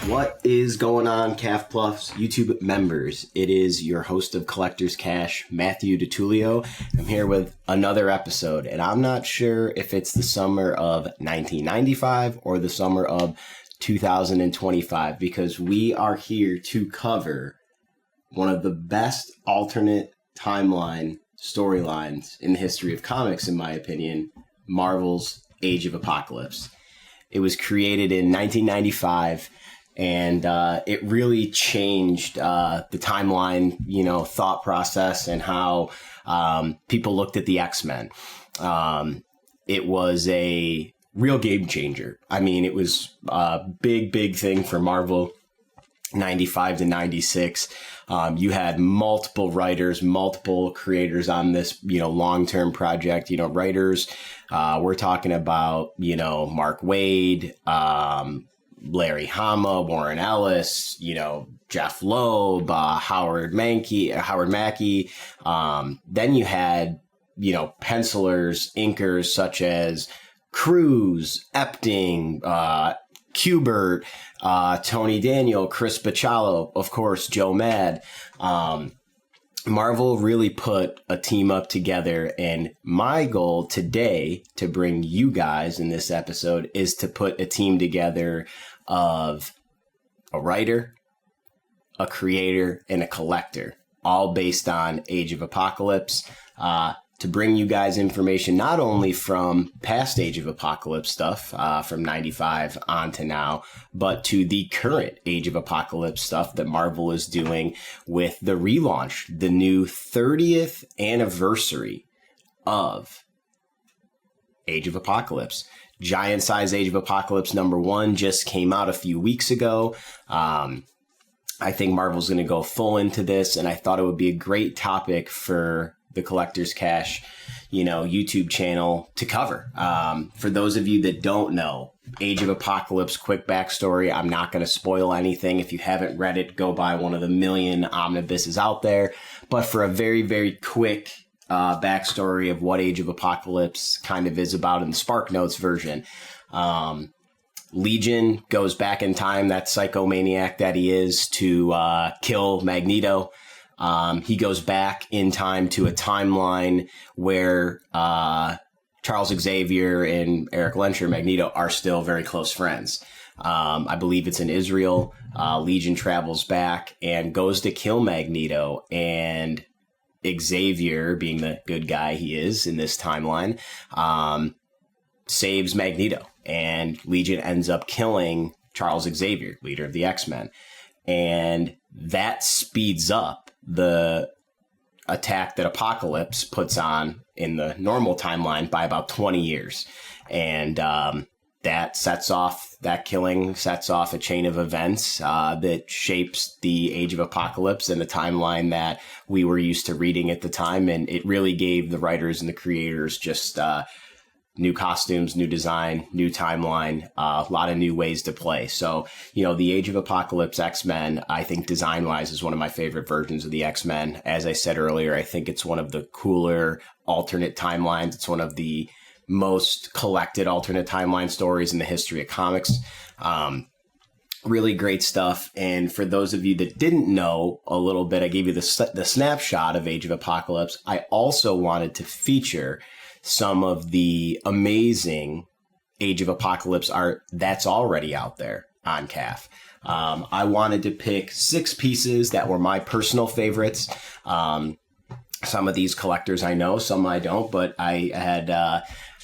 What is going on, CAF Plus YouTube members? It is your host of Collector's Cash, Matthew DiTullio. I'm here with another episode, and I'm not sure if it's the summer of 1995 or the summer of 2025, because we are here to cover one of the best alternate timeline storylines in the history of comics, in my opinion, Marvel's Age of Apocalypse. It was created in 1995. And it really changed the timeline, thought process and how people looked at the X-Men. It was a real game changer. I mean, it was a big thing for Marvel, 95 to 96. You had multiple writers, multiple creators on this, long-term project. Writers, we're talking about, Mark Waid, Larry Hama, Warren Ellis, Jeph Loeb, Howard Mackey. Then you had, pencilers, inkers such as Cruz, Epting, Kubert, Tony Daniel, Chris Bachalo, of course, Joe Mad. Marvel really put a team up together, and my goal today to bring you guys in this episode is to put a team together of a writer, a creator, and a collector, all based on Age of Apocalypse, to bring you guys information not only from past Age of Apocalypse stuff from 95 on to now, but to the current Age of Apocalypse stuff that Marvel is doing with the relaunch, the new 30th anniversary of Age of Apocalypse. Giant size Age of Apocalypse #1 just came out a few weeks ago. I think Marvel's going to go full into this, and I thought it would be a great topic for the Collector's Cash, YouTube channel to cover. For those of you that don't know, Age of Apocalypse, quick backstory. I'm not going to spoil anything. If you haven't read it, go buy one of the million omnibuses out there. But for a very, very quick backstory of what Age of Apocalypse kind of is about in the Spark Notes version. Legion goes back in time, that psychomaniac that he is, to kill Magneto. He goes back in time to a timeline where Charles Xavier and Eric Lensher, Magneto, are still very close friends. I believe it's in Israel. Legion travels back and goes to kill Magneto, and Xavier, being the good guy he is in this timeline, saves Magneto, and Legion ends up killing Charles Xavier, leader of the X-Men. And that speeds up the attack that Apocalypse puts on in the normal timeline by about 20 years. And that killing sets off a chain of events that shapes the Age of Apocalypse and the timeline that we were used to reading at the time. And it really gave the writers and the creators just new costumes, new design, new timeline, a lot of new ways to play. So, the Age of Apocalypse X-Men, I think design-wise is one of my favorite versions of the X-Men. As I said earlier, I think it's one of the cooler alternate timelines. It's one of the most collected alternate timeline stories in the history of comics. Really great stuff. And for those of you that didn't know a little bit, I gave you the snapshot of Age of Apocalypse. I also wanted to feature some of the amazing Age of Apocalypse art that's already out there on CAF. I wanted to pick 6 pieces that were my personal favorites. Some of these collectors I know, some I don't, but I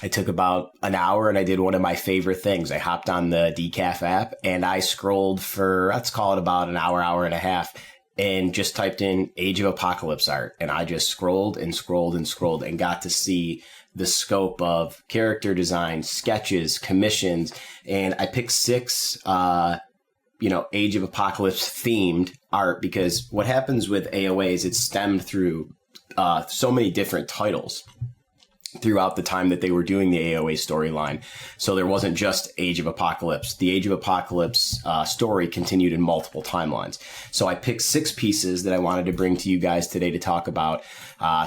took about an hour and I did one of my favorite things. I hopped on the DCAF app and I scrolled for, let's call it about an hour and a half, and just typed in Age of Apocalypse art. And I just scrolled and got to see the scope of character design, sketches, commissions. And I picked 6, Age of Apocalypse themed art, because what happens with AOA is it's stemmed through so many different titles. throughout the time that they were doing the AOA storyline. So there wasn't just Age of Apocalypse. The Age of Apocalypse story continued in multiple timelines. So I picked 6 pieces that I wanted to bring to you guys today to talk about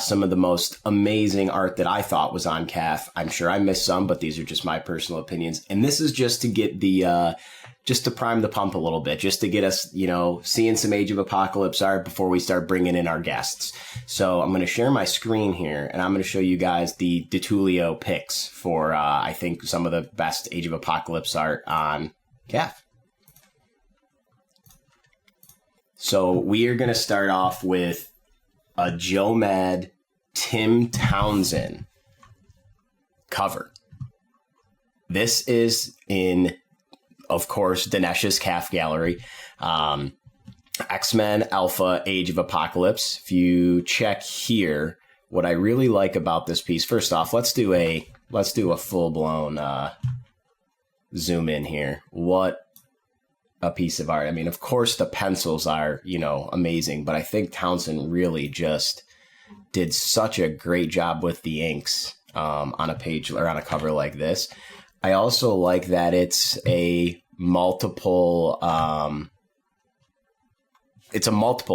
some of the most amazing art that I thought was on CAF. I'm sure I missed some, but these are just my personal opinions. And this is just to get the... just to prime the pump a little bit, just to get us, seeing some Age of Apocalypse art before we start bringing in our guests. So I'm going to share my screen here, and I'm going to show you guys the DeTulio picks for, I think, some of the best Age of Apocalypse art on CAF. So we are going to start off with a Joe Mad Tim Townsend cover. This is in... of course, Dinesh's CAF gallery. X-Men Alpha Age of Apocalypse. If you check here, what I really like about this piece, first off, let's do a full-blown zoom in here. What a piece of art. I mean, of course, the pencils are, amazing, but I think Townsend really just did such a great job with the inks on a page or on a cover like this. I also like that it's a multiple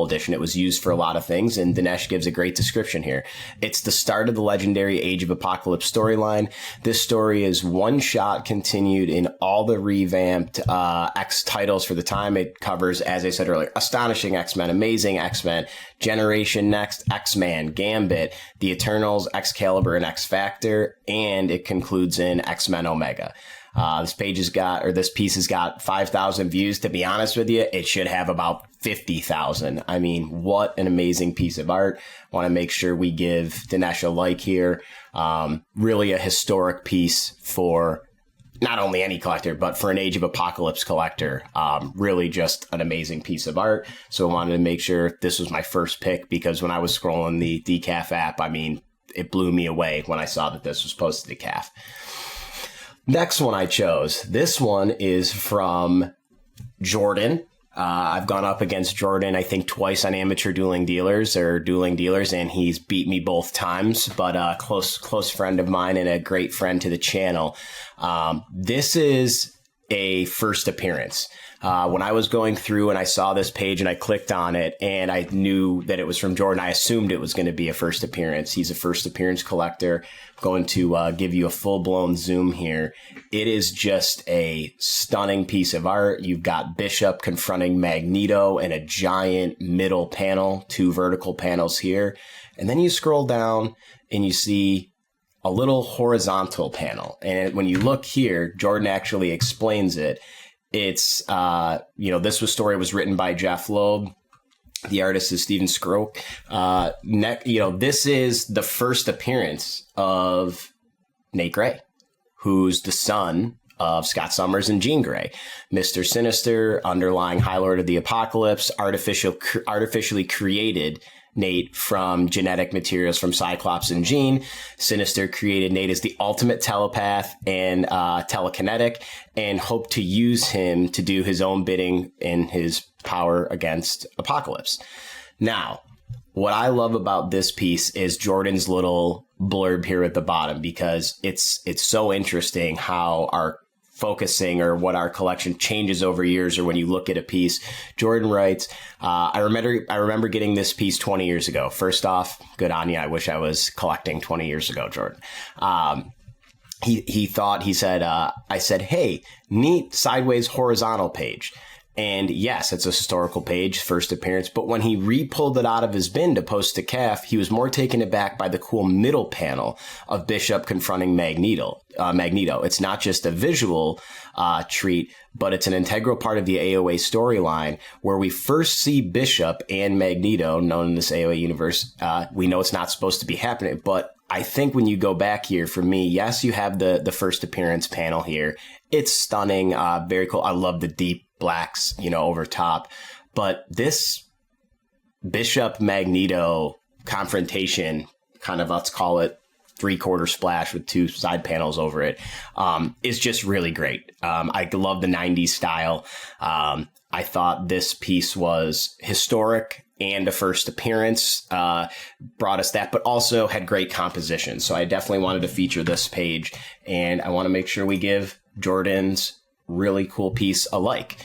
edition. It was used for a lot of things, and Dinesh gives a great description here. It's the start of the legendary Age of Apocalypse storyline. This story is one shot continued in all the revamped X titles for the time. It covers, as I said earlier, Astonishing X-Men, Amazing X-Men, Generation Next, X-Man, Gambit, The Eternals, Excalibur, and X-Factor, and it concludes in X-Men Omega. This piece has got 5,000 views. To be honest with you, it should have about 50,000. I mean, what an amazing piece of art. Want to make sure we give Dinesh a like here. Really a historic piece for not only any collector, but for an Age of Apocalypse collector. Really just an amazing piece of art. So I wanted to make sure this was my first pick, because when I was scrolling the DCAF app, I mean, it blew me away when I saw that this was posted to CAF. Next one I chose. This one is from Jordan. I've gone up against Jordan, I think, twice on Amateur Dueling Dealers, and he's beat me both times, but a close friend of mine and a great friend to the channel. This is a first appearance. When I was going through and I saw this page and I clicked on it and I knew that it was from Jordan, I assumed it was going to be a first appearance. He's a first appearance collector. I'm going to give you a full-blown zoom here. It is just a stunning piece of art. You've got Bishop confronting Magneto in a giant middle panel, 2 vertical panels here. And then you scroll down and you see a little horizontal panel. And when you look here, Jordan actually explains it. It's, this story was written by Jeph Loeb. The artist is Steven Skroke. This is the first appearance of Nate Gray, who's the son of Scott Summers and Jean Grey. Mr. Sinister, underlying High Lord of the Apocalypse, artificially created Nate from genetic materials from Cyclops and Jean. Sinister created Nate as the ultimate telepath and telekinetic, and hoped to use him to do his own bidding in his power against Apocalypse. Now, what I love about this piece is Jordan's little blurb here at the bottom, because it's so interesting how our focusing or what our collection changes over years, or when you look at a piece. Jordan writes, I remember getting this piece 20 years ago. First off, good on you. I wish I was collecting 20 years ago, Jordan. He said, I said, hey, neat sideways horizontal page. And yes, it's a historical page, first appearance. But when he re-pulled it out of his bin to post to CAF, he was more taken aback by the cool middle panel of Bishop confronting Magneto. It's not just a visual treat, but it's an integral part of the AOA storyline, where we first see Bishop and Magneto, known in this AOA universe. We know it's not supposed to be happening, but I think when you go back here, for me, yes, you have the first appearance panel here. It's stunning, very cool. I love the deep blacks, over top. But this Bishop Magneto confrontation, kind of, let's call it 3/4 splash with 2 side panels over it, is just really great. I love the 90s style. I thought this piece was historic and a first appearance, brought us that, but also had great composition. So I definitely wanted to feature this page, and I want to make sure we give Jordan's really cool piece a like.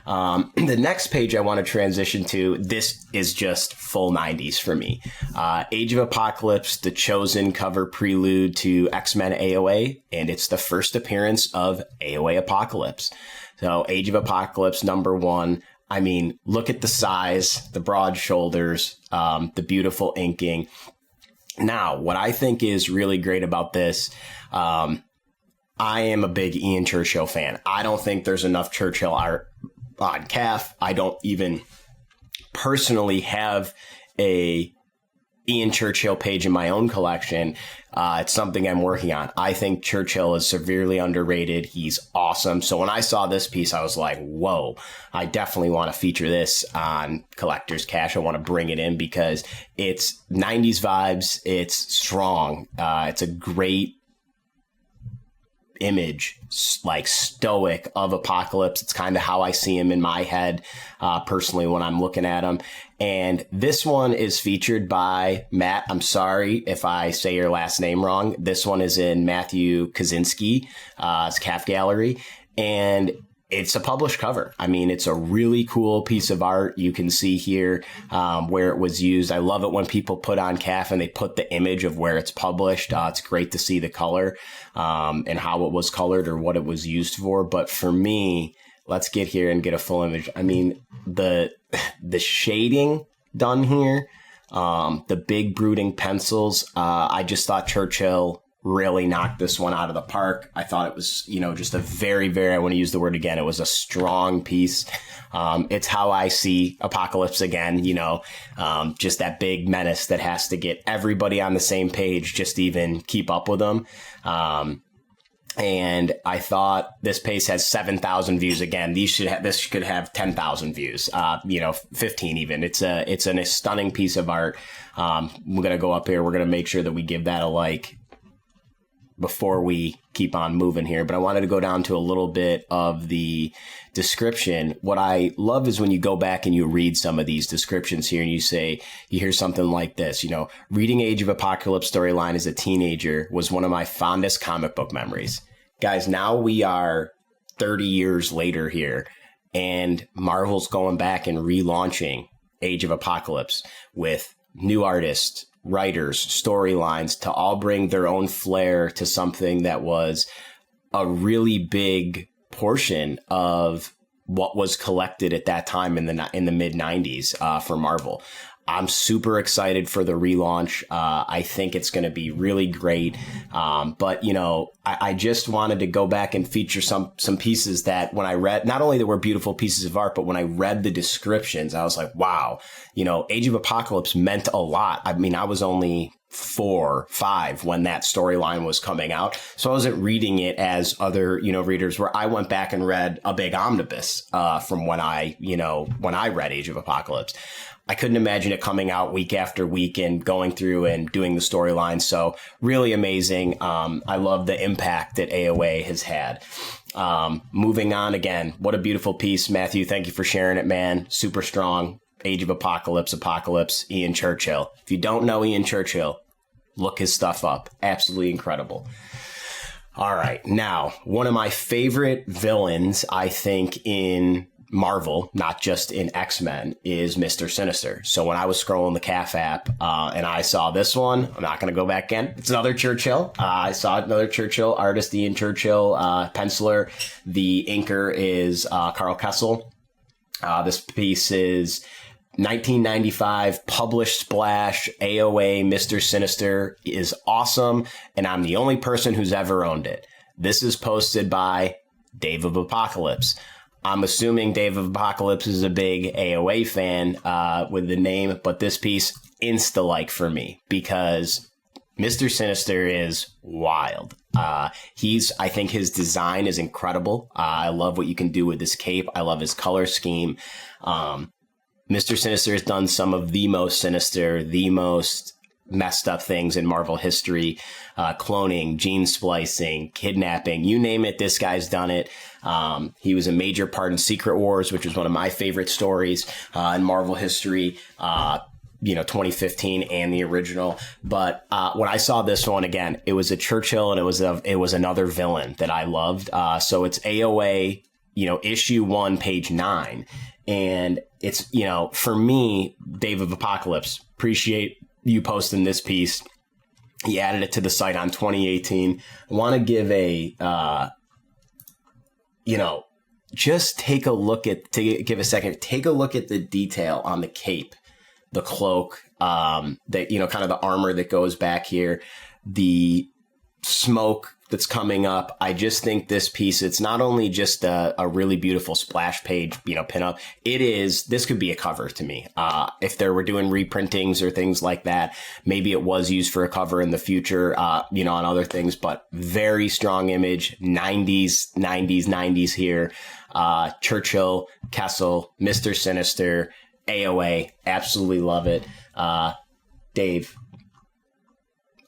The next page I want to transition to, this is just full 90s for me. Age of Apocalypse, the chosen cover prelude to X-Men AOA, and it's the first appearance of AOA Apocalypse. So Age of Apocalypse #1. I mean, look at the size, the broad shoulders, the beautiful inking. Now, what I think is really great about this, I am a big Ian Churchill fan. I don't think there's enough Churchill art on CAF. I don't even personally have a Ian Churchill page in my own collection. It's something I'm working on. I think Churchill is severely underrated. He's awesome. So when I saw this piece, I was like, whoa, I definitely want to feature this on Collector's Cash. I want to bring it in because it's 90s vibes. It's strong. It's a great image, like stoic of Apocalypse. It's kind of how I see him in my head, personally, when I'm looking at him. And this one is featured by Matt. I'm sorry if I say your last name wrong. This one is in Matthew Kaczynski, it's CAF Gallery, and it's a published cover. I mean, it's a really cool piece of art. You can see here where it was used. I love it when people put on CAF and they put the image of where it's published. It's great to see the color and how it was colored or what it was used for. But for me, let's get here and get a full image. I mean, the shading done here, the big brooding pencils. I just thought Churchill really knocked this one out of the park. I thought it was, just a very, very, I want to use the word again, it was a strong piece. It's how I see Apocalypse again, just that big menace that has to get everybody on the same page, just to even keep up with them. And I thought this page has 7,000 views. Again, this could have 10,000 views, 15 even. It's a stunning piece of art. We're going to go up here. We're going to make sure that we give that a like before we keep on moving here. But I wanted to go down to a little bit of the description. What I love is when you go back and you read some of these descriptions here and you hear something like this, reading Age of Apocalypse storyline as a teenager was one of my fondest comic book memories. Guys, now we are 30 years later here, and Marvel's going back and relaunching Age of Apocalypse with new artists, writers, storylines to all bring their own flair to something that was a really big portion of what was collected at that time in the mid 90s for Marvel. I'm super excited for the relaunch. I think it's going to be really great. But I just wanted to go back and feature some pieces that when I read, not only that were beautiful pieces of art, but when I read the descriptions, I was like, wow, Age of Apocalypse meant a lot. I mean, I was only 4, 5 when that storyline was coming out. So I wasn't reading it as other, readers where I went back and read a big omnibus, from when I read Age of Apocalypse. I couldn't imagine it coming out week after week and going through and doing the storyline. So really amazing. I love the impact that AOA has had. Moving on again, what a beautiful piece. Matthew, thank you for sharing it, man. Super strong. Age of Apocalypse, Ian Churchill. If you don't know Ian Churchill, look his stuff up. Absolutely incredible. All right. Now, one of my favorite villains, I think, in Marvel, not just in X-Men, is Mr. Sinister. So when I was scrolling the CAF app and I saw this one, I'm not going to go back in. It's another Churchill. I saw another Churchill artist, Ian Churchill, penciler. The inker is Carl Kessel. This piece is 1995 published splash. AOA Mr. Sinister is awesome, and I'm the only person who's ever owned it. This is posted by Dave of Apocalypse. I'm assuming Dave of Apocalypse is a big AOA fan with the name, but this piece insta-like for me because Mr. Sinister is wild. I think his design is incredible. I love what you can do with this cape. I love his color scheme. Mr. Sinister has done some of the most sinister, the most messed up things in Marvel history, cloning, gene splicing, kidnapping, you name it, this guy's done it. He was a major part in Secret Wars, which was one of my favorite stories in Marvel history, 2015 and the original. But when I saw this one again, it was a Churchill and it was another villain that I loved. So it's AOA, issue 1, page 9. And it's, for me, Dave of Apocalypse, appreciate you posting this piece. He added it to the site on 2018. I want to give just take a look at the detail on the cape, the cloak, kind of the armor that goes back here, the smoke that's coming up. I just think this piece, it's not only just a really beautiful splash page, pinup. This could be a cover to me. If there were doing reprintings or things like that, maybe it was used for a cover in the future, on other things, but very strong image, 90s here. Churchill, Kessel, Mr. Sinister, AOA, absolutely love it. Dave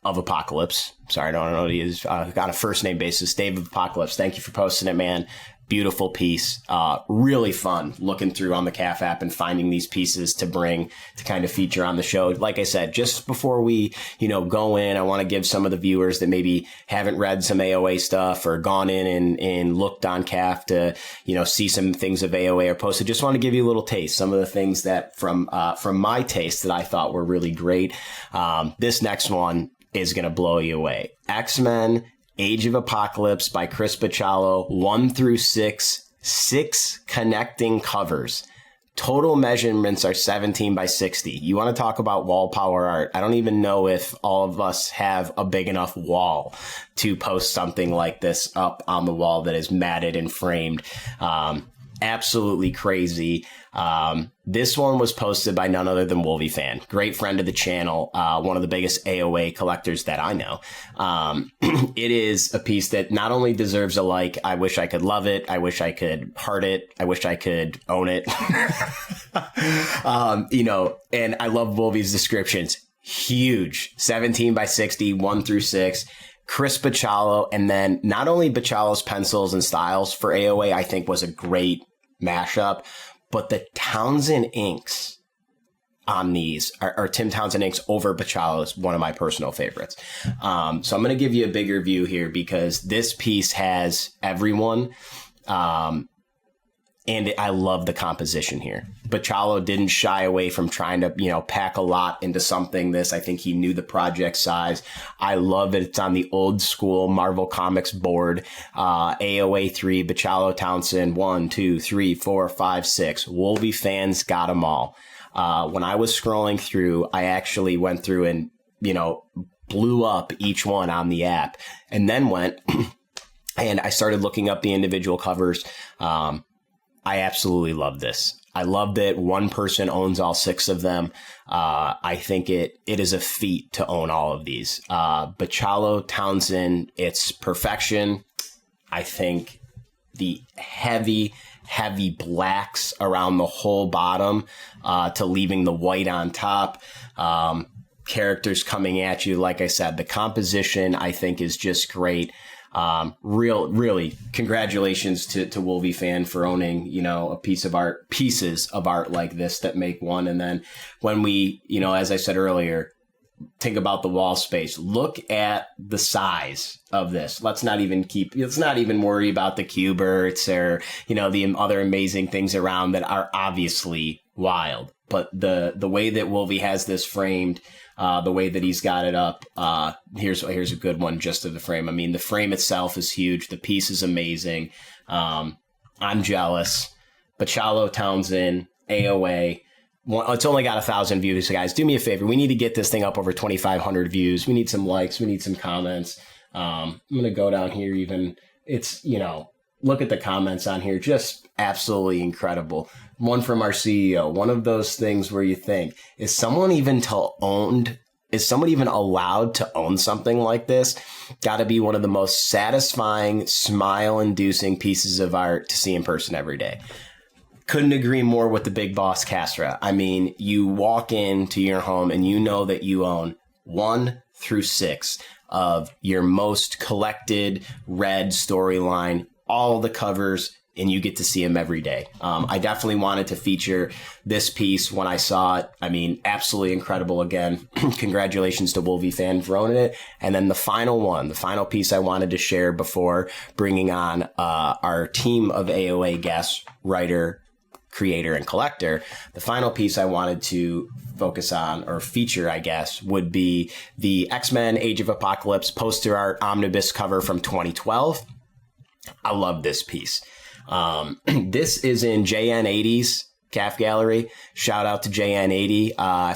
of Apocalypse. Sorry, I don't know what he is. On a first name basis, Dave of Apocalypse. Thank you for posting it, man. Beautiful piece. Really fun looking through on the CAF app and finding these pieces to kind of feature on the show. Like I said, just before we, go in, I want to give some of the viewers that maybe haven't read some AOA stuff or gone in and looked on CAF to, see some things of AOA or posted. Just want to give you a little taste. Some of the things that from my taste that I thought were really great. This next one is going to blow you away. X-Men Age of Apocalypse by Chris Bachalo, 1 through 6, 6 connecting covers. Total measurements are 17 by 60. You want to talk about wall power art? I don't even know if all of us have a big enough wall to post something like this up on the wall that is matted and framed. Absolutely crazy. This one was posted by none other than Wolvie Fan, great friend of the channel, one of the biggest AOA collectors that I know. It is a piece that not only deserves a like, I wish I could love it, I wish I could heart it, I wish I could own it. And I love Wolvie's descriptions. Huge, 17 by 60, 1 through 6. Chris Bachalo, and then not only Bachalo's pencils and styles for AOA, I think was a great mashup, but the Townsend inks on these are Tim Townsend inks over Bachalo is one of my personal favorites. So I'm going to give you a bigger view here because this piece has everyone. And I love the composition here. Bachalo didn't shy away from trying to, pack a lot into something. I think he knew the project size. I love it. It's on the old school Marvel Comics board. AOA 3, Bachalo, Townsend, 1, 2, 3, 4, 5, 6. Wolvie Fans got them all. When I was scrolling through, I actually went through and, blew up each one on the app and then went and I started looking up the individual covers. I absolutely love this. I love that one person owns all 6 of them. I think it is a feat to own all of these. Bachalo, Townsend, it's perfection. I think the heavy blacks around the whole bottom to leaving the white on top. Characters coming at you. Like I said, the composition I think is just great. Really congratulations to Wolvie Fan for owning, pieces of art like this that make one. And then when we, as I said earlier, think about the wall space, look at the size of this. Let's not even worry about the Kuberts or, the other amazing things around that are obviously wild. But the way that Wolvie has this framed, the way that he's got it up, here's a good one just of the frame. I mean, the frame itself is huge. The piece is amazing. I'm jealous. Bachalo, Townsend, AOA. It's only got 1,000 views, so guys. Do me a favor. We need to get this thing up over 2,500 views. We need some likes. We need some comments. I'm going to go down here even. It's, look at the comments on here. Just absolutely incredible. One from our CEO. One of those things where you think, is someone even allowed to own something like this? Got to be one of the most satisfying, smile-inducing pieces of art to see in person every day. Couldn't agree more with the big boss, Castra. I mean, you walk into your home and you know that you own 1 through 6 of your most collected, read storyline, all the covers, and you get to see them every day. I definitely wanted to feature this piece when I saw it. I mean, absolutely incredible again. Congratulations to Wolvie Fan for owning it. And then the final piece I wanted to share before bringing on our team of AOA guests, writer, creator, and collector. The final piece I wanted to focus on, or feature, I guess, would be the X-Men Age of Apocalypse poster art omnibus cover from 2012. I love this piece. This is in JN80's Calf Gallery. Shout out to JN80. I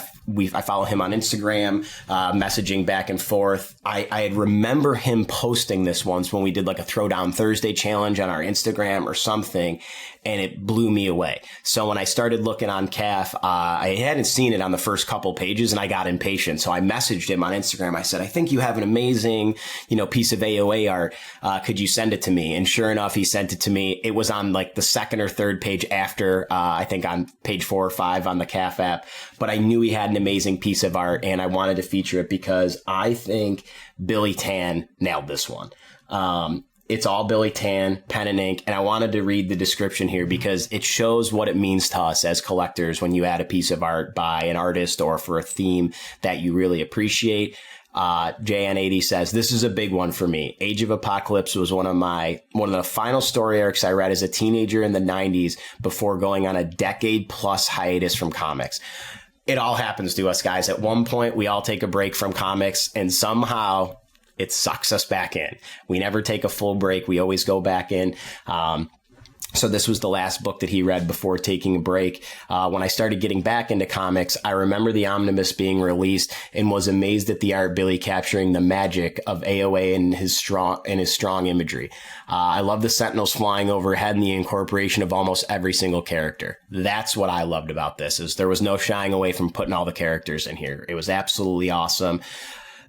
follow him on Instagram, messaging back and forth. I remember him posting this once when we did like a Throwdown Thursday challenge on our Instagram or something, and it blew me away. So when I started looking on Calf, I hadn't seen it on the first couple pages, and I got impatient. So I messaged him on Instagram. I said, I think you have an amazing, piece of AOA art. Could you send it to me? And sure enough, he sent it to me. It was on like the second or third page after, I think on page 4 or 5 on the Calf app. But I knew he had an amazing piece of art, and I wanted to feature it because I think Billy Tan nailed this one. It's all Billy Tan, pen and ink, and I wanted to read the description here because it shows what it means to us as collectors when you add a piece of art by an artist or for a theme that you really appreciate. JN80 says, this is a big one for me. Age of Apocalypse was one of the final story arcs I read as a teenager in the 90s before going on a decade plus hiatus from comics. It all happens to us, guys. At one point, we all take a break from comics, and somehow it sucks us back in. We never take a full break. We always go back in. So this was the last book that he read before taking a break. When I started getting back into comics, I remember the omnibus being released and was amazed at the art Billy capturing the magic of AOA and his strong imagery. I love the Sentinels flying overhead and the incorporation of almost every single character. That's what I loved about this, is there was no shying away from putting all the characters in here. It was absolutely awesome.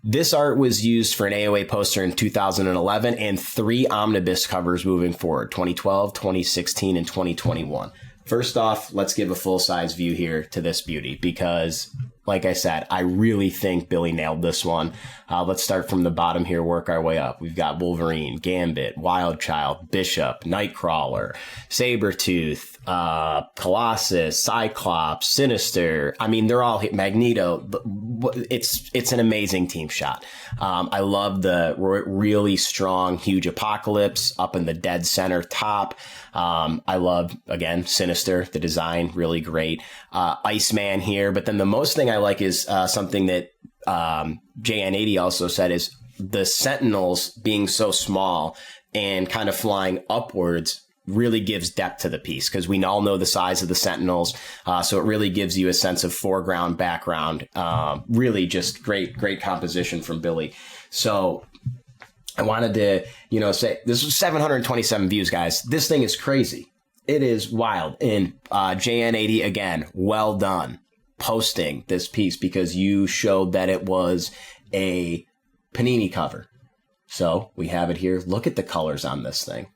This art was used for an AOA poster in 2011 and 3 omnibus covers moving forward, 2012, 2016, and 2021. First off, let's give a full-size view here to this beauty because, like I said, I really think Billy nailed this one. Let's start from the bottom here, work our way up. We've got Wolverine, Gambit, Wildchild, Bishop, Nightcrawler, Sabretooth, Colossus, Cyclops, Sinister. I mean, they're all Magneto. It's an amazing team shot. I love the really strong, huge Apocalypse up in the dead center top. I love, again, Sinister, the design, really great. Iceman here. But then the most thing I like is something that JN80 also said is the Sentinels being so small and kind of flying upwards really gives depth to the piece because we all know the size of the Sentinels. So it really gives you a sense of foreground, background. Really just great composition from Billy. So I wanted to, say this was 727 views, guys. This thing is crazy. It is wild. And JN80, again, well done posting this piece because you showed that it was a Panini cover. So we have it here. Look at the colors on this thing.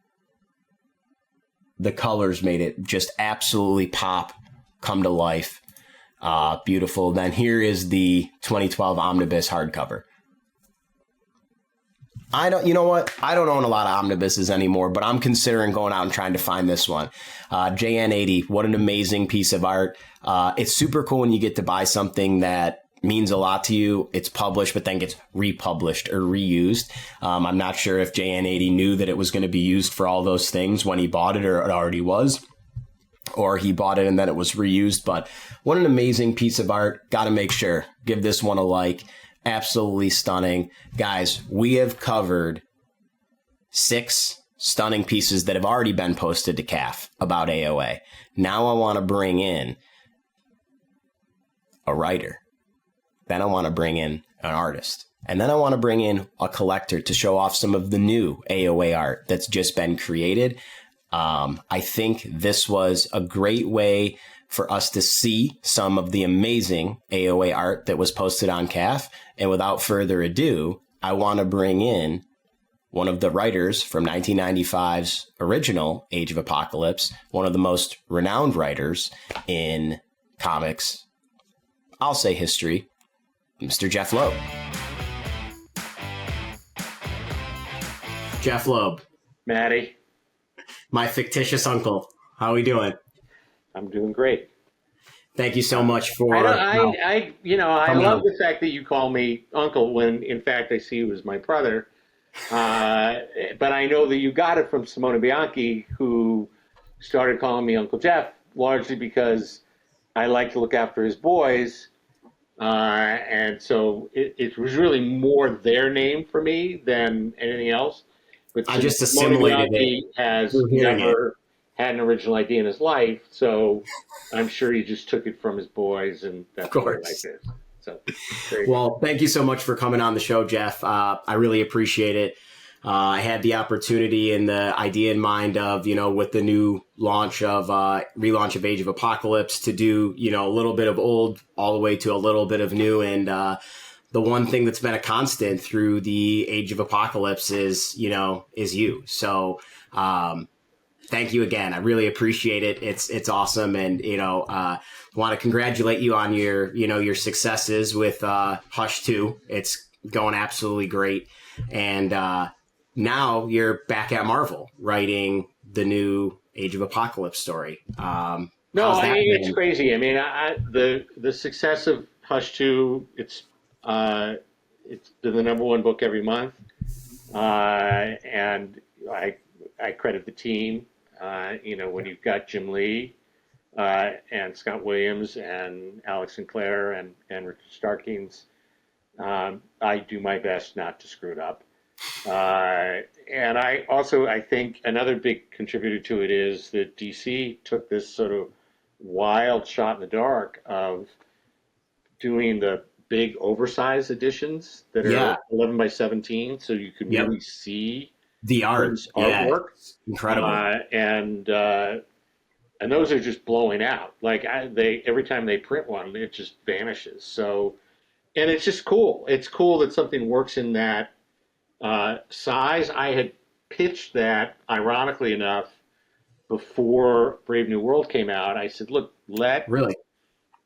The colors made it just absolutely pop, come to life. Beautiful. Then here is the 2012 omnibus hardcover. You know what? I don't own a lot of omnibuses anymore, but I'm considering going out and trying to find this one. JN80, what an amazing piece of art. It's super cool when you get to buy something that means a lot to you. It's published, but then gets republished or reused. I'm not sure if JN80 knew that it was going to be used for all those things when he bought it, or it already was, or he bought it and then it was reused. But what an amazing piece of art. Got to make sure. Give this one a like. Absolutely stunning. Guys, we have covered 6 stunning pieces that have already been posted to CAF about AOA. Now I want to bring in a writer. Then I want to bring in an artist. And then I want to bring in a collector to show off some of the new AOA art that's just been created. I think this was a great way for us to see some of the amazing AOA art that was posted on CAF. And without further ado, I want to bring in one of the writers from 1995's original Age of Apocalypse, one of the most renowned writers in comics, I'll say history, Mr. Jeph Loeb. Jeph Loeb. Maddie. My fictitious uncle. How are we doing? I'm doing great. Thank you so much for. I love the fact that you call me uncle when, in fact, I see you as my brother. But I know that you got it from Simone Bianchi, who started calling me Uncle Jeph, largely because I like to look after his boys. And so it was really more their name for me than anything else. But I just Simone assimilated Bianchi has never had an original idea in his life, so I'm sure he just took it from his boys, and that's the way life is. So, well, thank you so much for coming on the show, Jeph. I really appreciate it. I had the opportunity and the idea in mind of, with the new relaunch of Age of Apocalypse, to do, a little bit of old all the way to a little bit of new. And the one thing that's been a constant through the Age of Apocalypse is you. So thank you again. I really appreciate it. It's awesome. And, want to congratulate you on your successes with Hush 2. It's going absolutely great. And now you're back at Marvel writing the new Age of Apocalypse story. It's crazy. I mean, the success of Hush 2, it's been the number one book every month. And I credit the team. When you've got Jim Lee and Scott Williams and Alex Sinclair and Richard Starkings, I do my best not to screw it up. And I think another big contributor to it is that DC took this sort of wild shot in the dark of doing the big oversized editions that are 11 by 17, so you can really see the artwork. Incredible. And those are just blowing out. Like every time they print one, it just vanishes. So, and it's just cool. It's cool that something works in that size. I had pitched that, ironically enough, before Brave New World came out. I said, look, let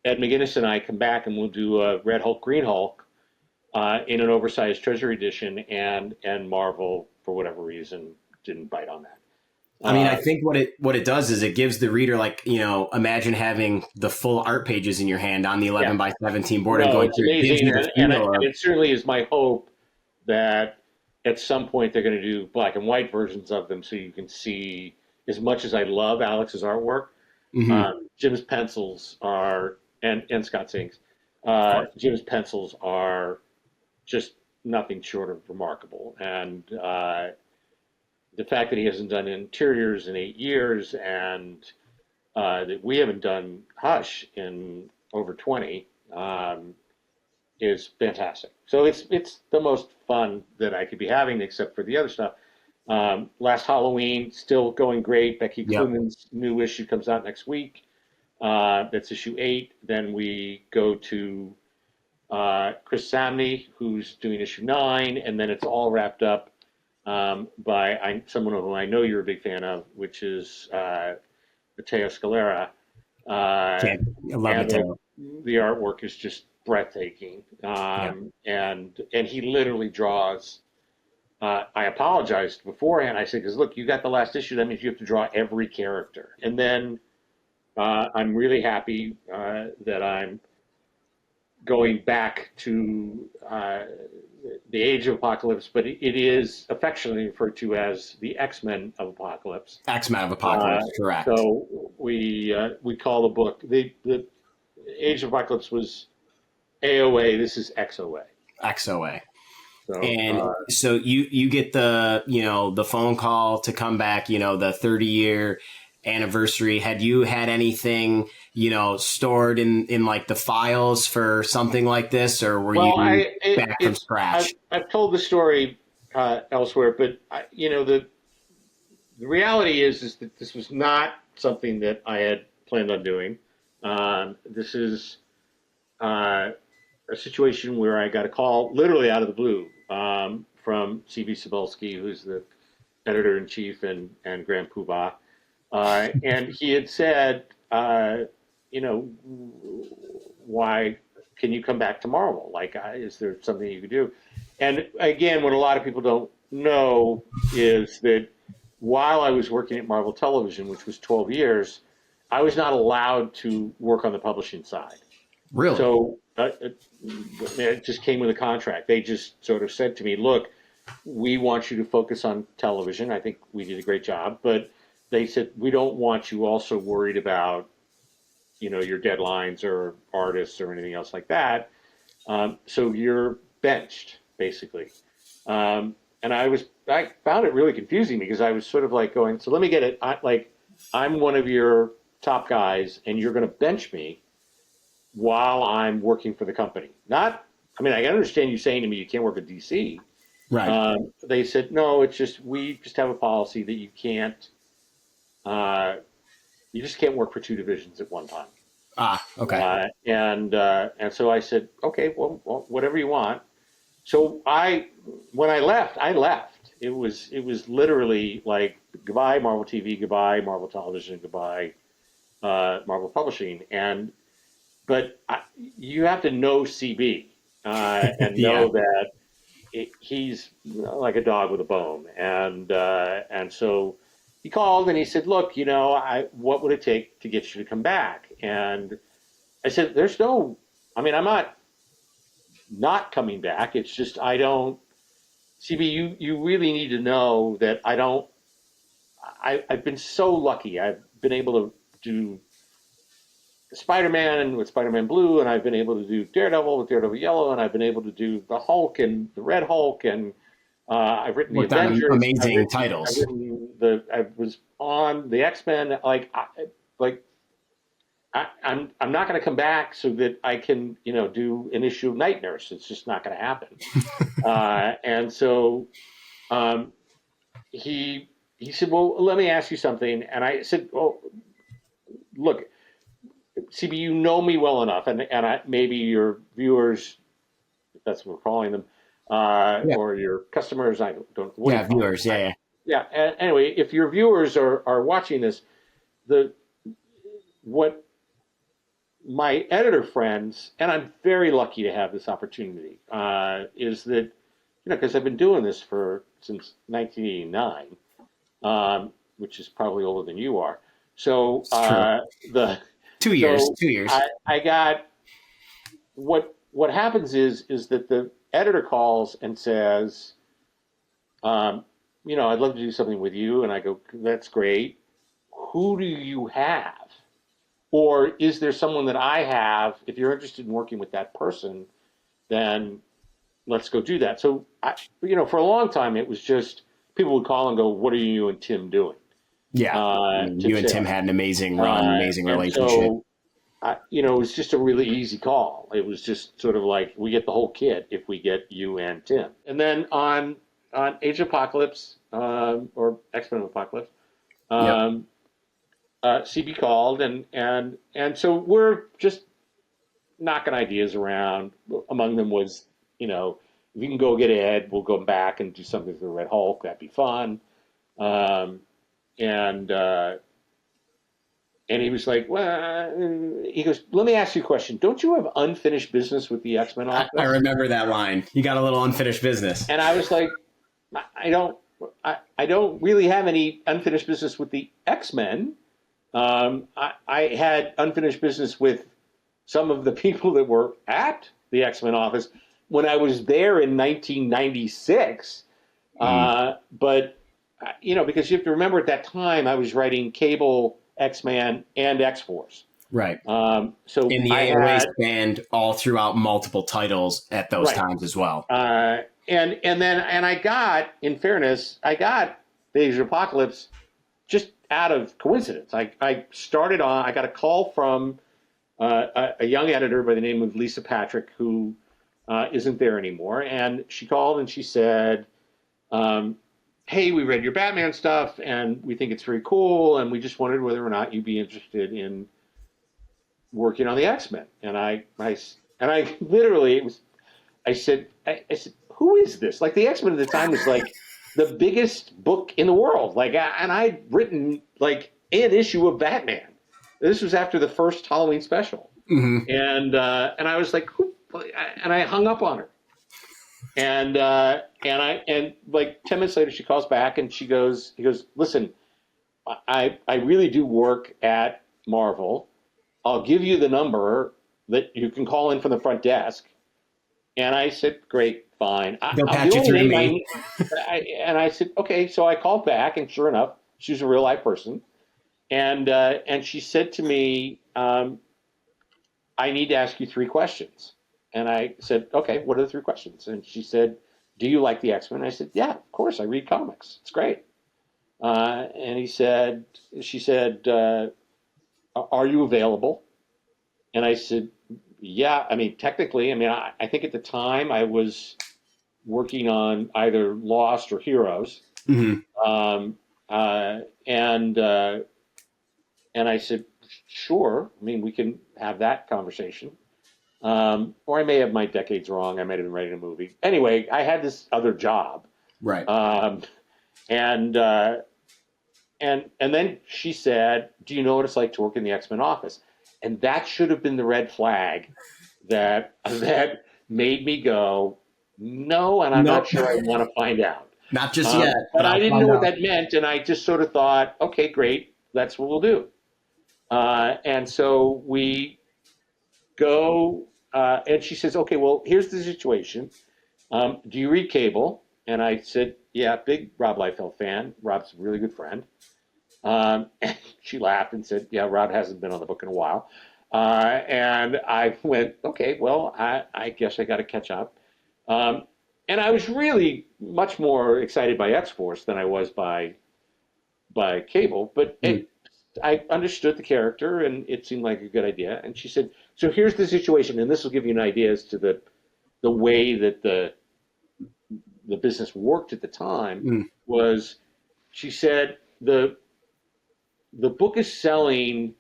Ed McGuinness and I come back and we'll do a Red Hulk, Green Hulk in an oversized Treasury edition, and Marvel, for whatever reason, didn't bite on that. I mean, I think what it does is it gives the reader, imagine having the full art pages in your hand on the 11 by 17 board and going through. It's amazing, and it certainly is my hope that at some point they're going to do black and white versions of them so you can see. As much as I love Alex's artwork, Jim's pencils are, and Scott Sink's, Jim's pencils are just nothing short of remarkable. And the fact that he hasn't done interiors in 8 years, and that we haven't done Hush in over 20, is fantastic. So it's the most fun that I could be having, except for the other stuff. Last Halloween, still going great. Becky Clooman's new issue comes out next week. That's issue 8. Then we go to Chris Samney, who's doing issue 9, and then it's all wrapped up by someone who I know you're a big fan of, which is Matteo Scalera. I love Matteo. The artwork is just breathtaking, and he literally draws. I apologized beforehand. I said, because look, you got the last issue. That means you have to draw every character. And then I'm really happy that I'm going back to the Age of Apocalypse, but it is affectionately referred to as the X-Men of Apocalypse. X-Men of Apocalypse, correct. So we call the book, the Age of Apocalypse was AOA. This is XOA. XOA. So you get the phone call to come back, the 30-year anniversary. Had you had anything, stored in like the files for something like this, or were you back from scratch? I've told the story elsewhere, but the reality is that this was not something that I had planned on doing. This is a situation where I got a call literally out of the blue from C.B. Cebulski, who's the editor-in-chief and Grand Poobah. And he had said, why can you come back to Marvel? Like, is there something you could do? And again, what a lot of people don't know is that while I was working at Marvel Television, which was 12 years, I was not allowed to work on the publishing side. Really? So it just came with a contract. They just sort of said to me, look, we want you to focus on television. I think we did a great job, but they said, we don't want you also worried about, your deadlines or artists or anything else like that. So you're benched, basically. And I found it really confusing because I was sort of like going, so let me get it. I'm one of your top guys and you're going to bench me while I'm working for the company. I can understand you saying to me, you can't work at DC. Right. They said, no, we just have a policy that you just can't work for two divisions at one time. Okay. And so I said, okay, well, whatever you want. So when I left. It was literally like, goodbye Marvel TV, goodbye Marvel Television, goodbye Marvel Publishing. But you have to know CB and know that he's like a dog with a bone. And so he called and he said, look, what would it take to get you to come back? And I said, I'm not coming back. It's just, CB, you really need to know that I've been so lucky. I've been able to do Spider-Man with Spider-Man Blue, and I've been able to do Daredevil with Daredevil Yellow, and I've been able to do the Hulk and the Red Hulk, and I've written the Avengers. Amazing titles. I was on the X-Men. I'm not going to come back so that I can, do an issue of Night Nurse. It's just not going to happen. And so he said, well, let me ask you something. And I said, well, look, CB, you know me well enough, and maybe your viewers, if that's what we're calling them, or your customers, I don't. Viewers, yeah. Anyway, if your viewers are watching this, what my editor friends, and I'm very lucky to have this opportunity, is that, because I've been doing this since 1989, which is probably older than you are. So 2 years. 2 years. I got what happens is that the editor calls and says, I'd love to do something with you, and I go, that's great. Who do you have? Or is there someone that I have? If you're interested in working with that person, then let's go do that. So, for a long time, it was just people would call and go, what are you and Tim doing? Yeah. You and Tim had an amazing run, amazing relationship. So, it was just a really easy call. It was just sort of like, we get the whole kit if we get you and Tim. And then on Age of Apocalypse, or X-Men Apocalypse, CB called, and so we're just knocking ideas around. Among them was, if you can go get Ed, we'll go back and do something for the Red Hulk. That'd be fun. And he was like, well, he goes, let me ask you a question. Don't you have unfinished business with the X-Men office? I remember that line. You got a little unfinished business. And I was like, I don't really have any unfinished business with the X-Men. I had unfinished business with some of the people that were at the X-Men office when I was there in 1996. But, because you have to remember at that time I was writing Cable, X-Man, and X-Force. Right. So in the AOA spanned all throughout multiple titles at those times as well. And I got, in fairness, the Age of Apocalypse just out of coincidence. I got a call from a young editor by the name of Lisa Patrick, who isn't there anymore. And she called and she said, hey, we read your Batman stuff and we think it's very cool. And we just wondered whether or not you'd be interested in working on the X-Men. And I literally, I said, who is this? Like, the X-Men at the time was like the biggest book in the world. And I'd written like an issue of Batman. This was after the first Halloween special. And I was like, and I hung up on her. And like 10 minutes later, she calls back and he goes, listen, I really do work at Marvel. I'll give you the number that you can call in from the front desk. And I said, great, fine. They'll patch you through to me. And I said, okay. So I called back, and sure enough, she was a real life person. And she said to me, I need to ask you 3 questions. And I said, okay, what are the 3 questions? And she said, do you like the X-Men? I said, yeah, of course. I read comics. It's great. And she said, are you available? And I said, yeah, I mean, technically, I think at the time I was working on either Lost or Heroes. And I said, sure. I mean, we can have that conversation. Or I may have my decades wrong. I might have been writing a movie. Anyway, I had this other job. Right. And then she said, do you know what it's like to work in the X-Men office? And that should have been the red flag that made me go, no, and I'm not sure I want to find out. Not just yet. But I didn't know what that meant, and I just sort of thought, okay, great, that's what we'll do. And so we go, and she says, okay, well, here's the situation. Do you read cable? And I said, yeah, big Rob Liefeld fan. Rob's a really good friend. And she laughed and said, yeah, Rob hasn't been on the book in a while. And I went, okay, well, I guess I got to catch up. And I was really much more excited by X-Force than I was by cable. But I understood the character, and it seemed like a good idea. And she said, so here's the situation, and this will give you an idea as to the way that the business worked at the time. Was she said, the book is selling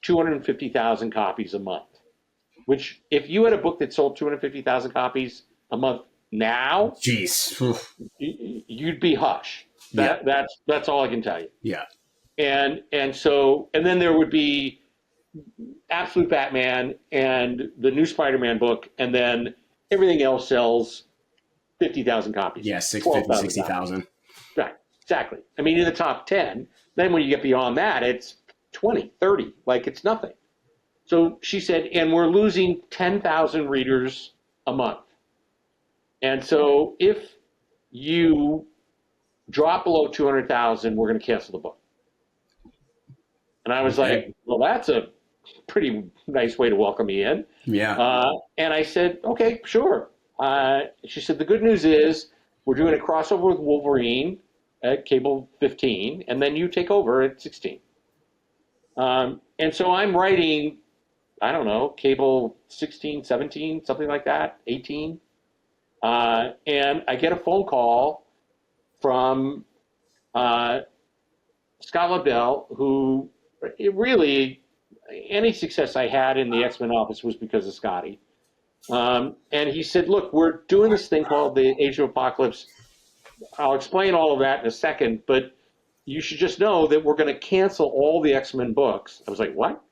250,000 copies a month, which if you had a book that sold 250,000 copies a month now, jeez, you'd be hush. That's all I can tell you. Yeah. And then there would be Absolute Batman and the new Spider-Man book, and then everything else sells 50,000 copies. Yeah, 60,000. Right, exactly. I mean, in the top 10, then when you get beyond that, it's 20, 30, like it's nothing. So she said, and we're losing 10,000 readers a month. And so if you drop below 200,000, we're going to cancel the book. And I was like, well, that's a pretty nice way to welcome me in. Yeah. And I said, okay, sure. She said, the good news is we're doing a crossover with Wolverine at cable 15, and then you take over at 16. And so I'm writing, I don't know, cable 16, 17, something like that, 18. And I get a phone call from Scott Lobdell, who really, any success I had in the X-Men office was because of Scotty. And he said, look, we're doing this thing called the Age of Apocalypse. I'll explain all of that in a second, but you should just know that we're going to cancel all the X-Men books. I was like, what?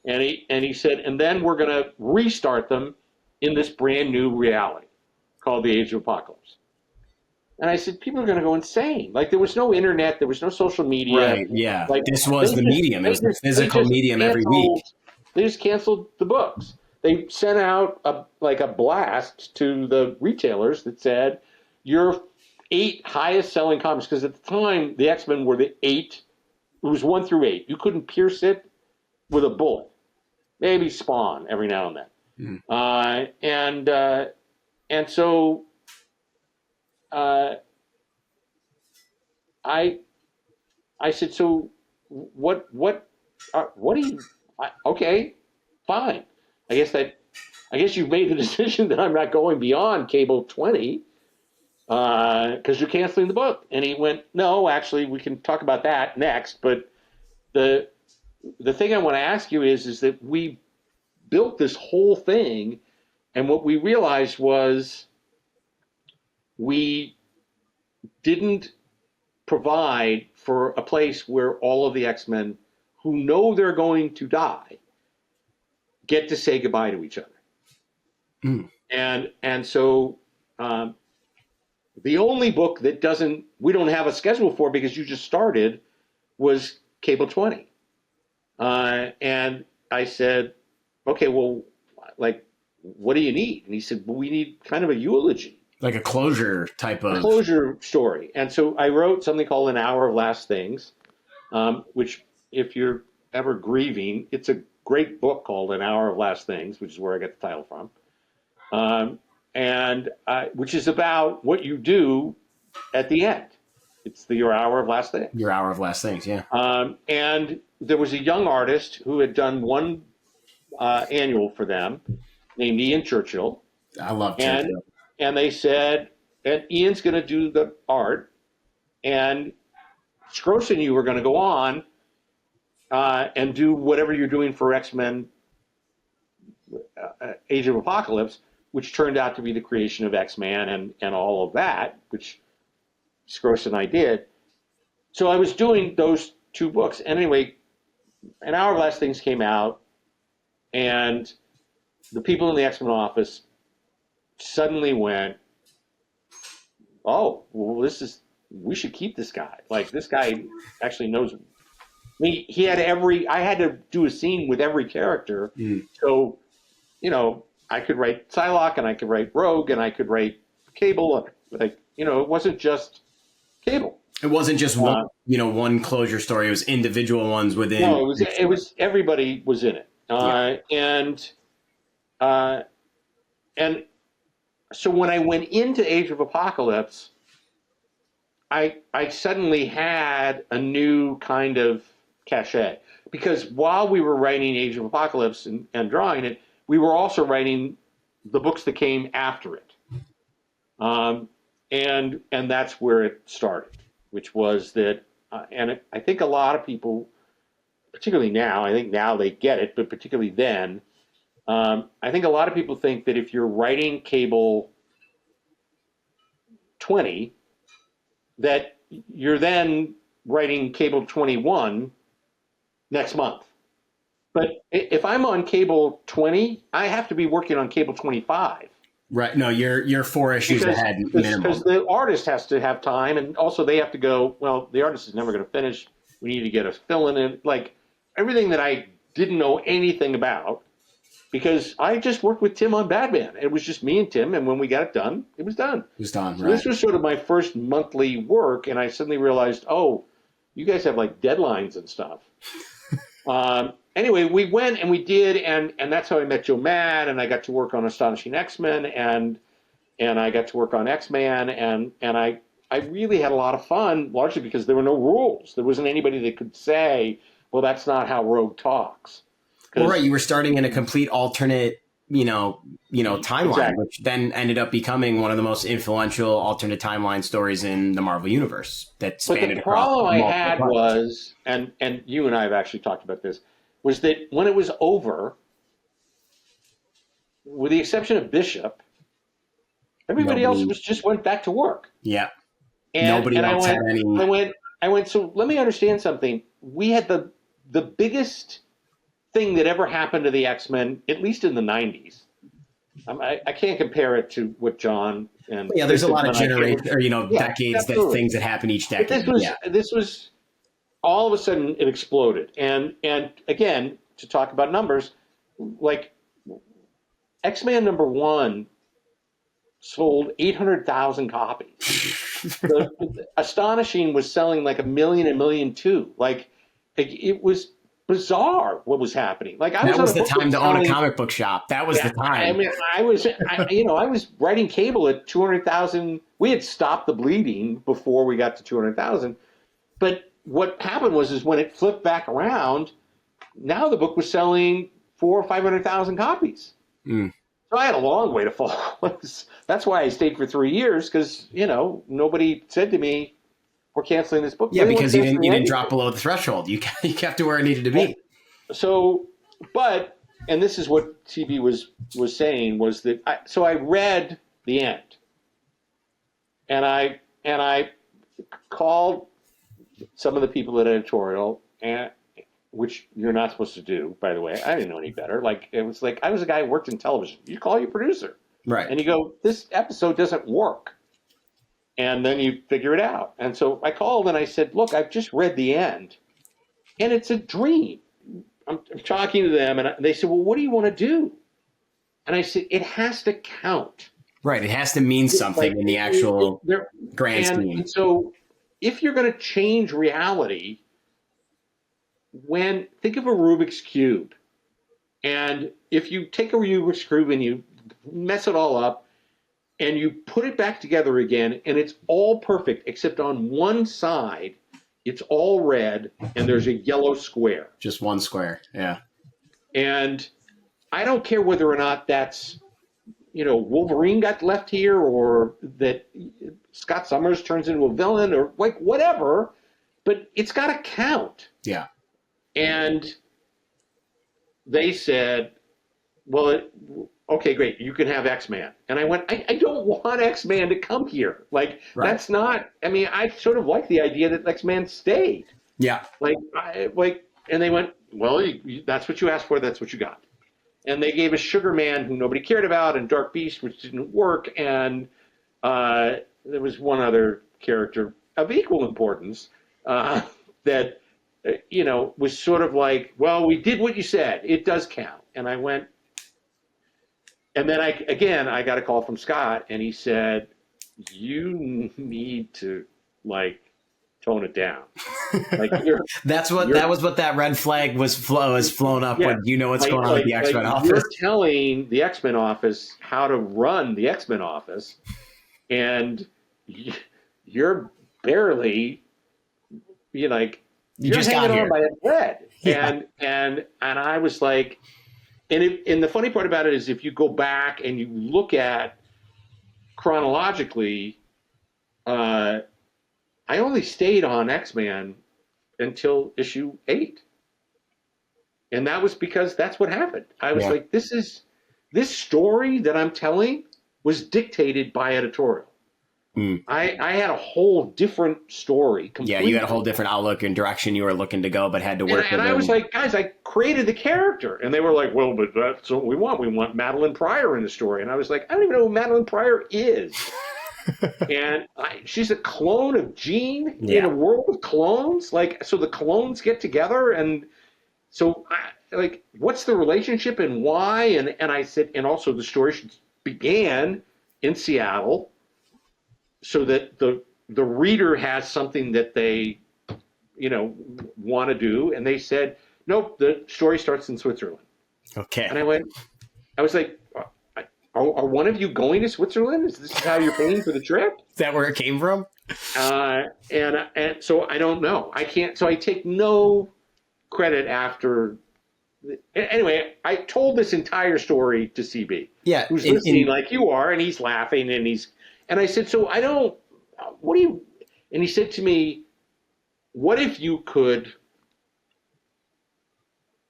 And he said, and then we're going to restart them in this brand new reality called the Age of Apocalypse. And I said, people are going to go insane. Like, there was no internet, there was no social media. Right, yeah. Like, this was the medium. It was the physical medium every week. They just canceled the books. They sent out a blast to the retailers that said, your 8 highest selling comics, because at the time, the X-Men were the 8, it was 1 through 8. You couldn't pierce it with a bullet. Maybe Spawn every now and then. And so I said, so what do you, okay, fine. I guess you've made the decision that I'm not going beyond cable 20 because you're canceling the book. And he went, no, actually, we can talk about that next. But the thing I want to ask you is that we built this whole thing, and what we realized was we didn't provide for a place where all of the X-Men who know they're going to die get to say goodbye to each other. Mm. And so the only book that we don't have a schedule for because you just started was Cable 20. And I said, okay, well, like, what do you need? And he said, well, we need kind of a eulogy. Like a closure type of... A closure story. And so I wrote something called An Hour of Last Things, which if you're ever grieving, it's a great book called An Hour of Last Things, which is where I got the title from. Which is about what you do at the end. It's your hour of last things. Your hour of last things, yeah. And there was a young artist who had done one annual for them named Ian Churchill. I love Churchill. And they said, and Ian's going to do the art, and Scroce and you are going to go on and do whatever you're doing for X-Men Age of Apocalypse, which turned out to be the creation of X-Man and all of that, which Scroce and I did. So I was doing those two books. And anyway, An Hour of Last Things came out, and the people in the X-Men office suddenly went, oh, well, we should keep this guy. Like, this guy actually knows. I mean, I had to do a scene with every character. So, I could write Psylocke, and I could write Rogue, and I could write Cable. Like, it wasn't just Cable. It wasn't just one closure story. It was individual ones within. No, it was everybody was in it. And so when I went into Age of Apocalypse, I suddenly had a new kind of cachet, because while we were writing Age of Apocalypse and drawing it, we were also writing the books that came after it. And that's where it started, which was that, and I think a lot of people, particularly now, I think now they get it, but particularly then, I think a lot of people think that if you're writing Cable 20, that you're then writing Cable 21 next month. But if I'm on Cable 20, I have to be working on Cable 25. Right. No, you're 4 issues ahead minimum. Because the artist has to have time, and also they have to go, well, the artist is never going to finish. We need to get a fill in it. Like, everything that I didn't know anything about, because I just worked with Tim on Batman. It was just me and Tim, and when we got it done, it was done. It was done, so right. This was sort of my first monthly work, and I suddenly realized, oh, you guys have like deadlines and stuff. Anyway, we went and we did, and that's how I met Joe Mad, and I got to work on Astonishing X-Men, and I got to work on X-Man, and I really had a lot of fun, largely because there were no rules. There wasn't anybody that could say, well, that's not how Rogue talks. Well, right, you were starting in a complete alternate, timeline, exactly. Which then ended up becoming one of the most influential alternate timeline stories in the Marvel Universe. That spanned but the problem I had was, and you and I have actually talked about this, was that when it was over, with the exception of Bishop, everybody else just went back to work. Yeah. And nobody else had any. I went, so let me understand something. We had the biggest thing that ever happened to the X-Men, at least in the 90s. I can't compare it to what John and there's a lot of generations or decades absolutely. That things that happen each decade. But this was all of a sudden it exploded, and again, to talk about numbers, like X-Men #1 sold 800,000 copies. The Astonishing was selling like 1 million, 1.2 million. Like it was bizarre what was happening. Like that was the time to own a comic book shop. That was the time. I mean, I was writing Cable at 200,000. We had stopped the bleeding before we got to 200,000. But what happened was when it flipped back around, now the book was selling 400,000 or 500,000 copies. Mm. So I had a long way to fall. That's why I stayed for 3 years, because nobody said to me, we're canceling this book. Yeah, because you didn't drop below the threshold. You kept to where it needed to be. So, and this is what TB was saying, was that I read the end, and I called some of the people at editorial, which you're not supposed to do, by the way. I didn't know any better. Like, it was like, I was a guy who worked in television. You call your producer. Right. And you go, this episode doesn't work. And then you figure it out. And so I called and I said, look, I've just read the end. And it's a dream. I'm talking to them, and they said, well, what do you want to do? And I said, it has to count. Right. It has to mean something in the actual grand scheme. And so if you're going to change reality, think of a Rubik's Cube. And if you take a Rubik's Cube and you mess it all up and you put it back together again, and it's all perfect, except on one side, it's all red and there's a yellow square. Just one square. Yeah. And I don't care whether or not that's, Wolverine got left here, or that Scott Summers turns into a villain, or like whatever, but it's got to count. Yeah. And they said, well, okay, great, you can have X-Man. And I went, I don't want X-Man to come here. Like, right. That's not, I sort of like the idea that X-Man stayed. Yeah. And they went, well, that's what you asked for, that's what you got. And they gave us Sugar Man, who nobody cared about, and Dark Beast, which didn't work, and there was one other character of equal importance that, was sort of like, well, we did what you said. It does count. And I went, and then I got a call from Scott, and he said, you need to, tone it down. That was what that red flag was flown up when what's going on with the X-Men office. You're telling the X-Men office how to run the X-Men office, and you're barely, you're just hanging got on by a thread. Yeah. And I was like, and the funny part about it is if you go back and you look at chronologically, I only stayed on X-Men until issue 8. And that was because that's what happened. I was like, this story that I'm telling was dictated by editorial. Mm. I had a whole different story completely. Yeah, you had a whole different outlook and direction you were looking to go, but had to work with them. And I was like, guys, I created the character. And they were like, well, but that's what we want. We want Madeline Pryor in the story. And I was like, I don't even know who Madeline Pryor is. And she's a clone of Jean in a world of clones. So the clones get together, and so what's the relationship and why? And I said, and also the story began in Seattle, so that the reader has something that they, want to do. And they said, nope, the story starts in Switzerland. Okay. And I was like, are one of you going to Switzerland? Is this how you're paying for the trip? Is that where it came from? And so I don't know. I can't. So I take no credit after. Anyway, I told this entire story to CB. Yeah, who's listening like you are, and he's laughing, and I said, so I don't. What do you? And he said to me, "What if you could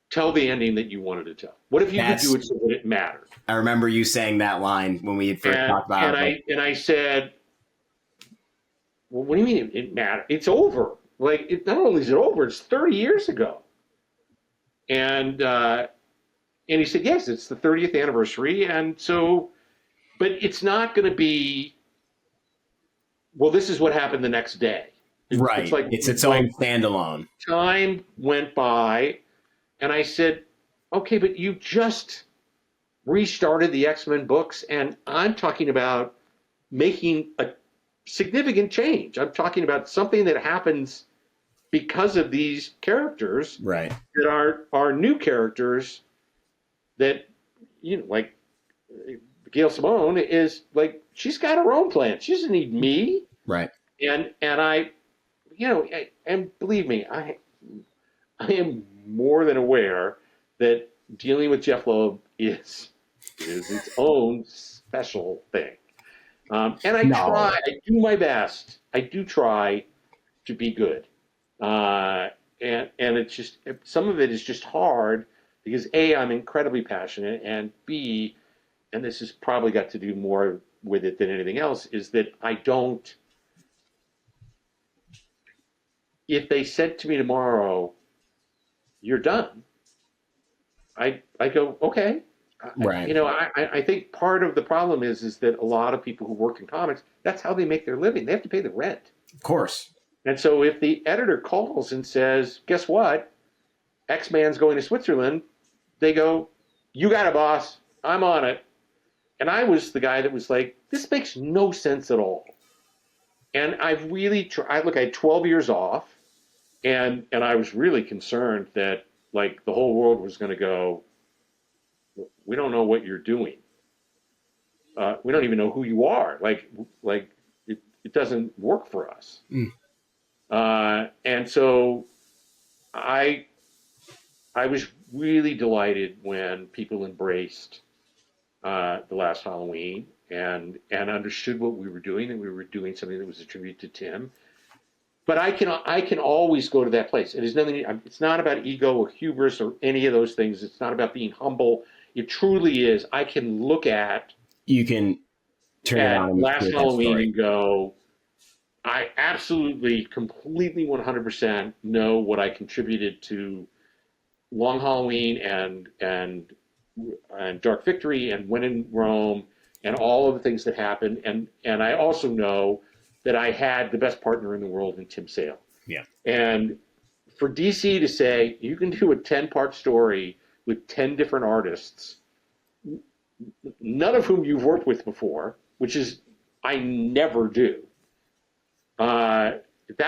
tell the ending that you wanted to tell? What if you could do it so that it mattered?" I remember you saying that line when we had first talked about it. And I said, well, what do you mean it mattered? It's over. Not only is it over, it's 30 years ago. And he said, yes, it's the 30th anniversary. And so, but it's not going to be, well, this is what happened the next day. Right. It's its own standalone. Time went by, and I said, okay, but you just restarted the X-Men books, and I'm talking about making a significant change. I'm talking about something that happens because of these characters, right? That are new characters that, like Gail Simone is she's got her own plan. She doesn't need me, right? And I, and believe me, I am more than aware that dealing with Jeph Loeb is its own special thing. And I do my best. I do try to be good. And it's just, some of it is just hard because A, I'm incredibly passionate, and B, and this has probably got to do more with it than anything else, is that I don't, if they said to me tomorrow, you're done. I go, okay. Right. I think part of the problem is that a lot of people who work in comics, that's how they make their living. They have to pay the rent. Of course. And so if the editor calls and says, guess what? X-Man's going to Switzerland, they go, you got it, boss. I'm on it. And I was the guy that was like, this makes no sense at all. And I've really tried. Look, I had 12 years off, and I was really concerned that, like, the whole world was going to go, we don't know what you're doing. We don't even know who you are. Like it doesn't work for us. And so I was really delighted when people embraced the last Halloween and understood what we were doing, and we were doing something that was a tribute to Tim. But I can always go to that place. It is nothing. It's not about ego or hubris or any of those things. It's not about being humble. It truly is. I can look at. You can turn it on. Last Halloween and go, I absolutely, completely, 100% know what I contributed to Long Halloween and Dark Victory and When in Rome and all of the things that happened. And I also know that I had the best partner in the world in Tim Sale. Yeah. And for DC to say, you can do a 10-part story with 10 different artists, none of whom you've worked with before, which is, I never do. That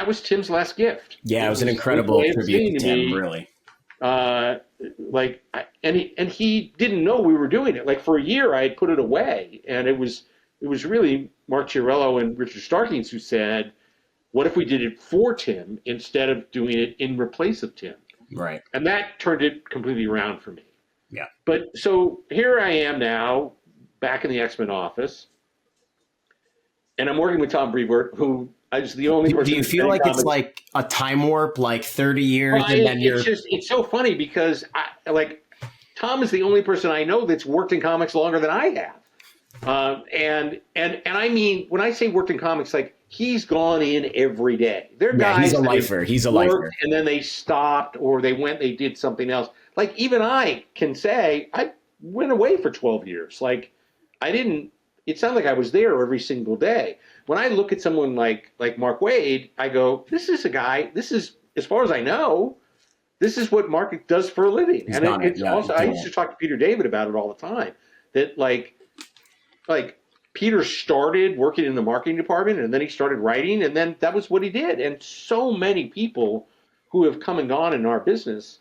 was Tim's last gift. Yeah, it was an incredible tribute to Tim, really. And he didn't know we were doing it. Like, for a year, I had put it away, and it was really Mark Chiarello and Richard Starkings who said, what if we did it for Tim instead of doing it in replace of Tim? Right. And that turned it completely around for me. Yeah. But so here I am now, back in the X-Men office, and I'm working with Tom Brevoort, who is the only person. Do you feel like it's like a time warp, like 30 years? Well, it's so funny because Tom is the only person I know that's worked in comics longer than I have. And I mean, when I say worked in comics, like, he's gone in every day. They're guys. He's a lifer. He's a lifer. And then they stopped, or they did something else. Like, even I can say, I went away for 12 years. Like, it's not like I was there every single day. When I look at someone like Mark Waid, I go, this is a guy, this is, as far as I know, this is what Mark does for a living. I used to talk to Peter David about it all the time, that like Peter started working in the marketing department, and then he started writing, and then that was what he did. And so many people who have come and gone in our business,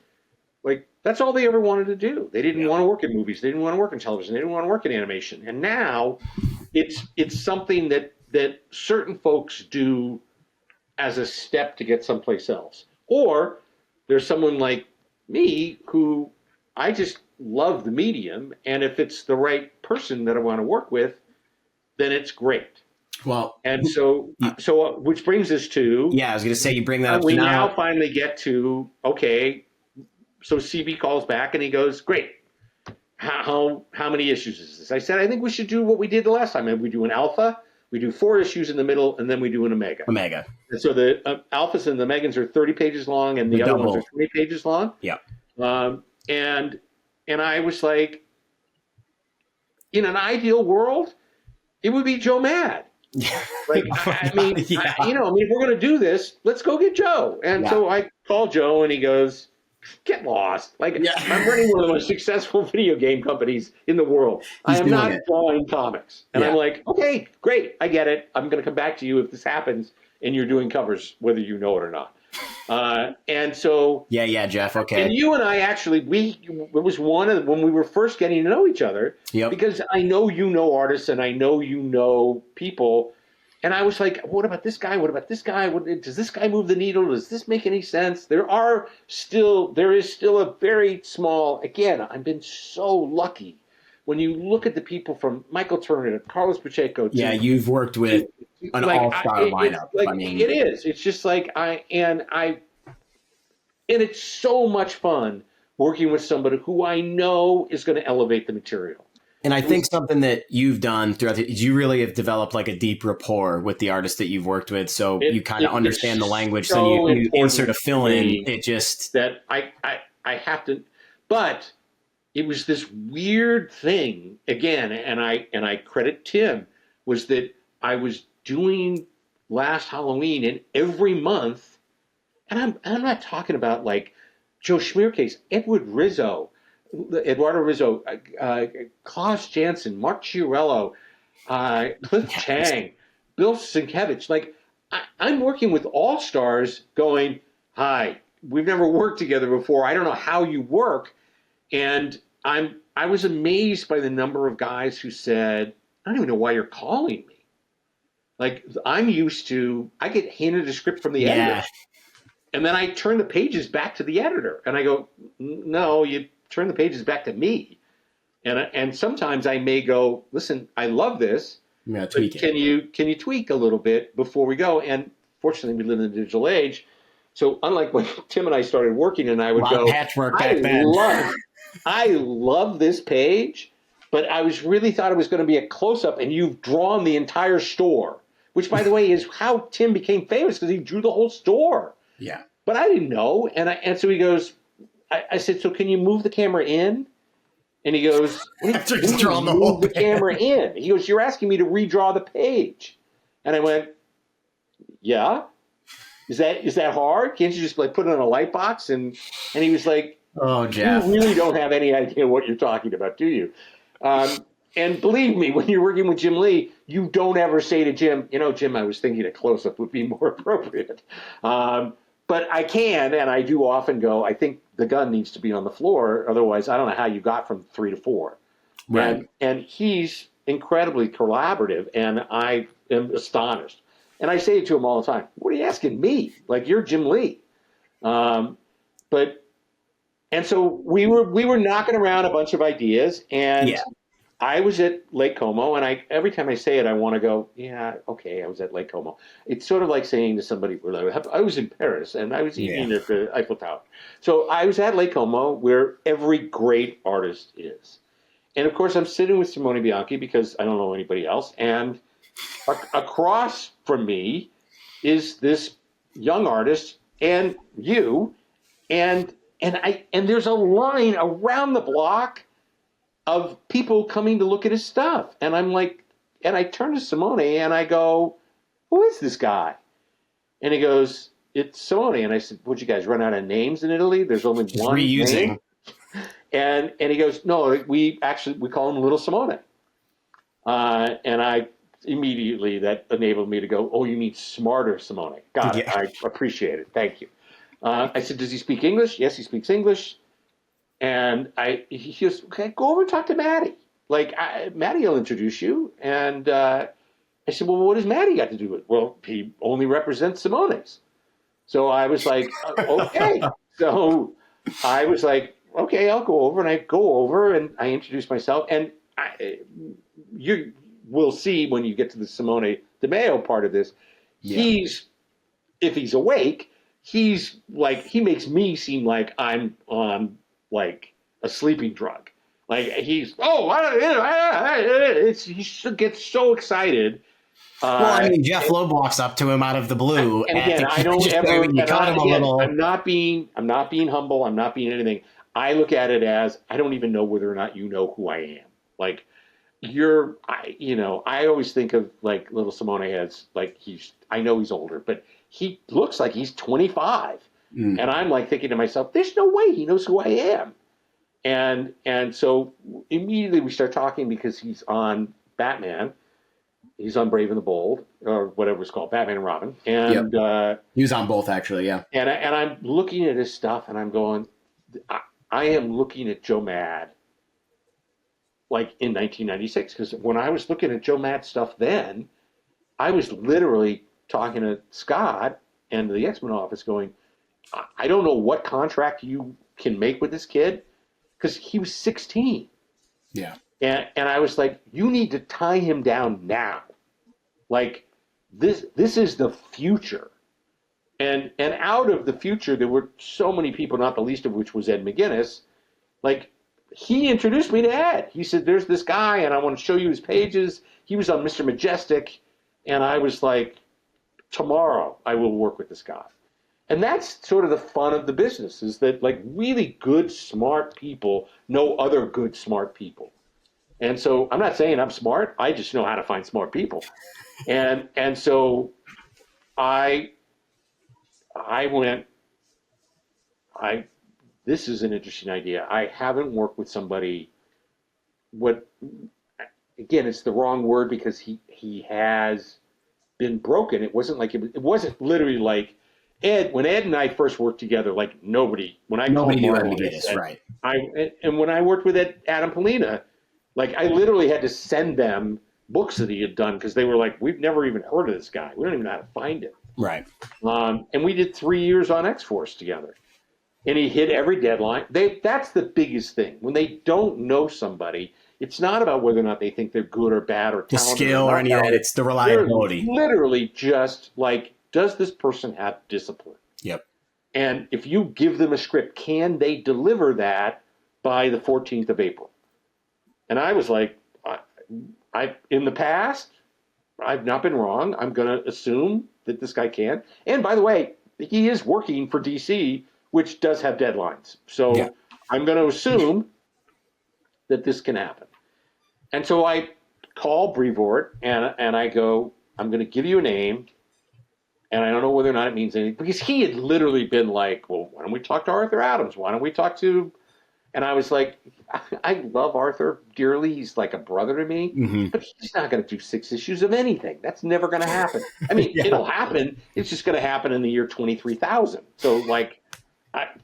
like, that's all they ever wanted to do. They didn't want to work in movies. They didn't want to work in television. They didn't want to work in animation. And now it's something that certain folks do as a step to get someplace else. Or there's someone like me who, I just love the medium, and if it's the right person that I want to work with, then it's great. Well, and so which brings us to, I was going to say, you bring that up. We now finally get to, okay, so CB calls back and he goes, great. How many issues is this? I said, I think we should do what we did the last time. We do an alpha, we do 4 issues in the middle, and then we do an omega. And so the alphas and the megas are 30 pages long, and the other ones are 20 pages long. Yeah. And I was like, in an ideal world, it would be Joe Mad. Like, if we're going to do this, let's go get Joe. And so I called Joe, and he goes, get lost. Like, I'm running one of the most successful video game companies in the world. I am not drawing comics. And I'm like, okay, great. I get it. I'm going to come back to you if this happens and you're doing covers, whether you know it or not. And so. Yeah, Jeff. Okay. And you and I actually, it was one of when we were first getting to know each other, because I know you know artists and I know you know people. And I was like, what about this guy? What about this guy? Does this guy move the needle? Does this make any sense? There is still a very small, again, I've been so lucky. When you look at the people from Michael Turner to Carlos Pacheco. You've worked with an all-star lineup. It is. It's just like, and it's so much fun working with somebody who I know is going to elevate the material. And I think something that you've done throughout is you really have developed like a deep rapport with the artists that you've worked with. So you kind of understand the language. So you insert a fill in. It just that I have to, but it was this weird thing again, and I credit Tim, was that I was doing Last Halloween, and every month, and I'm not talking about like Joe Schmiercase, Eduardo Rizzo, Klaus Janson, Mark Chiarello, Cliff Chang, Bill Sienkiewicz. Like, I'm working with all-stars going, hi, we've never worked together before. I don't know how you work. And I was amazed by the number of guys who said, I don't even know why you're calling me. Like, I'm used to, I get handed a script from the editor. And then I turn the pages back to the editor. And I go, no, you turn the pages back to me. And sometimes I may go, listen, I love this. But can you tweak a little bit before we go? And fortunately, we live in the digital age. So unlike when Tim and I started working, and I would go, I love this page, but I really thought it was going to be a close-up, and you've drawn the entire store, which, by the way, is how Tim became famous, because he drew the whole store. Yeah. But I didn't know, and so he goes, I said, so can you move the camera in? And he goes, after he's drawn the whole the camera in. He goes, you're asking me to redraw the page. And I went, yeah. Is that hard? Can't you just like put it on a light box? And he was like, oh, Jeph, you really don't have any idea what you're talking about, do you? And believe me, when you're working with Jim Lee, you don't ever say to Jim, Jim, I was thinking a close-up would be more appropriate. But I can, and I do often go, I think the gun needs to be on the floor. Otherwise, I don't know how you got from 3 to 4. Right. And he's incredibly collaborative, and I am astonished. And I say it to him all the time, what are you asking me? Like, you're Jim Lee. And so we were knocking around a bunch of ideas, and I was at Lake Como, and every time I say it, I want to go, yeah, okay, I was at Lake Como. It's sort of like saying to somebody, I was in Paris, and I was eating at the Eiffel Tower. So I was at Lake Como, where every great artist is. And, of course, I'm sitting with Simone Bianchi because I don't know anybody else, and across from me is this young artist and you, and there's a line around the block of people coming to look at his stuff. And I'm like, and I turn to Simone and I go, who is this guy? And he goes, it's Simone. And I said, would you guys run out of names in Italy? There's only one name. And he goes, no, we call him Little Simone. And I immediately, that enabled me to go, oh, you mean Smarter Simone. Got it. I appreciate it. Thank you. I said, does he speak English? Yes, he speaks English. And he goes, okay, go over and talk to Maddie. Like, Maddie will introduce you. And I said, well, what does Maddie got to do with it? Well, he only represents Simone's. So I was like, okay. So I was like, okay, I'll go over. And I go over and I introduce myself. And you will see when you get to the Simone Di Meo part of this, if he's awake, he's like, he makes me seem like I'm on like a sleeping drug. Like he gets so excited. Well, I mean, Jeph Loeb walks up to him out of the blue. And again, I don't ever. I'm not being humble. I'm not being anything. I look at it as I don't even know whether or not you know who I am. Like I always think of like little Simone as like I know he's older, but he looks like he's 25. And I'm like thinking to myself, there's no way he knows who I am. And so immediately we start talking because he's on Batman. He's on Brave and the Bold, or whatever it's called, Batman and Robin. And he was on both, actually, yeah. And I'm looking at his stuff, and I'm going, I am looking at Joe Mad like in 1996. Because when I was looking at Joe Mad's stuff then, I was literally talking to Scott and the X-Men office going, I don't know what contract you can make with this kid, because he was 16. Yeah. And I was like, you need to tie him down now. Like, this is the future. And out of the future, there were so many people, not the least of which was Ed McGuinness. Like, he introduced me to Ed. He said, there's this guy, and I want to show you his pages. He was on Mr. Majestic. And I was like, tomorrow I will work with this guy. And that's sort of the fun of the business, is that like really good, smart people know other good, smart people. And so I'm not saying I'm smart. I just know how to find smart people. And so I went, this is an interesting idea. I haven't worked with somebody, again, it's the wrong word because he has been broken. It wasn't like, it wasn't literally like when Ed and I first worked together, like when I called knew Marvel, Ed McGinnis, right. and when I worked with Adam Polina, like I literally had to send them books that he had done because they were like, we've never even heard of this guy. We don't even know how to find him. Right. And we did 3 years on X-Force together. And he hit every deadline. That's the biggest thing. When they don't know somebody, it's not about whether or not they think they're good or bad or talented. The skill or any of that. It's the reliability. They're literally just like, does this person have discipline? Yep. And if you give them a script, can they deliver that by the 14th of April? And I was like, I in the past, I've not been wrong. I'm going to assume that this guy can. And by the way, he is working for DC, which does have deadlines. So yeah. I'm going to assume that this can happen. And so I call Brevoort and I go, I'm going to give you a name. And I don't know whether or not it means anything. Because he had literally been like, well, why don't we talk to Arthur Adams? Why don't we talk to... And I was like, I love Arthur dearly. He's like a brother to me. Mm-hmm. But he's not going to do 6 issues of anything. That's never going to happen. I mean, It'll happen. It's just going to happen in the year 23,000. So, like,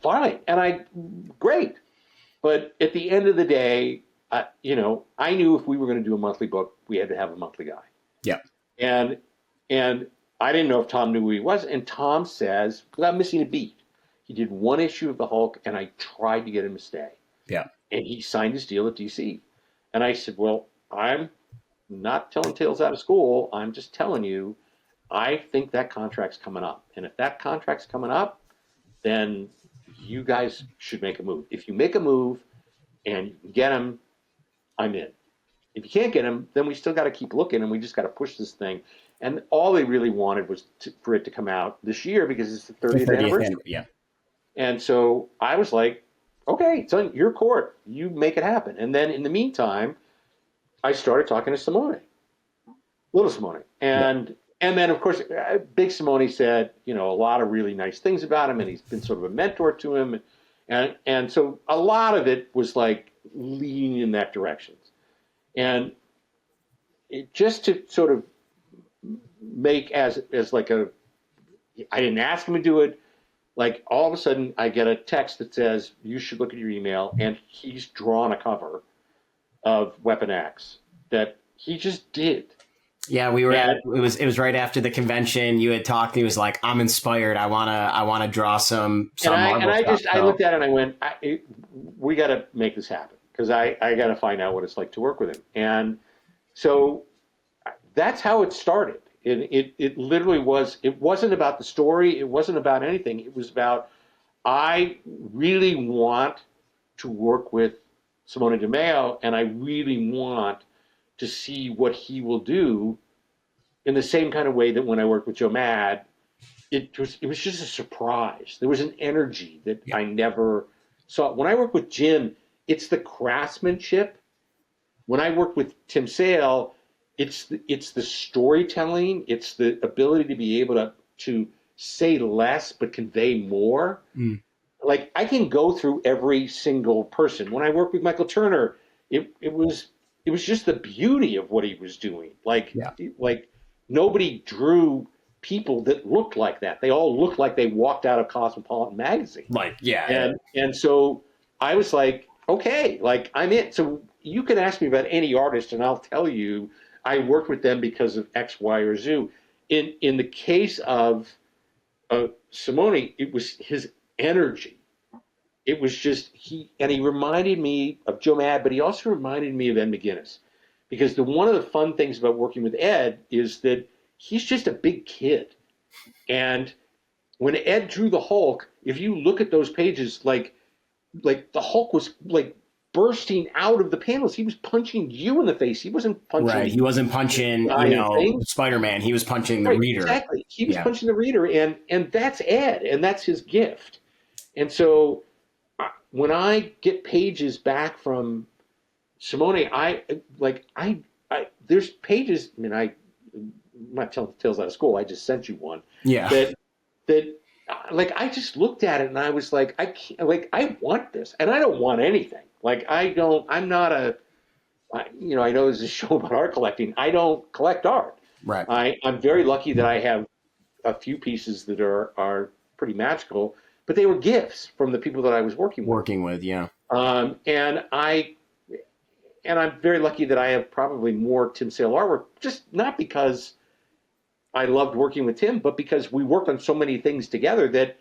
fine. And great. But at the end of the day, I knew if we were going to do a monthly book, we had to have a monthly guy. Yeah. And I didn't know if Tom knew who he was. And Tom says, without missing a beat, he did 1 issue of the Hulk, and I tried to get him to stay. Yeah. And he signed his deal at DC. And I said, well, I'm not telling tales out of school. I'm just telling you, I think that contract's coming up. And if that contract's coming up, then you guys should make a move. If you make a move and you can get him, I'm in. If you can't get him, then we still got to keep looking, and we just got to push this thing. And all they really wanted was for it to come out this year because it's the 30th anniversary. Yeah. And so I was like, okay, it's on your court. You make it happen. And then in the meantime, I started talking to Simone, little Simone. And then, of course, Big Simone said, a lot of really nice things about him, and he's been sort of a mentor to him. And so a lot of it was like leaning in that direction. And just to sort of make as like I didn't ask him to do it. Like all of a sudden I get a text that says, you should look at your email. And he's drawn a cover of Weapon X that he just did. Yeah, we were it was right after the convention. You had talked, he was like, I'm inspired. I wanna draw some Marvel stuff. I looked at it and I went, we gotta make this happen. Because I gotta find out what it's like to work with him. And so that's how it started. It literally was, it wasn't about the story. It wasn't about anything. It was about, I really want to work with Simone Di Meo, and I really want to see what he will do in the same kind of way that when I worked with Joe Mad, it was just a surprise. There was an energy that I never saw. When I worked with Jim, it's the craftsmanship. When I worked with Tim Sale, it's the storytelling. It's the ability to be able to say less but convey more. Mm. Like I can go through every single person. When I worked with Michael Turner, it was just the beauty of what he was doing. Like nobody drew people that looked like that. They all looked like they walked out of Cosmopolitan magazine. And so I was like, okay, like I'm in. So you can ask me about any artist, and I'll tell you. I worked with them because of X, Y, or Z. In the case of Simone, it was his energy. It was just he reminded me of Joe Mad, but he also reminded me of Ed McGuinness. Because one of the fun things about working with Ed is that he's just a big kid. And when Ed drew the Hulk, if you look at those pages, like the Hulk was like bursting out of the panels. He was punching you in the face. He wasn't punching. Right. He wasn't punching, Spider-Man. He was punching the reader. Exactly. He was punching the reader, and that's Ed, and that's his gift. And so when I get pages back from Simone, there's pages. I mean, I'm not telling tales out of school. I just sent you one. Yeah. That I just looked at it and I was like, I can't, I want this, and I don't want anything. I'm not a, I know this is a show about art collecting. I don't collect art. Right. I'm very lucky that I have a few pieces that are pretty magical, but they were gifts from the people that I was working with. Yeah. And I'm very lucky that I have probably more Tim Sale artwork, just not because I loved working with Tim, but because we worked on so many things together that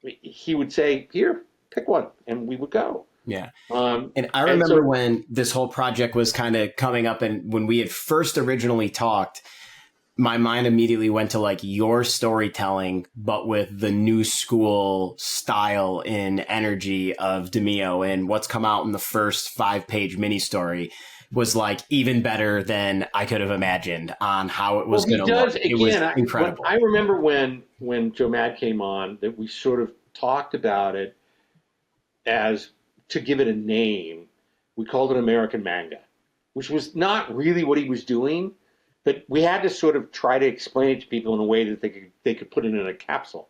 he would say, "Here, pick one," and we would go. Yeah. And I remember when this whole project was kind of coming up, and when we had first originally talked, my mind immediately went to your storytelling, but with the new school style and energy of Di Meo, and what's come out in the first 5-page mini story was even better than I could have imagined on how it was going to look. It was incredible. I remember when Joe Mad came on that we sort of talked about it as, to give it a name, we called it American Manga, which was not really what he was doing, but we had to sort of try to explain it to people in a way that they could put it in a capsule.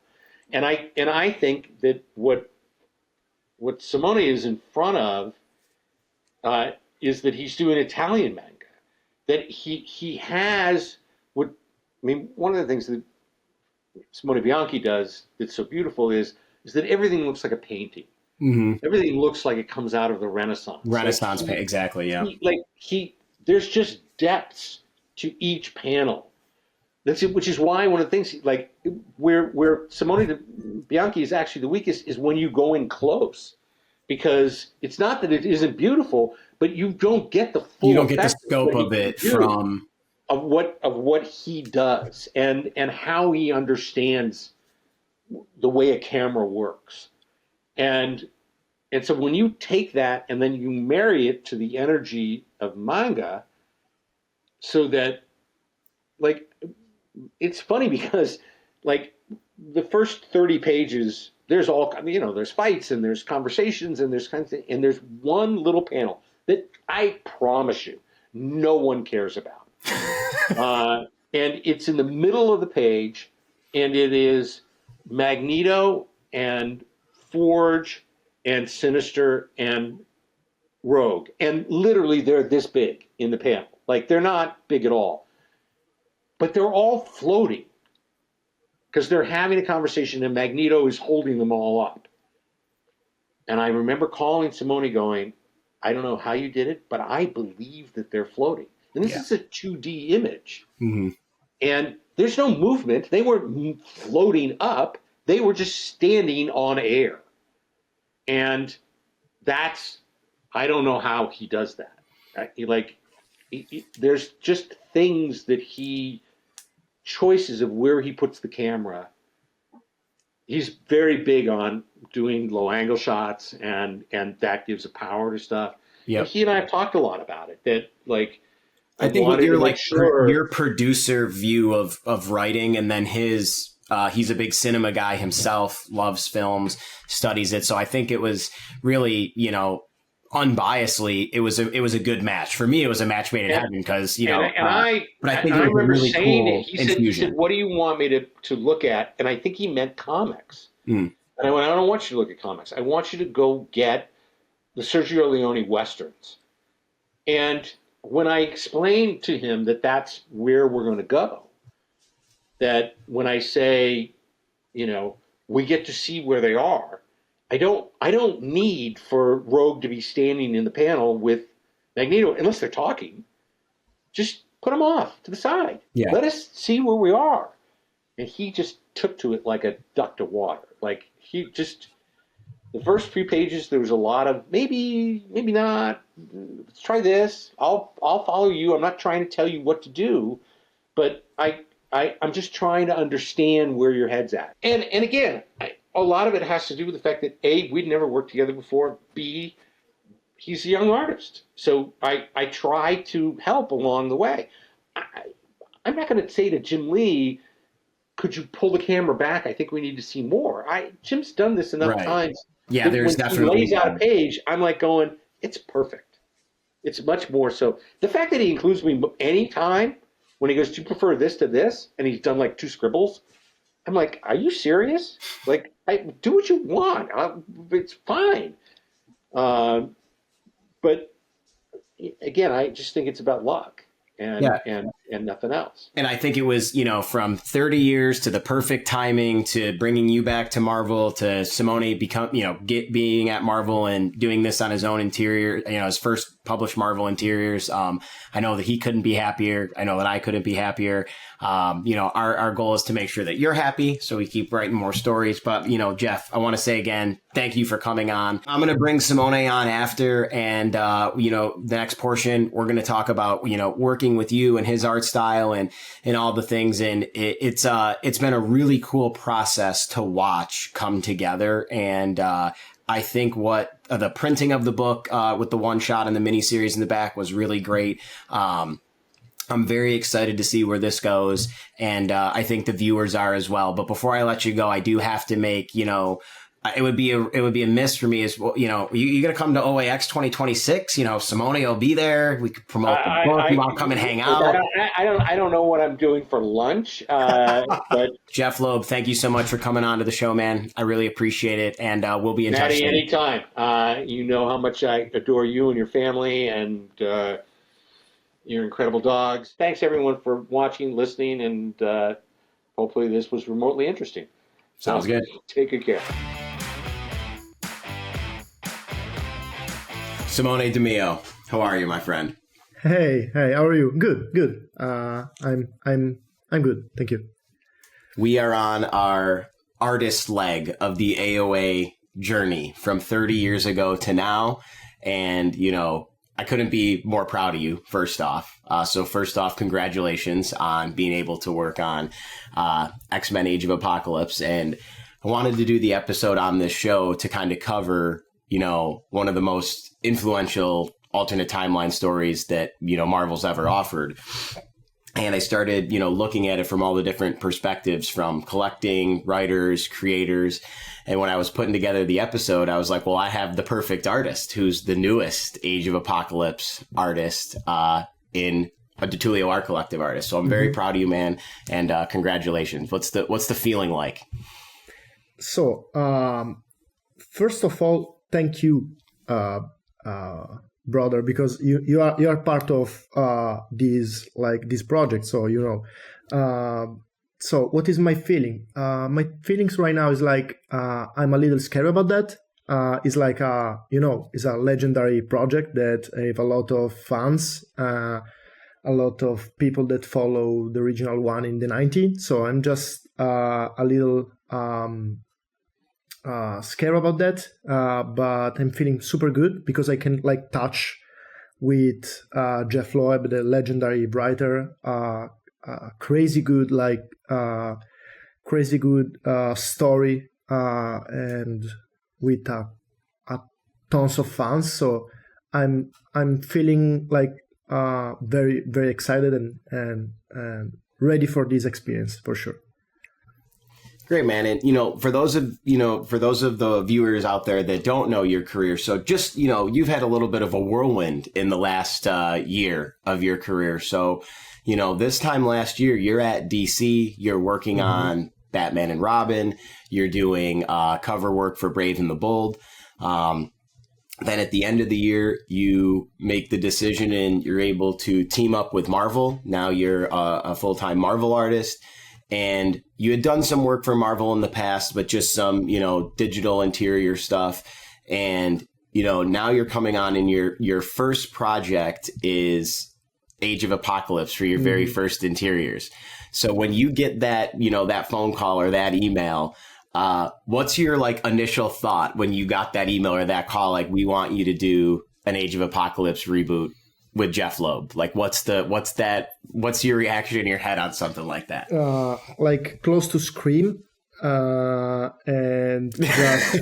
And I think that what Simone is in front of is that he's doing Italian manga. That he has one of the things that Simone Bianchi does that's so beautiful is that everything looks like a painting. Mm-hmm. Everything looks like it comes out of the Renaissance. Exactly, yeah. There's just depths to each panel. That's it, which is why one of the things where Simone Bianchi is actually the weakest is when you go in close, because it's not that it isn't beautiful, but you don't get the full. You don't get the scope of it from of what he does and how he understands the way a camera works. And so when you take that and then you marry it to the energy of manga, so that it's funny because the first 30 pages, there's all, there's fights and there's conversations and there's kinds of, and there's one little panel that I promise you no one cares about. And it's in the middle of the page, and it is Magneto and Forge and Sinister and Rogue. And literally they're this big in the panel. They're not big at all. But they're all floating because they're having a conversation and Magneto is holding them all up. And I remember calling Simone going, I don't know how you did it, but I believe that they're floating. And this is a 2D image. Mm-hmm. And there's no movement. They weren't floating up. They were just standing on air. And I don't know how he does that. There's just things that choices of where he puts the camera. He's very big on doing low angle shots, and that gives a power to stuff. Yeah, he and I have talked a lot about it. That I think with your producer view of writing, and then his. He's a big cinema guy himself, loves films, studies it. So I think it was really, unbiasedly, it was a good match. For me, it was a match made in heaven because, I remember really saying cool it. He said, what do you want me to look at? And I think he meant comics. And I went, I don't want you to look at comics. I want you to go get the Sergio Leone Westerns. And when I explained to him that that's where we're going to go, that when I say, we get to see where they are, I don't need for Rogue to be standing in the panel with Magneto unless they're talking. Just put them off to the side. Yeah. Let us see where we are. And he just took to it like a duck to water. The first few pages, there was a lot of maybe not. Let's try this. I'll follow you. I'm not trying to tell you what to do, but I'm just trying to understand where your head's at. And again, a lot of it has to do with the fact that A, we'd never worked together before. B, he's a young artist. So I try to help along the way. I'm not going to say to Jim Lee, could you pull the camera back? I think we need to see more. Jim's done this enough times. Yeah, there's definitely. He lays out a page, I'm like going, it's perfect. It's much more so. The fact that he includes me anytime when he goes, do you prefer this to this? And he's done like 2 scribbles. I'm like, are you serious? Like, do what you want. It's fine. But again, I just think it's about luck and nothing else. And I think it was, from 30 years to the perfect timing to bringing you back to Marvel, to Simone being at Marvel and doing this on his own interior, his first published Marvel interiors. I know that he couldn't be happier. I know that I couldn't be happier. Our goal is to make sure that you're happy, so we keep writing more stories. But, Jeph, I want to say again, thank you for coming on. I'm going to bring Simone on after, and, the next portion, we're going to talk about, working with you and his art style and all the things. And it's been a really cool process to watch come together. And, I think what the printing of the book with the one shot and the miniseries in the back was really great. I'm very excited to see where this goes, and I think the viewers are as well. But before I let you go, I do have to make, it would be a miss for me as well. You're going to come to OAX 2026. Simone will be there. We could promote the book. You want to come and hang out? I don't know what I'm doing for lunch. But Jeph Loeb, thank you so much for coming on to the show, man. I really appreciate it, and we'll be in touch. Maddie, anytime. You know how much I adore you and your family and your incredible dogs. Thanks everyone for watching, listening, and hopefully this was remotely interesting. Sounds good. Take good care. Simone Di Meo, how are you, my friend? Hey, how are you? Good. I'm good, thank you. We are on our artist leg of the AOA journey from 30 years ago to now, and I couldn't be more proud of you. First off, congratulations on being able to work on X-Men: Age of Apocalypse, and I wanted to do the episode on this show to kind of cover one of the most influential alternate timeline stories that, Marvel's ever offered. And I started, looking at it from all the different perspectives, from collecting, writers, creators. And when I was putting together the episode, I was like, well, I have the perfect artist who's the newest Age of Apocalypse artist in a DeTulio Art Collective artist. So I'm very proud of you, man. And congratulations. What's the feeling like? So, first of all, thank you, brother, because you are part of this project. So so what is my feeling? My feelings right now is like I'm a little scared about that. It's like it's a legendary project that have a lot of fans, a lot of people that follow the original one in the 90s. So I'm just a little scared about that, but I'm feeling super good because I can touch with Jeph Loeb, the legendary writer, crazy good story, and with tons of fans. So I'm feeling very, very excited and ready for this experience for sure. Great, man. And, for those of the viewers out there that don't know your career, so just, you've had a little bit of a whirlwind in the last year of your career. So, this time last year, you're at DC, you're working on Batman and Robin, you're doing cover work for Brave and the Bold. Then at the end of the year, you make the decision and you're able to team up with Marvel. Now you're a full-time Marvel artist. And you had done some work for Marvel in the past, but just some, digital interior stuff. And, now you're coming on and your first project is Age of Apocalypse for your very first interiors. So when you get that, that phone call or that email, what's your initial thought when you got that email or that call? We want you to do an Age of Apocalypse reboot with Jeph Loeb. What's your reaction in your head on something like that? Close to scream, and just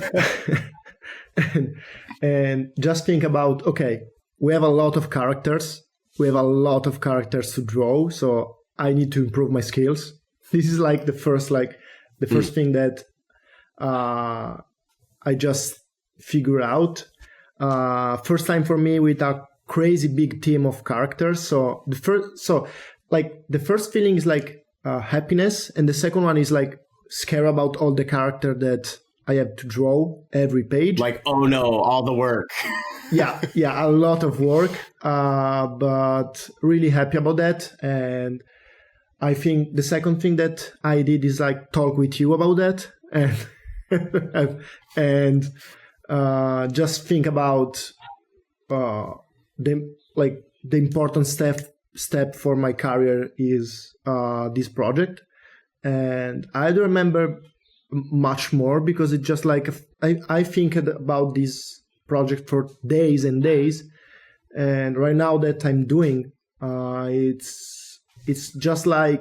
and just think about, okay, we have a lot of characters. We have a lot of characters to draw, so I need to improve my skills. This is like the first thing that I just figure out. First time for me with a crazy big team of characters. So the first feeling is like happiness, and the second one is like scare about all the character that I have to draw every page. Like, oh no, all the work. yeah, a lot of work, but really happy about that. And I think the second thing that I did is like talk with you about that, and just think about the important step for my career is this project. And I don't remember much more because it's just like I think about this project for days and days, and right now that I'm doing it's just like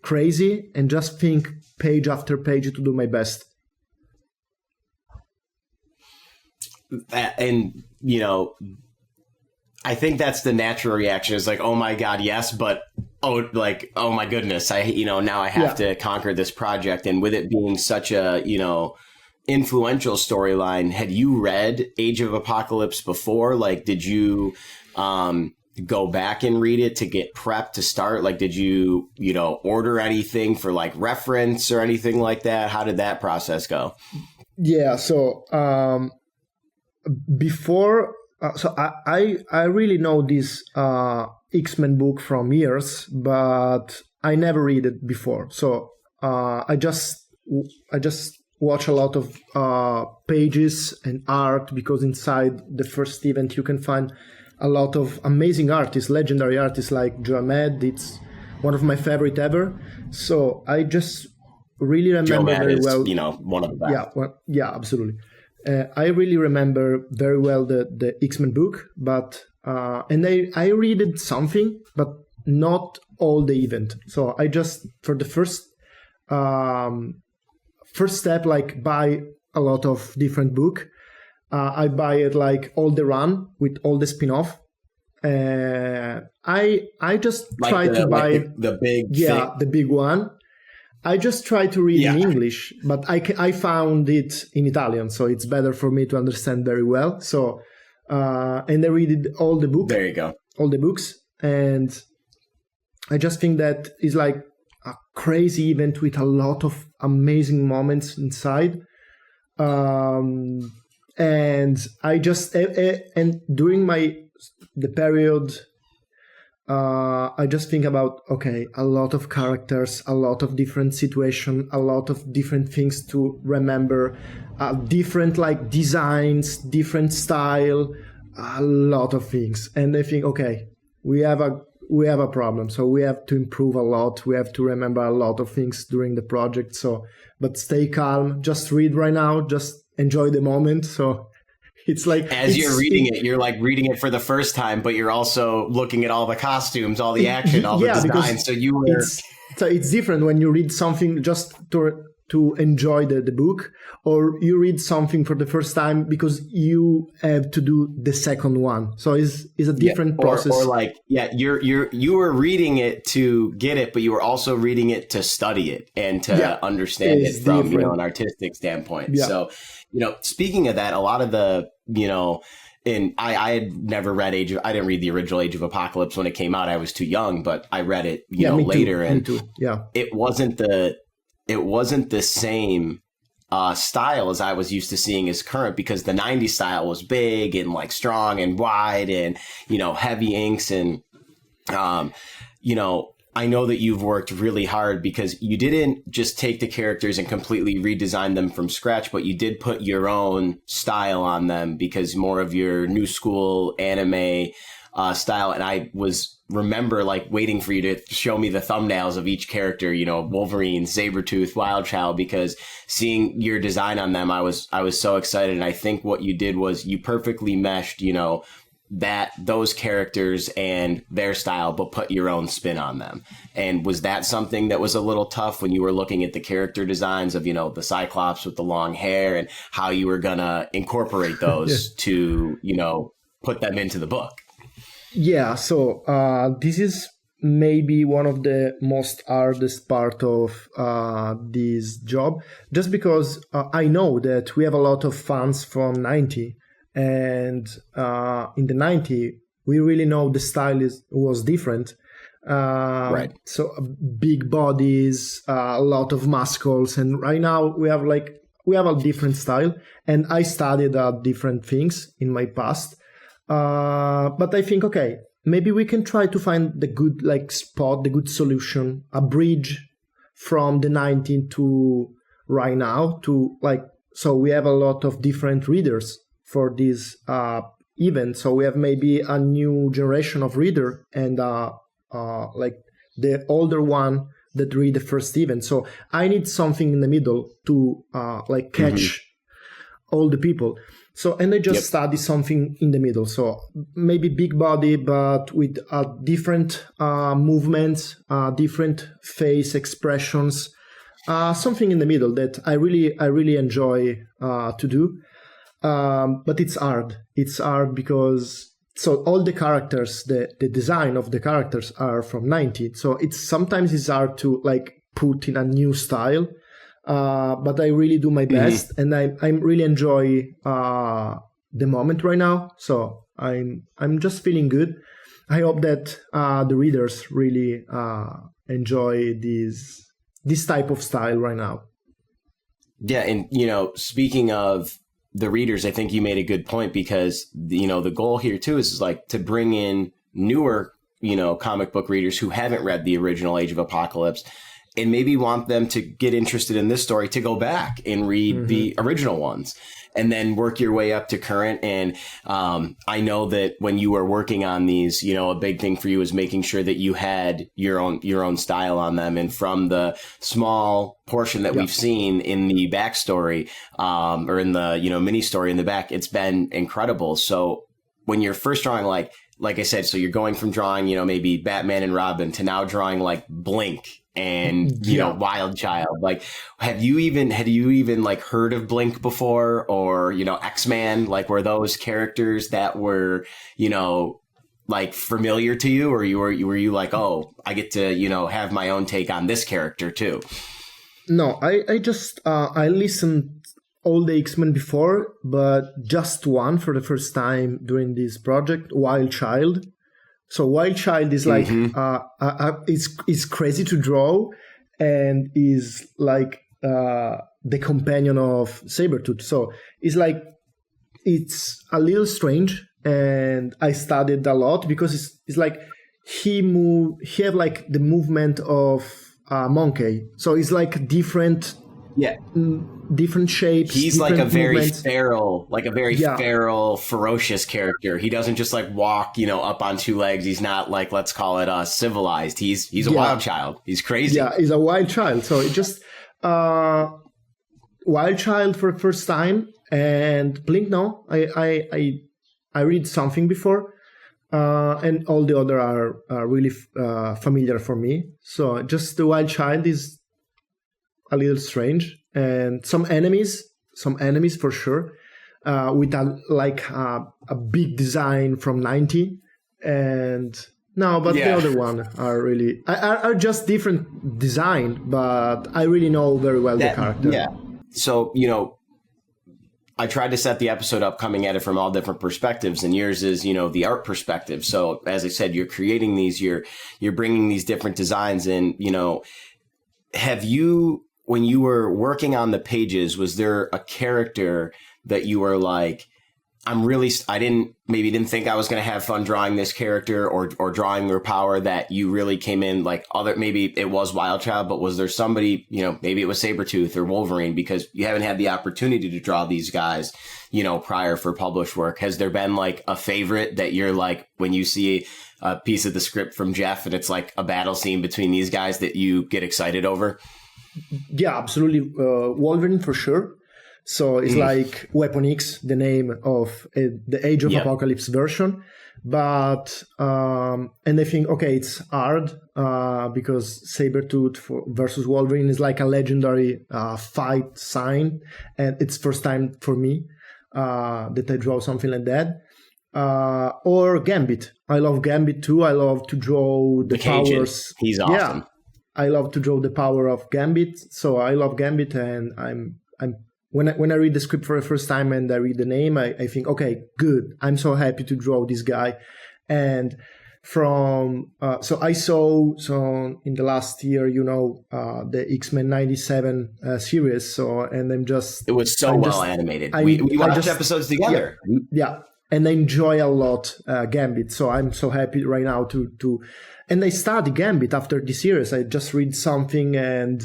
crazy, and just think page after page to do my best. And I think that's the natural reaction, is like, oh my God, yes, but oh my goodness, now I have to conquer this project. And with it being such a, influential storyline, had you read Age of Apocalypse before? Like, did you go back and read it to get prepped to start? Like, did you, order anything for like reference or anything like that? How did that process go? Yeah. So, before, so I really know this X-Men book from years, but I never read it before. So I just watch a lot of pages and art, because inside the first event you can find a lot of amazing artists, legendary artists like Joe Ahmed. It's one of my favorite ever. So I just really remember very well. One of the best. Yeah, absolutely. I really remember very well the X-Men book, but and I read something, but not all the event. So I just, for the first step, like buy a lot of different book. I buy it like all the run with all the spin-off. I just like try to buy the big thing. The big one. I just try to read in English, but I found it in Italian, so it's better for me to understand very well. So, and I read all the books. There you go. All the books. And I just think that is like a crazy event with a lot of amazing moments inside. And I just, and during the period, I just think about, okay, a lot of characters, a lot of different situations, a lot of different things to remember, different like designs, different style, a lot of things. And I think, okay, we have a problem. So we have to improve a lot. We have to remember a lot of things during the project. So, but stay calm, just read right now, just enjoy the moment. So it's like, as you're reading it, you're like reading it for the first time, but you're also looking at all the costumes, all the action, all the design. So it's different when you read something just to enjoy the book, or you read something for the first time because you have to do the second one. So it's a different process. Or like, you were reading it to get it, but you were also reading it to study it and to understand it from an artistic standpoint. Yeah. So, speaking of that, a lot of the, and I had never read I didn't read the original Age of Apocalypse when it came out. I was too young, but I read it, later. Me too. Yeah. It wasn't the same style as I was used to seeing as current, because the 90s style was big and like strong and wide and, heavy inks. And, I know that you've worked really hard, because you didn't just take the characters and completely redesign them from scratch, but you did put your own style on them, because more of your new school anime style. And I remember like waiting for you to show me the thumbnails of each character, Wolverine, Sabretooth, Wild Child, because seeing your design on them, I was so excited. And I think what you did was you perfectly meshed, those characters and their style, but put your own spin on them. And was that something that was a little tough when you were looking at the character designs of, the Cyclops with the long hair and how you were going to incorporate those to, put them into the book? Yeah. So this is maybe one of the most hardest part of this job, just because I know that we have a lot of fans from 90. And in the 90, we really know the style was different. Right. So big bodies, a lot of muscles, and right now we have a different style. And I studied different things in my past, but I think maybe we can try to find the good spot, the good solution, a bridge from the 90 to right now to so we have a lot of different readers for this event. So we have maybe a new generation of reader and the older one that read the first event. So I need something in the middle to catch all the people. So, and I just study something in the middle. So maybe big body, but with different movements, different face expressions, something in the middle that I really enjoy to do. But it's hard. It's hard because all the characters, the design of the characters are from 90. So sometimes it's hard to put in a new style. But I really do my best, and I really enjoy the moment right now. So I'm just feeling good. I hope that the readers really enjoy this type of style right now. Yeah, and speaking of the readers, I think you made a good point, because the goal here too is to bring in newer comic book readers who haven't read the original Age of Apocalypse, and maybe want them to get interested in this story, to go back and read the original ones and then work your way up to current. And I know that when you were working on these, a big thing for you was making sure that you had your own style on them. And from the small portion that we've seen in the backstory, or in the, mini story in the back, it's been incredible. So when you're first drawing, like I said, so you're going from drawing, maybe Batman and Robin to now drawing Blink and Wild Child. Had you even heard of Blink before, or X-Man? Were those characters that were familiar to you, or were you oh, I get to have my own take on this character too? No, I just I listened all the X-Men before, but just one for the first time during this project, Wild Child. So Wild Child is it's crazy to draw, and is the companion of Sabretooth. So it's a little strange, and I studied a lot because it's he have the movement of a monkey. So it's different. Yeah, different shapes. He's different a very movements. feral, feral, ferocious character. He doesn't just walk, up on two legs. He's not let's call it civilized. He's a wild child. He's crazy. Yeah, he's a wild child. So it just Wild Child for the first time, and Blink. No, I read something before, and all the other are really familiar for me. So just the Wild Child is a little strange, and some enemies for sure, with a big design from 90, and the other one are just different design, but I really know very well the character. Yeah. So I tried to set the episode up coming at it from all different perspectives, and yours is the art perspective. So as I said, you're creating these, you're bringing these different designs in. Have you, when you were working on the pages, was there a character that you were I didn't think I was going to have fun drawing this character or drawing their power, that you really came in maybe it was Wild Child, but was there somebody, maybe it was Sabretooth or Wolverine, because you haven't had the opportunity to draw these guys, prior for published work? Has there been a favorite that you're when you see a piece of the script from Jeph and it's a battle scene between these guys that you get excited over? Yeah, absolutely. Wolverine for sure. So it's like Weapon X, the name of the Age of Apocalypse version. But, and I think, okay, it's hard because Sabretooth versus Wolverine is like a legendary fight sign. And it's first time for me that I draw something like that. Or Gambit. I love Gambit too. I love to draw the powers. He's awesome. Yeah, I love to draw the power of Gambit. So I love Gambit, and I'm when I read the script for the first time and I read the name, I think, okay, good. I'm so happy to draw this guy. And from so I saw in the last year, the X-Men 97 series. So and it was so well animated. We watched episodes together. Yeah. And I enjoy a lot Gambit, so I'm so happy right now to and I study Gambit after this series. I just read something and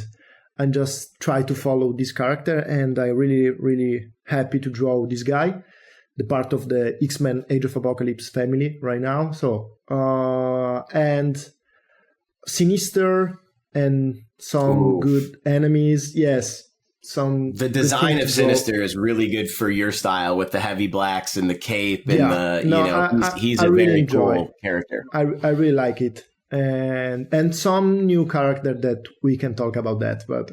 just try to follow this character, and I'm really, really happy to draw this guy, the part of the X-Men Age of Apocalypse family right now. So and Sinister and some good enemies, yes. The design of Sinister is really good for your style with the heavy blacks and the cape and he's a really very cool character. I really like it, and some new character that we can talk about that, but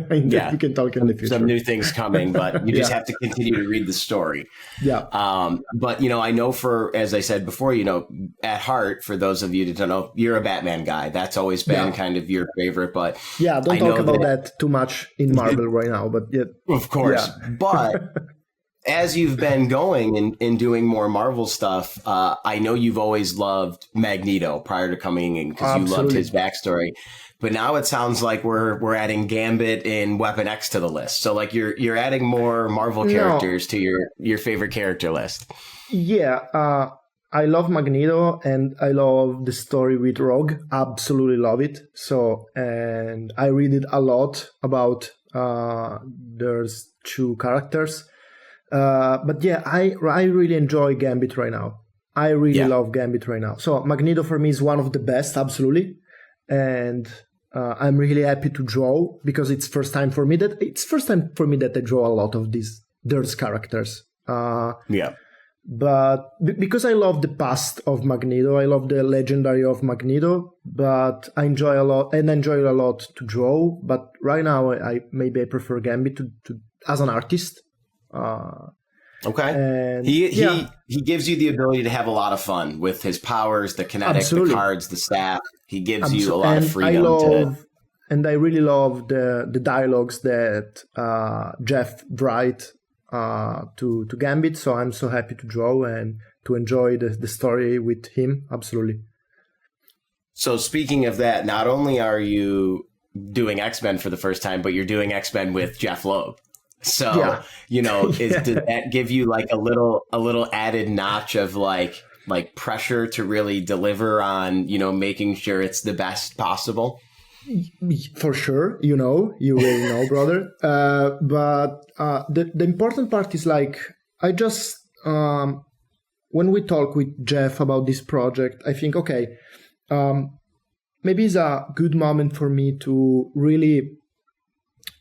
we can talk in the future. Some new things coming, but you just have to continue to read the story. Yeah. But I know as I said before, at heart, for those of you that don't know, you're a Batman guy. That's always been kind of your favorite. But don't talk about that too much in Marvel right now. But of course. Yeah. But as you've been going and doing more Marvel stuff, I know you've always loved Magneto prior to coming in because you loved his backstory. But now it sounds like we're adding Gambit and Weapon X to the list. So like you're adding more Marvel characters to your favorite character list. Yeah, I love Magneto and I love the story with Rogue. Absolutely love it. So and I read it a lot about there's two characters. But yeah, I really enjoy Gambit right now. I really love Gambit right now. So Magneto for me is one of the best, absolutely. And I'm really happy to draw because it's first time for me that I draw a lot of these characters. But because I love the past of Magneto, I love the legendary of Magneto, but I enjoy a lot to draw. But right now, I prefer Gambit to as an artist. Okay. And he gives you the ability to have a lot of fun with his powers, the kinetic, the cards, the staff. He gives you a lot of freedom. And I really love the dialogues that Jeph writes to Gambit. So I'm so happy to draw and to enjoy the story with him. Absolutely. So speaking of that, not only are you doing X-Men for the first time, but you're doing X-Men with Jeph Loeb. So, does that give you like a little added notch of like pressure to really deliver on, making sure it's the best possible? For sure, you really know, brother. But the important part is like, I just, when we talk with Jeph about this project, I think, okay, maybe it's a good moment for me to really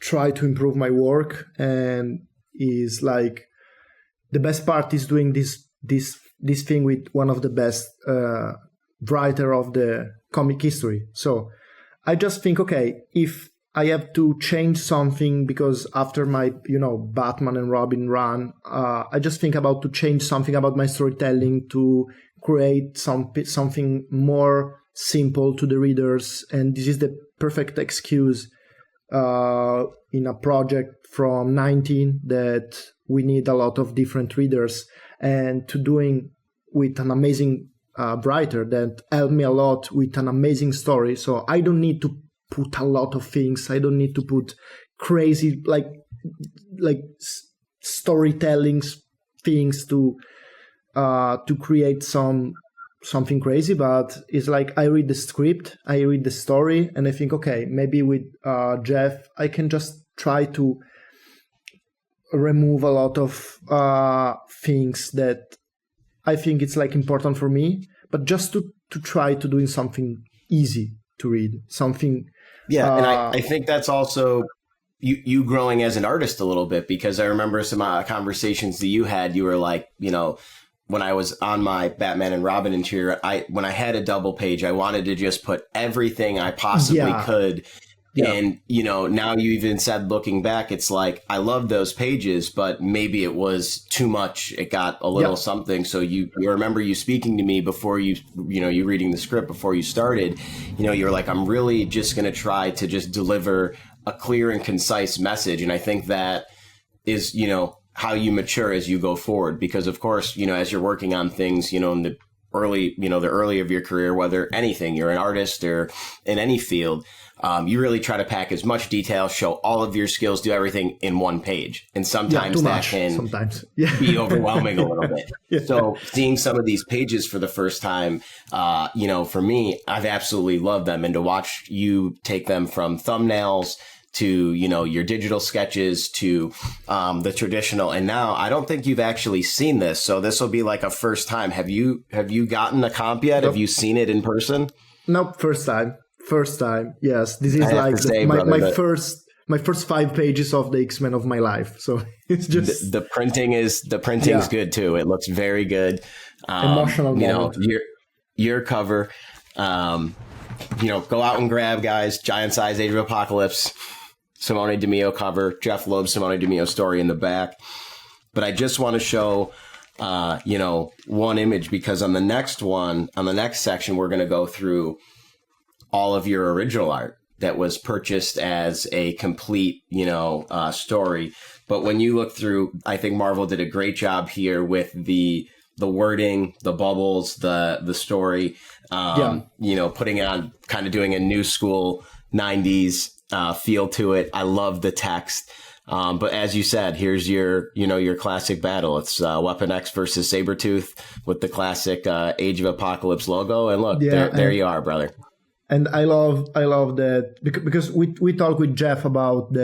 try to improve my work, and is like the best part is doing this thing with one of the best writer of the comic history. So I just think, okay, if I have to change something, because after my Batman and Robin run, I just think about to change something about my storytelling to create something more simple to the readers, and this is the perfect excuse in a project from 19 that we need a lot of different readers, and to doing with an amazing writer that helped me a lot with an amazing story. So I don't need to put a lot of things. I don't need to put crazy like storytelling things to create something crazy, but it's like I read the script, I read the story, and I think, okay, maybe with Jeph, I can just try to remove a lot of things that I think it's like important for me, but just to try to doing something easy to read, something. Yeah, and I think that's also you growing as an artist a little bit, because I remember some conversations that you had. You were like, when I was on my Batman and Robin interior, when I had a double page, I wanted to just put everything I possibly could. Yeah. And, now you even said, looking back, it's like, I love those pages, but maybe it was too much. It got a little something. So you remember you speaking to me before you reading the script before you started, you're like, I'm really just going to try to just deliver a clear and concise message. And I think that is, how you mature as you go forward, because of course, as you're working on things, in the early of your career, whether anything, you're an artist or in any field, you really try to pack as much detail, show all of your skills, do everything in one page. And sometimes that can be overwhelming a little bit. So seeing some of these pages for the first time, for me, I've absolutely loved them. And to watch you take them from thumbnails to, your digital sketches to the traditional. And now I don't think you've actually seen this. So this will be like a first time. Have you gotten a comp yet? Nope. Have you seen it in person? Nope. First time. Yes. This is like my first 5 pages of the X-Men of my life. So it's just the printing is good too. It looks very good. Emotional. Your cover, go out and grab, guys, Giant Size Age of Apocalypse. Simone Di Meo cover, Jeph Loeb, Simone Di Meo story in the back. But I just want to show, one image, because on the next section, we're going to go through all of your original art that was purchased as a complete, story. But when you look through, I think Marvel did a great job here with the wording, the bubbles, the story, putting on, kind of doing a new school 90s feel to it. I love the text. But as you said, here's your classic battle. It's Weapon X versus Sabretooth with the classic Age of Apocalypse logo. And look, there you are, brother. And I love that because we talked with Jeph about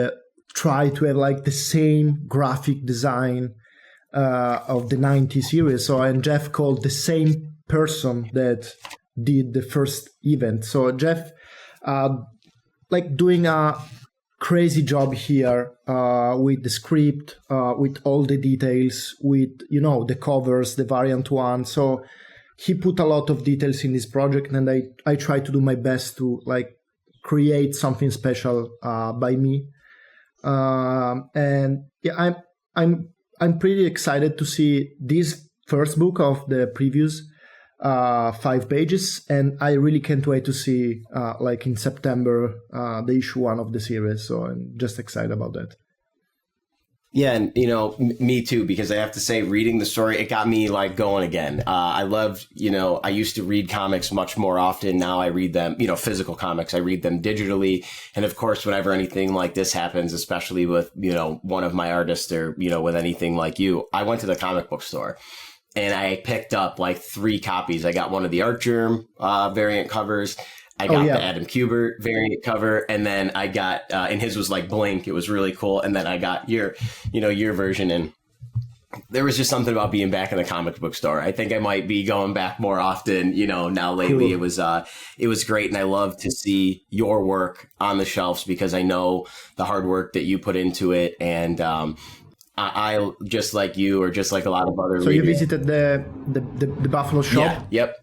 try to have like the same graphic design of the 90s series. So, and Jeph called the same person that did the first event. So Jeph, doing a crazy job here with the script, with all the details, with, the covers, the variant one. So he put a lot of details in this project, and I try to do my best to create something special by me. And yeah, I'm pretty excited to see this first book of the previous 5 pages, and I really can't wait to see in September the issue 1 of the series. So I'm just excited about that. Yeah, and me too, because I have to say, reading the story, it got me going again. I loved, I used to read comics much more often. Now I read them, physical comics. I read them digitally. And of course, whenever anything like this happens, especially with, one of my artists or, with anything like you, I went to the comic book store and I picked up 3 copies. I got one of the Art Germ variant covers. I got the Adam Kubert variant cover, and then I got, and his was Blink. It was really cool. And then I got your version. And there was just something about being back in the comic book store. I think I might be going back more often, now lately. Cool. It was great. And I love to see your work on the shelves, because I know the hard work that you put into it. And, I just like you, or just like a lot of other readers. You visited the Buffalo shop? Yeah. Yep.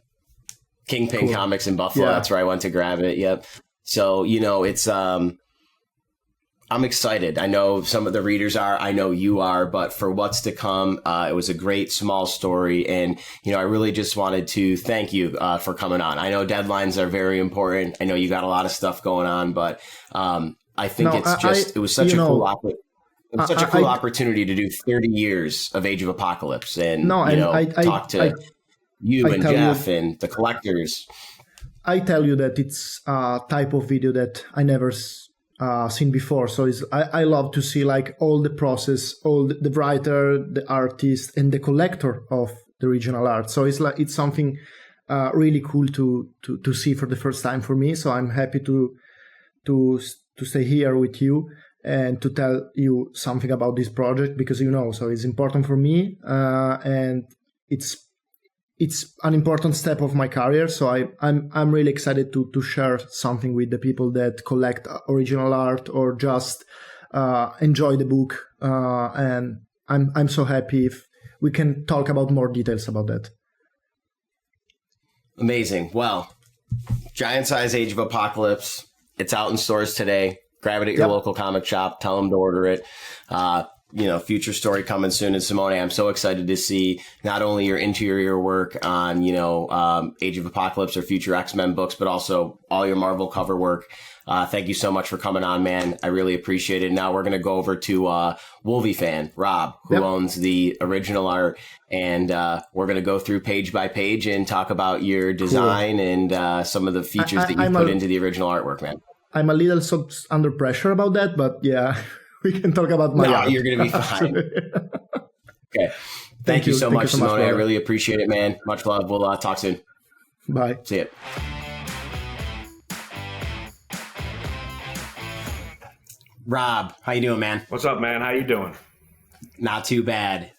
Kingpin cool. Comics in Buffalo. Yeah. That's where I went to grab it. Yep. So, it's, I'm excited. I know some of the readers are, I know you are, but for what's to come, it was a great small story. And, I really just wanted to thank you, for coming on. I know deadlines are very important. I know you got a lot of stuff going on, but, I think it was such a cool opportunity to do 30 years of Age of Apocalypse and, talk to you and Jeph and the collectors. I tell you that it's a type of video that I never seen before. So I love to see all the process, all the writer, the artist, and the collector of the original art. So it's something really cool to see for the first time for me. So I'm happy to stay here with you and to tell you something about this project, because so it's important for me, and it's an important step of my career. So I'm really excited to share something with the people that collect original art, or just enjoy the book, and I'm so happy if we can talk about more details about that. Amazing. Well, Giant Size Age of Apocalypse. It's out in stores today. Grab it at your local comic shop. Tell them to order it. Future story coming soon. And Simone, I'm so excited to see not only your interior work on, Age of Apocalypse or future X-Men books, but also all your Marvel cover work. Thank you so much for coming on, man. I really appreciate it. Now we're going to go over to Wolvie Fan, Rob, who owns the original art. And we're going to go through page by page and talk about your design and some of the features that you put into the original artwork, man. I'm a little under pressure about that, but yeah, we can talk about my art. You're going to be fine. Okay. Thank you so much, Simone. I really appreciate it, man. Much love. We'll talk soon. Bye. See you. Rob, how you doing, man? What's up, man? How you doing? Not too bad.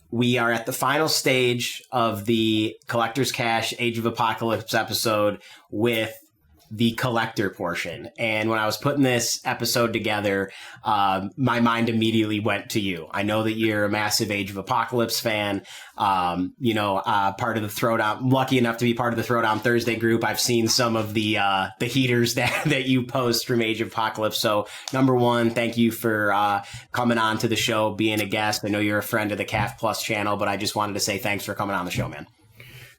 We are at the final stage of the Collector's Cash Age of Apocalypse episode with the collector portion. And when I was putting this episode together, my mind immediately went to you. I know that you're a massive Age of Apocalypse fan. Part of the Throwdown. I'm lucky enough to be part of the Throwdown Thursday group. I've seen some of the heaters that you post from Age of Apocalypse. So number one, thank you for coming on to the show, being a guest. I know you're a friend of the CAF Plus channel, but I just wanted to say thanks for coming on the show, man.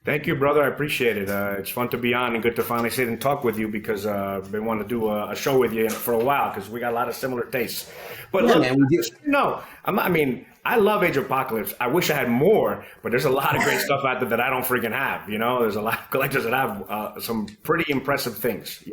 Thank you, brother. I appreciate it. It's fun to be on and good to finally sit and talk with you because I've been wanting to do a show with you for a while because we got a lot of similar tastes. But look, man, I love Age of Apocalypse. I wish I had more, but there's a lot of great stuff out there that I don't freaking have. There's a lot of collectors that have some pretty impressive things,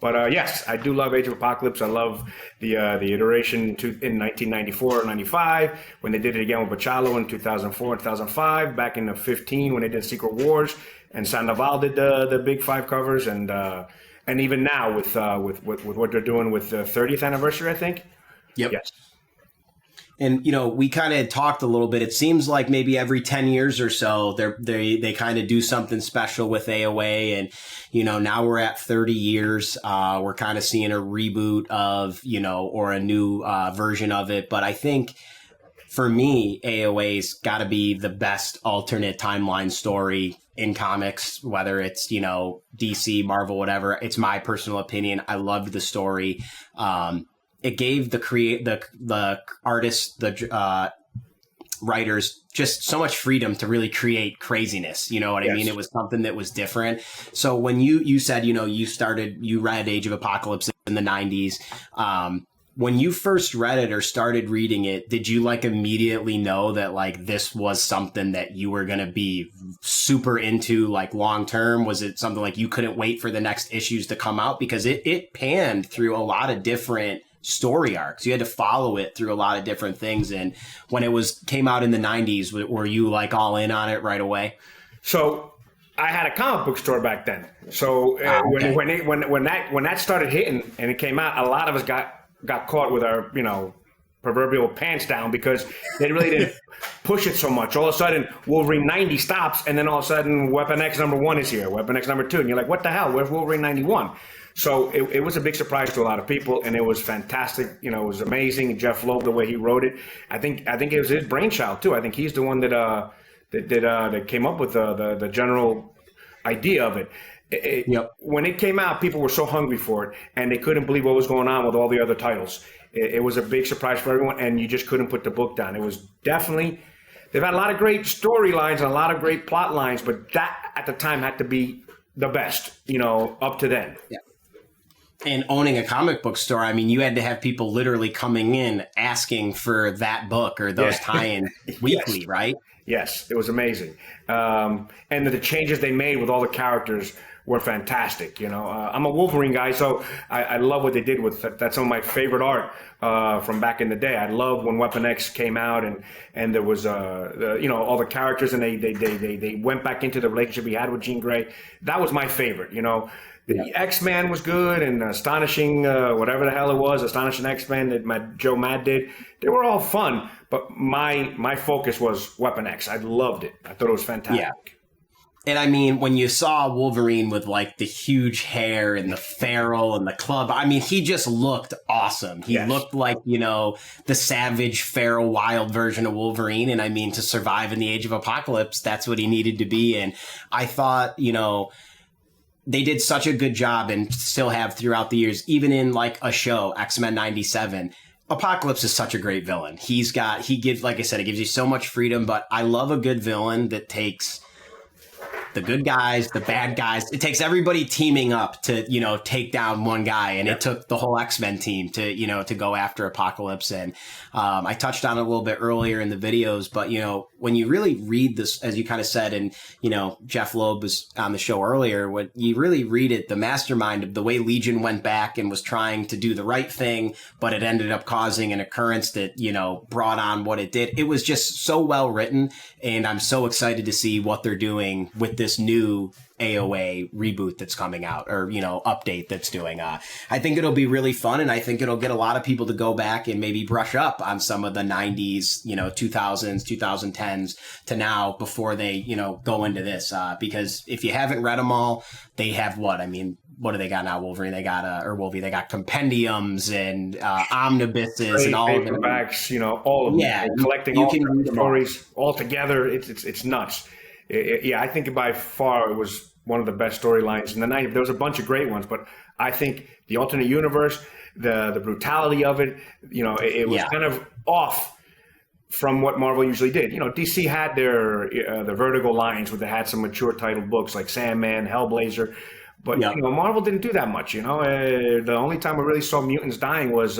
But yes, I do love Age of Apocalypse. I love the iteration in 1994 or 95 when they did it again with Bachalo in 2004 and 2005. Back in 15 when they did Secret Wars and Sandoval did the big 5 covers, and even now with what they're doing with the 30th anniversary, I think. Yep. Yes. And, we kind of talked a little bit. It seems like maybe every 10 years or so, they kind of do something special with AOA. And, now we're at 30 years. We're kind of seeing a reboot of, or a new version of it. But I think for me, AOA's got to be the best alternate timeline story in comics, whether it's, DC, Marvel, whatever. It's my personal opinion. I loved the story. It gave the artists, the writers, just so much freedom to really create craziness. You know what I mean? It was something that was different. So when you said, you read Age of Apocalypse in the 90s. When you first read it or started reading it, did you immediately know that this was something that you were going to be super into long term? Was it something you couldn't wait for the next issues to come out? Because it panned through a lot of different story arcs. You had to follow it through a lot of different things. And when it came out in the 90s, were you all in on it right away? So I had a comic book store back then. So when that started hitting and it came out, a lot of us got caught with our proverbial pants down because they really didn't push it so much. All of a sudden, Wolverine 90 stops, and then all of a sudden, Weapon X #1 is here, Weapon X #2, and you're like, what the hell? Where's Wolverine 91? So it was a big surprise to a lot of people, and it was fantastic. It was amazing. Jeph Loeb, the way he wrote it, I think it was his brainchild too. I think he's the one that came up with the general idea of it. When it came out, people were so hungry for it, and they couldn't believe what was going on with all the other titles. It was a big surprise for everyone, and you just couldn't put the book down. It was definitely, they've had a lot of great storylines and a lot of great plot lines, but that at the time had to be the best, up to then. Yeah. And owning a comic book store, I mean, you had to have people literally coming in asking for that book or those tie-in weekly, right? Yes, it was amazing. And the changes they made with all the characters were fantastic. I'm a Wolverine guy, so I love what they did with that. That's some of my favorite art from back in the day. I loved when Weapon X came out and there was all the characters, and they went back into the relationship he had with Jean Grey. That was my favorite. The X-Man was good, and Astonishing, whatever the hell it was, Astonishing X-Men that Joe Mad did. They were all fun, but my focus was Weapon X. I loved it. I thought it was fantastic. Yeah. And I mean, when you saw Wolverine with like the huge hair and the ferrule and the club, I mean, he just looked awesome. He looked like, you know, the savage, feral, wild version of Wolverine. And I mean, to survive in the Age of Apocalypse, that's what he needed to be. And I thought, you know, they did such a good job and still have throughout the years, even in like a show, X-Men 97. Apocalypse is such a great villain. He gives, like I said, it gives you so much freedom, but I love a good villain that takes the good guys, the bad guys. It takes everybody teaming up to, you know, take down one guy. And it took the whole X-Men team to, you know, to go after Apocalypse. And I touched on it a little bit earlier in the videos, but, you know, when you really read this, as you kind of said, and, you know, Jeph Loeb was on the show earlier, when you really read it, the mastermind of the way Legion went back and was trying to do the right thing, but it ended up causing an occurrence that, you know, brought on what it did. It was just so well written. And I'm so excited to see what they're doing with this new AOA reboot that's coming out, or, you know, update that's doing. I think it'll be really fun, and I think it'll get a lot of people to go back and maybe brush up on some of the 90s, you know, 2000s, 2010s to now before they, you know, go into this. Because if you haven't read them all, they have what? I mean, what do they got now, Wolverine? They got, or Wolvie, they got compendiums and omnibuses and all of them. Paperbacks, you know, all of them. Yeah, collecting all the stories all together. It's nuts. I think by far it was one of the best storylines in the 90s. There was a bunch of great ones, but I think the alternate universe, the brutality of it, you know, it was kind of off from what Marvel usually did. You know, DC had their the Vertigo lines where they had some mature titled books like Sandman, Hellblazer, but you know, Marvel didn't do that much. You know, the only time we really saw mutants dying was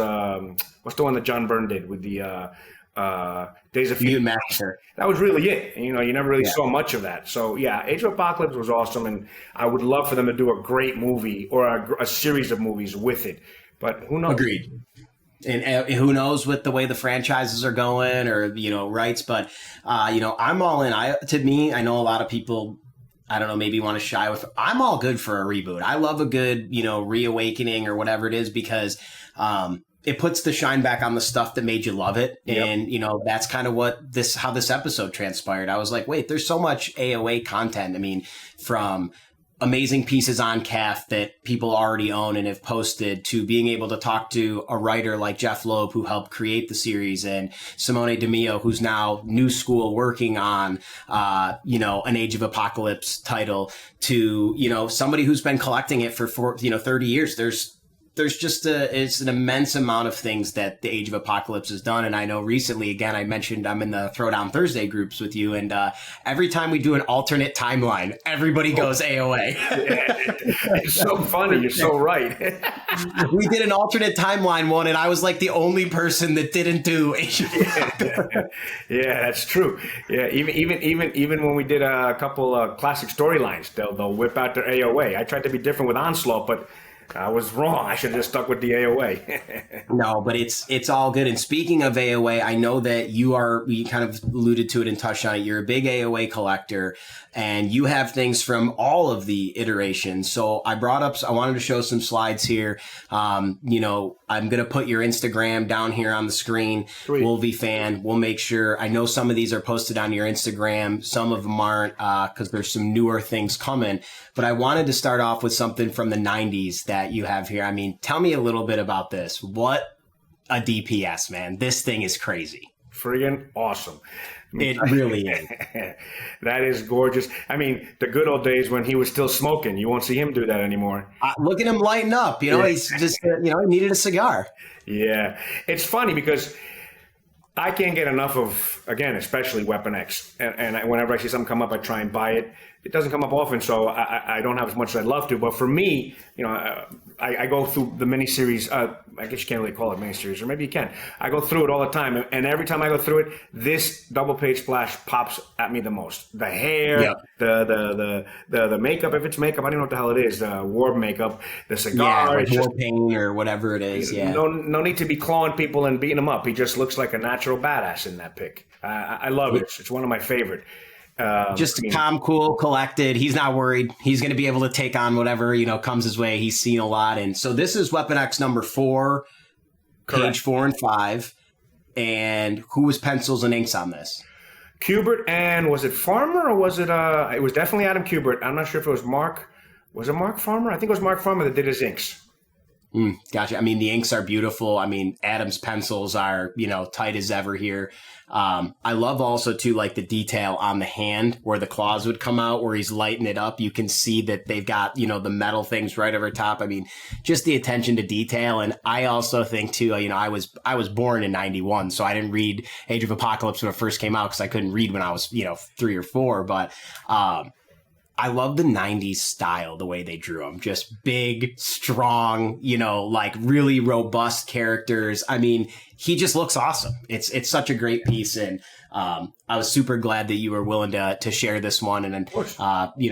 what's the one that John Byrne did with the Days of Future Master. That was really it. You know, you never really saw much of that. So yeah, Age of Apocalypse was awesome, and I would love for them to do a great movie or a series of movies with it. But who knows? Agreed. And who knows with the way the franchises are going, or, you know, rights. But you know, I'm all in. To me, I know a lot of people, I don't know, maybe want to shy with. I'm all good for a reboot. I love a good, you know, reawakening or whatever it is, because it puts the shine back on the stuff that made you love it. And, you know, that's kind of how this episode transpired. I was like, wait, there's so much AOA content. I mean, from amazing pieces on CAF that people already own and have posted, to being able to talk to a writer like Jeph Loeb, who helped create the series, and Simone Di Meo, who's now new school working on, you know, an Age of Apocalypse title, to, you know, somebody who's been collecting it for 30 years. There's just it's an immense amount of things that the Age of Apocalypse has done. And I know recently, again, I mentioned I'm in the Throwdown Thursday groups with you. And every time we do an alternate timeline, everybody goes AOA. It's so funny. You're so right. We did an alternate timeline one, and I was like the only person that didn't do Age of Apocalypse. Yeah, that's true. Yeah, even when we did a couple of classic storylines, they'll whip out their AOA. I tried to be different with Onslaught, but I was wrong. I should have just stuck with the AOA. No, but it's all good. And speaking of AOA, I know that we kind of alluded to it and touched on it. You're a big AOA collector, and you have things from all of the iterations. So I wanted to show some slides here. You know, I'm going to put your Instagram down here on the screen. Sweet. Wolvie Fan. We'll make sure. I know some of these are posted on your Instagram. Some of them aren't, because there's some newer things coming. But I wanted to start off with something from the 90s that you have here. I mean, tell me a little bit about this. What a DPS, man. This thing is crazy. Friggin' awesome. It really is. That is gorgeous. I mean, the good old days when he was still smoking. You won't see him do that anymore. Look at him lighten up. You know, he's just, you know, he needed a cigar. Yeah. It's funny because I can't get enough of, again, especially Weapon X. And whenever I see something come up, I try and buy it. It doesn't come up often, so I don't have as much as I'd love to. But for me, you know, I go through the miniseries. I guess you can't really call it miniseries, or maybe you can. I go through it all the time, and every time I go through it, this double page splash pops at me the most. The hair, the makeup, if it's makeup, I don't know what the hell it is. The war makeup, the cigar, like war paint or whatever it is. Yeah, no need to be clawing people and beating them up. He just looks like a natural badass in that pic. I love it. It's one of my favorite. Just calm, cool, collected. He's not worried. He's going to be able to take on whatever, you know, comes his way. He's seen a lot. And so this is Weapon X number 4, Correct. page 4 and 5. And who was pencils and inks on this? Kubert and was it Farmer or was it? It was definitely Adam Kubert. I'm not sure if it was Mark. Was it Mark Farmer? I think it was Mark Farmer that did his inks. Gotcha. I mean, the inks are beautiful. I mean, Adam's pencils are, tight as ever here. I love also too, like the detail on the hand where the claws would come out, where he's lighting it up. You can see that they've got, the metal things right over top. I mean, just the attention to detail. And I also think too, I was born in 91, so I didn't read Age of Apocalypse when it first came out because I couldn't read when I was, 3 or 4. But, I love the 90s style, the way they drew them. Just big, strong, like really robust characters. I mean, he just looks awesome. It's such a great piece. And I was super glad that you were willing to share this one and then,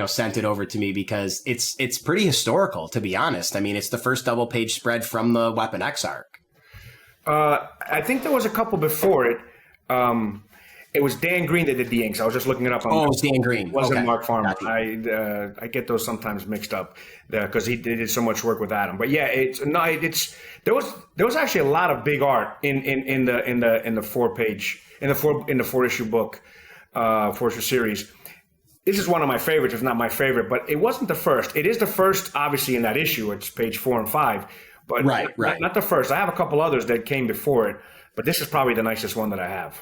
sent it over to me because it's pretty historical, to be honest. I mean, it's the first double page spread from the Weapon X arc. I think there was a couple before it. It was Dan Green that did the inks. I was just looking it up. It was Dan Green. It wasn't Okay. Mark Farmer. Gotcha. I get those sometimes mixed up because he did so much work with Adam. But yeah, there was actually a lot of big art in the 4-issue book, 4-issue series. This is one of my favorites, if not my favorite. But it wasn't the first. It is the first, obviously, in that issue. It's page 4 and 5. But right. Not the first. I have a couple others that came before it, but this is probably the nicest one that I have.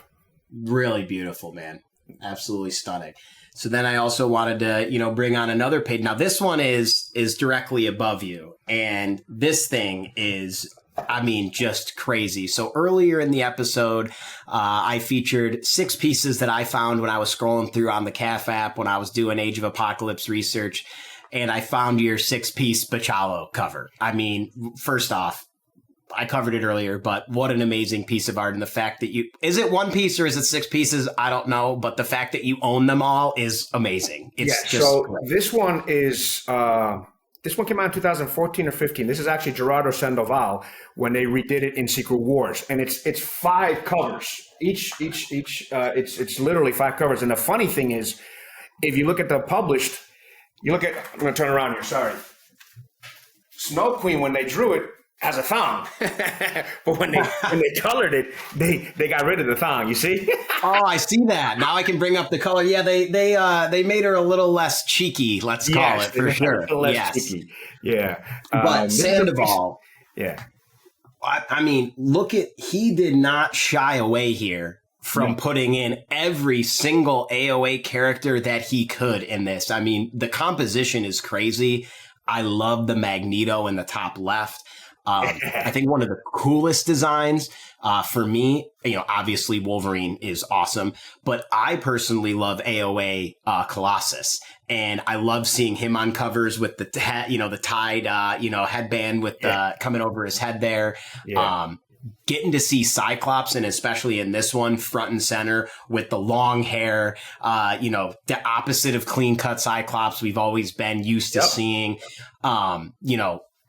Really beautiful, man. Absolutely stunning. So then I also wanted to, bring on another page. Now this one is directly above you. And this thing is, just crazy. So earlier in the episode, I featured 6 pieces that I found when I was scrolling through on the CAF app when I was doing Age of Apocalypse research. And I found your 6-piece Bachalo cover. I mean, first off, I covered it earlier, but what an amazing piece of art. And the fact that is it 1 piece or is it 6 pieces? I don't know. But the fact that you own them all is amazing. Great. This one came out in 2014 or 15. This is actually Gerardo Sandoval when they redid it in Secret Wars. And it's 5 covers. It's literally 5 covers. And the funny thing is, if you look at the published, I'm going to turn around here. Sorry. Snow Queen, when they drew it, has a thong, but when they colored it, they got rid of the thong. You see? Oh, I see that. Now I can bring up the color. Yeah, they made her a little less cheeky. Let's call it for sure. A little less cheeky. Yeah, but Sandoval. Yeah, I mean, he did not shy away here from putting in every single AOA character that he could in this. I mean, the composition is crazy. I love the Magneto in the top left. I think one of the coolest designs for me, obviously Wolverine is awesome, but I personally love AOA Colossus, and I love seeing him on covers with the the tied headband with the coming over his head there. Yeah. Getting to see Cyclops, and especially in this one, front and center with the long hair, the opposite of clean cut Cyclops we've always been used to seeing.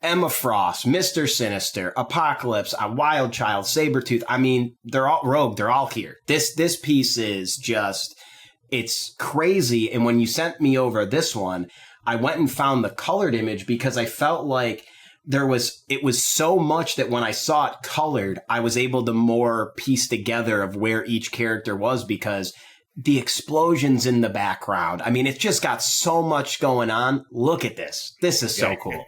Emma Frost, Mr. Sinister, Apocalypse, Wild Child, Sabretooth. I mean, they're all Rogue. They're all here. This piece is just, it's crazy. And when you sent me over this one, I went and found the colored image because I felt like it was so much that when I saw it colored, I was able to more piece together of where each character was because the explosions in the background. I mean, it's just got so much going on. Look at this. This is so cool.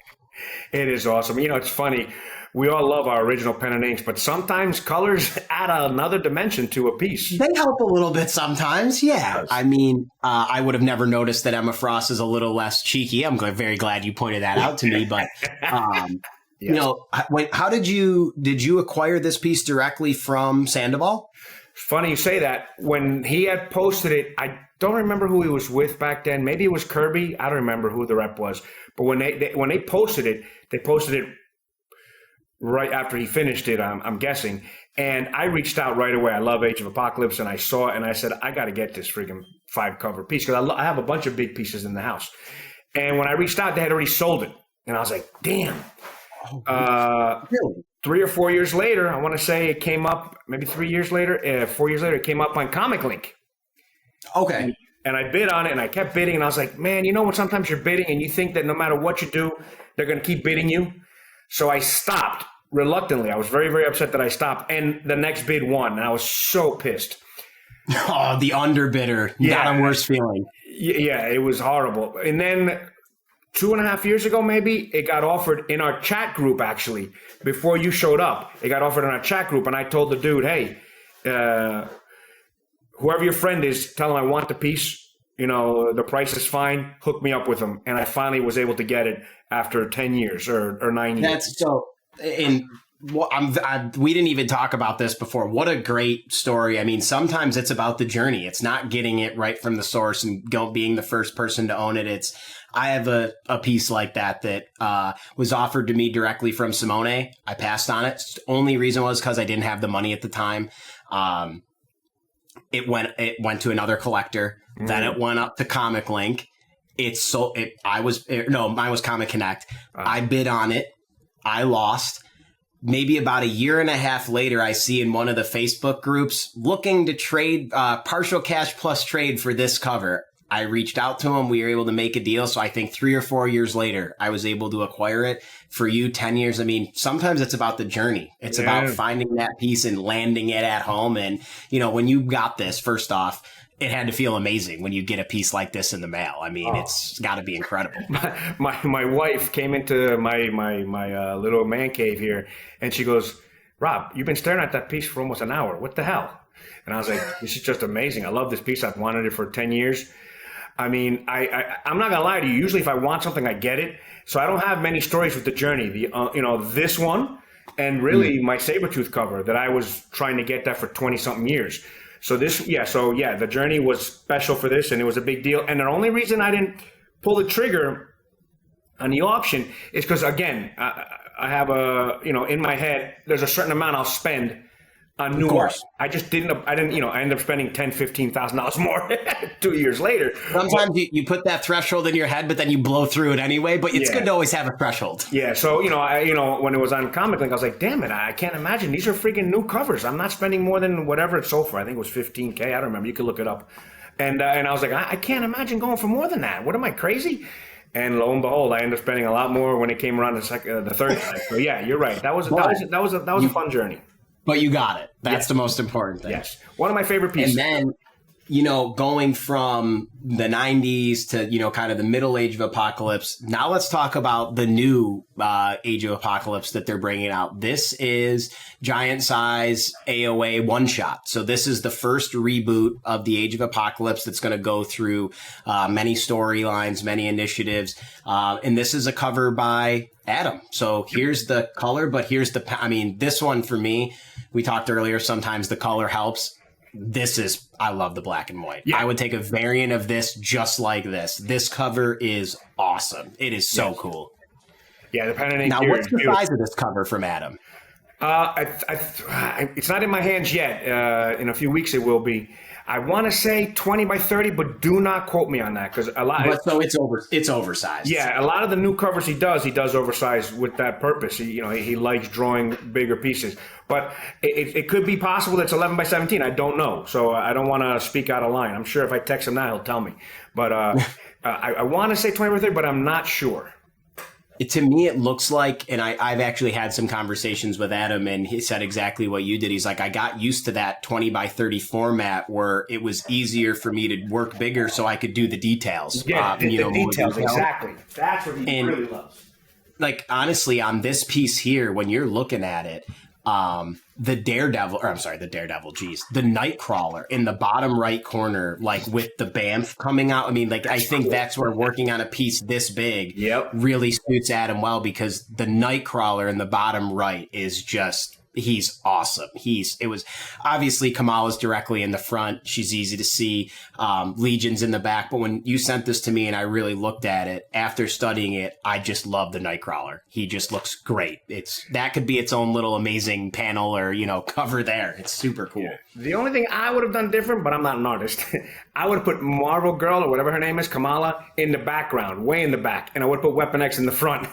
It is awesome. It's funny. We all love our original pen and inks, but sometimes colors add another dimension to a piece. They help a little bit sometimes, yeah. I mean, I would have never noticed that Emma Frost is a little less cheeky. I'm very glad you pointed that out to me. But, how did you acquire this piece directly from Sandoval? Funny you say that. When he had posted it, I don't remember who he was with back then. Maybe it was Kirby. I don't remember who the rep was. But when they posted it, they posted it right after he finished it, I'm guessing. And I reached out right away. I love Age of Apocalypse, and I saw it, and I said, I got to get this freaking 5-cover piece because I have a bunch of big pieces in the house. And when I reached out, they had already sold it. And I was like, damn. Really? 3 or 4 years later, I want to say it came up, maybe 4 years later, it came up on Comic Link. Okay. And I bid on it, and I kept bidding, and I was like, man, you know what? Sometimes you're bidding, and you think that no matter what you do, they're going to keep bidding you. So I stopped reluctantly. I was very, very upset that I stopped, and the next bid won, and I was so pissed. Oh, the underbidder. Yeah. Not a worse feeling. Yeah, it was horrible. And then 2.5 years ago, maybe, it got offered in our chat group, actually. Before you showed up, it got offered in our chat group. And I told the dude, hey, whoever your friend is, tell him I want the piece. The price is fine. Hook me up with him. And I finally was able to get it after 10 years or 9 years. That's so. We didn't even talk about this before. What a great story. I mean, sometimes it's about the journey. It's not getting it right from the source and being the first person to own it. I have a piece like that was offered to me directly from Simone. I passed on it. The only reason was because I didn't have the money at the time. It went to another collector. Then it went up to Comic Link. Mine was Comic Connect. I bid on it. I lost. Maybe about 1.5 years later, I see in one of the Facebook groups looking to trade partial cash plus trade for this cover. I reached out to him. We were able to make a deal. So I think 3 or 4 years later, I was able to acquire it. For you, 10 years. I mean, sometimes it's about the journey. It's about finding that piece and landing it at home. And, when you got this, first off, it had to feel amazing when you get a piece like this in the mail. I mean, it's got to be incredible. My wife came into my little man cave here, and she goes, "Rob, you've been staring at that piece for almost an hour. What the hell?" And I was like, "This is just amazing. I love this piece. I've wanted it for 10 years." I mean, I'm not gonna lie to you. Usually, if I want something, I get it. So I don't have many stories with the journey. This one, and really my Sabretooth cover that I was trying to get that for 20-something years. So the journey was special for this, and it was a big deal. And the only reason I didn't pull the trigger on the auction is because, again, I have in my head, there's a certain amount I'll spend on new art. I ended up spending $10,000, $15,000 more 2 years later. Sometimes you put that threshold in your head, but then you blow through it anyway. But it's good to always have a threshold. Yeah. So, when it was on Comic Link, I was like, damn it, I can't imagine. These are freaking new covers. I'm not spending more than whatever it sold for. I think it was $15K. I don't remember. You can look it up. And I was like, I can't imagine going for more than that. What am I, crazy? And lo and behold, I ended up spending a lot more when it came around the third time. So yeah, you're right. That was a fun journey. But you got it. That's the most important thing. Yes. One of my favorite pieces. And then, going from the 90s to, kind of the middle age of Apocalypse. Now let's talk about the new age of Apocalypse that they're bringing out. This is giant size AOA one shot. So this is the first reboot of the Age of Apocalypse that's going to go through many storylines, many initiatives. And this is a cover by Adam. So here's the color, but here's this one for me, we talked earlier, sometimes the color helps. I love the black and white. Yeah. I would take a variant of this just like this. This cover is awesome. It is so cool. Yeah, the pen and ink. Now, what's the size of this cover from Adam? It's not in my hands yet. In a few weeks, it will be. I want to say 20 by 30, but do not quote me on that because a lot. But so it's oversized. Yeah, a lot of the new covers he does oversized with that purpose. He likes drawing bigger pieces, but it could be possible that it's 11 by 17. I don't know, so I don't want to speak out of line. I'm sure if I text him now, he'll tell me. But I want to say 20 by 30, but I'm not sure. To me, it looks like, and I've actually had some conversations with Adam, and he said exactly what you did. He's like, I got used to that 20 by 30 format where it was easier for me to work bigger so I could do the details. Yeah, the details, exactly. That's what he really loves. Like, honestly, on this piece here, when you're looking at it, the Nightcrawler in the bottom right corner, like with the Banff coming out. I mean, like, I think that's where working on a piece this big really suits Adam well, because the Nightcrawler in the bottom right is just, he's awesome. It was obviously Kamala's directly in the front. She's easy to see. Legion's in the back. But when you sent this to me and I really looked at it, after studying it, I just love the Nightcrawler. He just looks great. That could be its own little amazing panel or, cover there. It's super cool. Yeah. The only thing I would have done different, but I'm not an artist, I would have put Marvel Girl or whatever her name is, Kamala, in the background, way in the back. And I would put Weapon X in the front.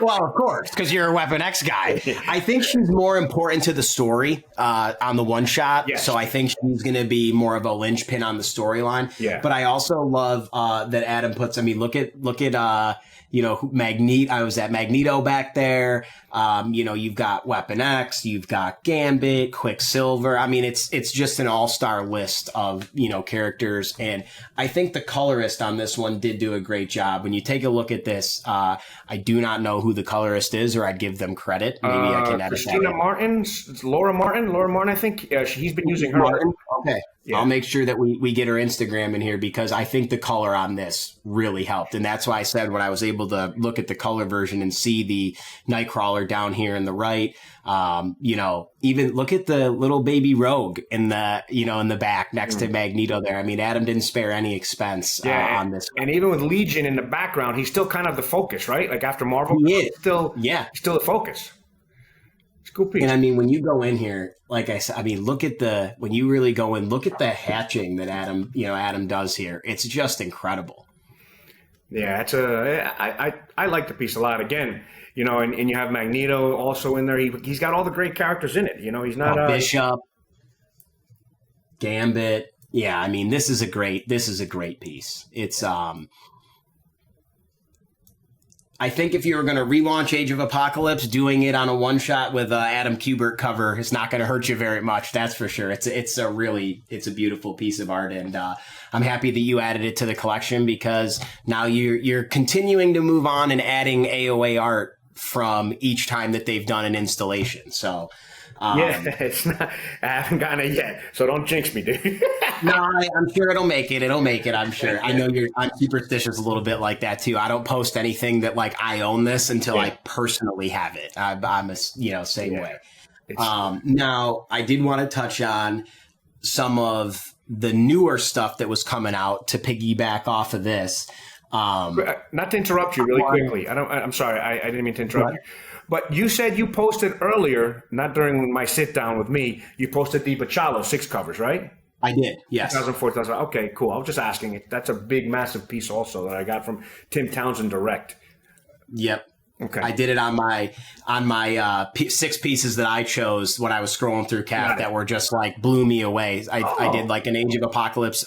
Well, of course, because you're a Weapon X guy. I think she's more important important to the story on the one shot. Yes. So I think she's going to be more of a linchpin on the storyline. Yeah. But I also love that Adam puts, I mean, look at Magneto. I was at Magneto back there. You've got Weapon X, you've got Gambit, Quicksilver. I mean, it's just an all-star list of, characters. And I think the colorist on this one did do a great job. When you take a look at this, I do not know who the colorist is, or I'd give them credit. Maybe I can edit Christina that. Martin, Laura Martin, I think. He's been using her. Martin? Okay. Yeah. I'll make sure that we get her Instagram in here, because I think the color on this really helped. And that's why I said when I was able to look at the color version and see the Nightcrawler down here in the right, even look at the little baby Rogue in the back next to Magneto there. I mean, Adam didn't spare any expense on this. And even with Legion in the background, he's still kind of the focus, right? Like after Marvel, he's still the focus. Cool piece. And I mean, when you go in here, like I said, I mean, when you really go in, look at the hatching that Adam does here. It's just incredible. Yeah, I like the piece a lot. Again, and you have Magneto also in there. He's got all the great characters in it. He's not Bishop, Gambit. Yeah, I mean, this is a great piece. It's I think if you were going to relaunch Age of Apocalypse, doing it on a one-shot with Adam Kubert cover is not going to hurt you very much. That's for sure. It's a beautiful piece of art, and I'm happy that you added it to the collection, because now you're continuing to move on and adding AOA art from each time that they've done an installation. So. It's not. I haven't gotten it yet, so don't jinx me, dude. No, I'm sure it'll make it. I'm sure. I know I'm superstitious a little bit like that too. I don't post anything that like I own this until I personally have it. I'm a same way. Now I did want to touch on some of the newer stuff that was coming out to piggyback off of this. Not to interrupt you really quickly. I'm sorry. I didn't mean to interrupt you. But you said you posted earlier, not during my sit down with me, you posted the Bachalo 6 covers, right? I did, yes. 2004, 2000. Okay, cool. I was just asking it. That's a big, massive piece also that I got from Tim Townsend Direct. Yep. Okay. I did it on my 6 pieces that I chose when I was scrolling through CAF that were just like blew me away. I did like an Age of Apocalypse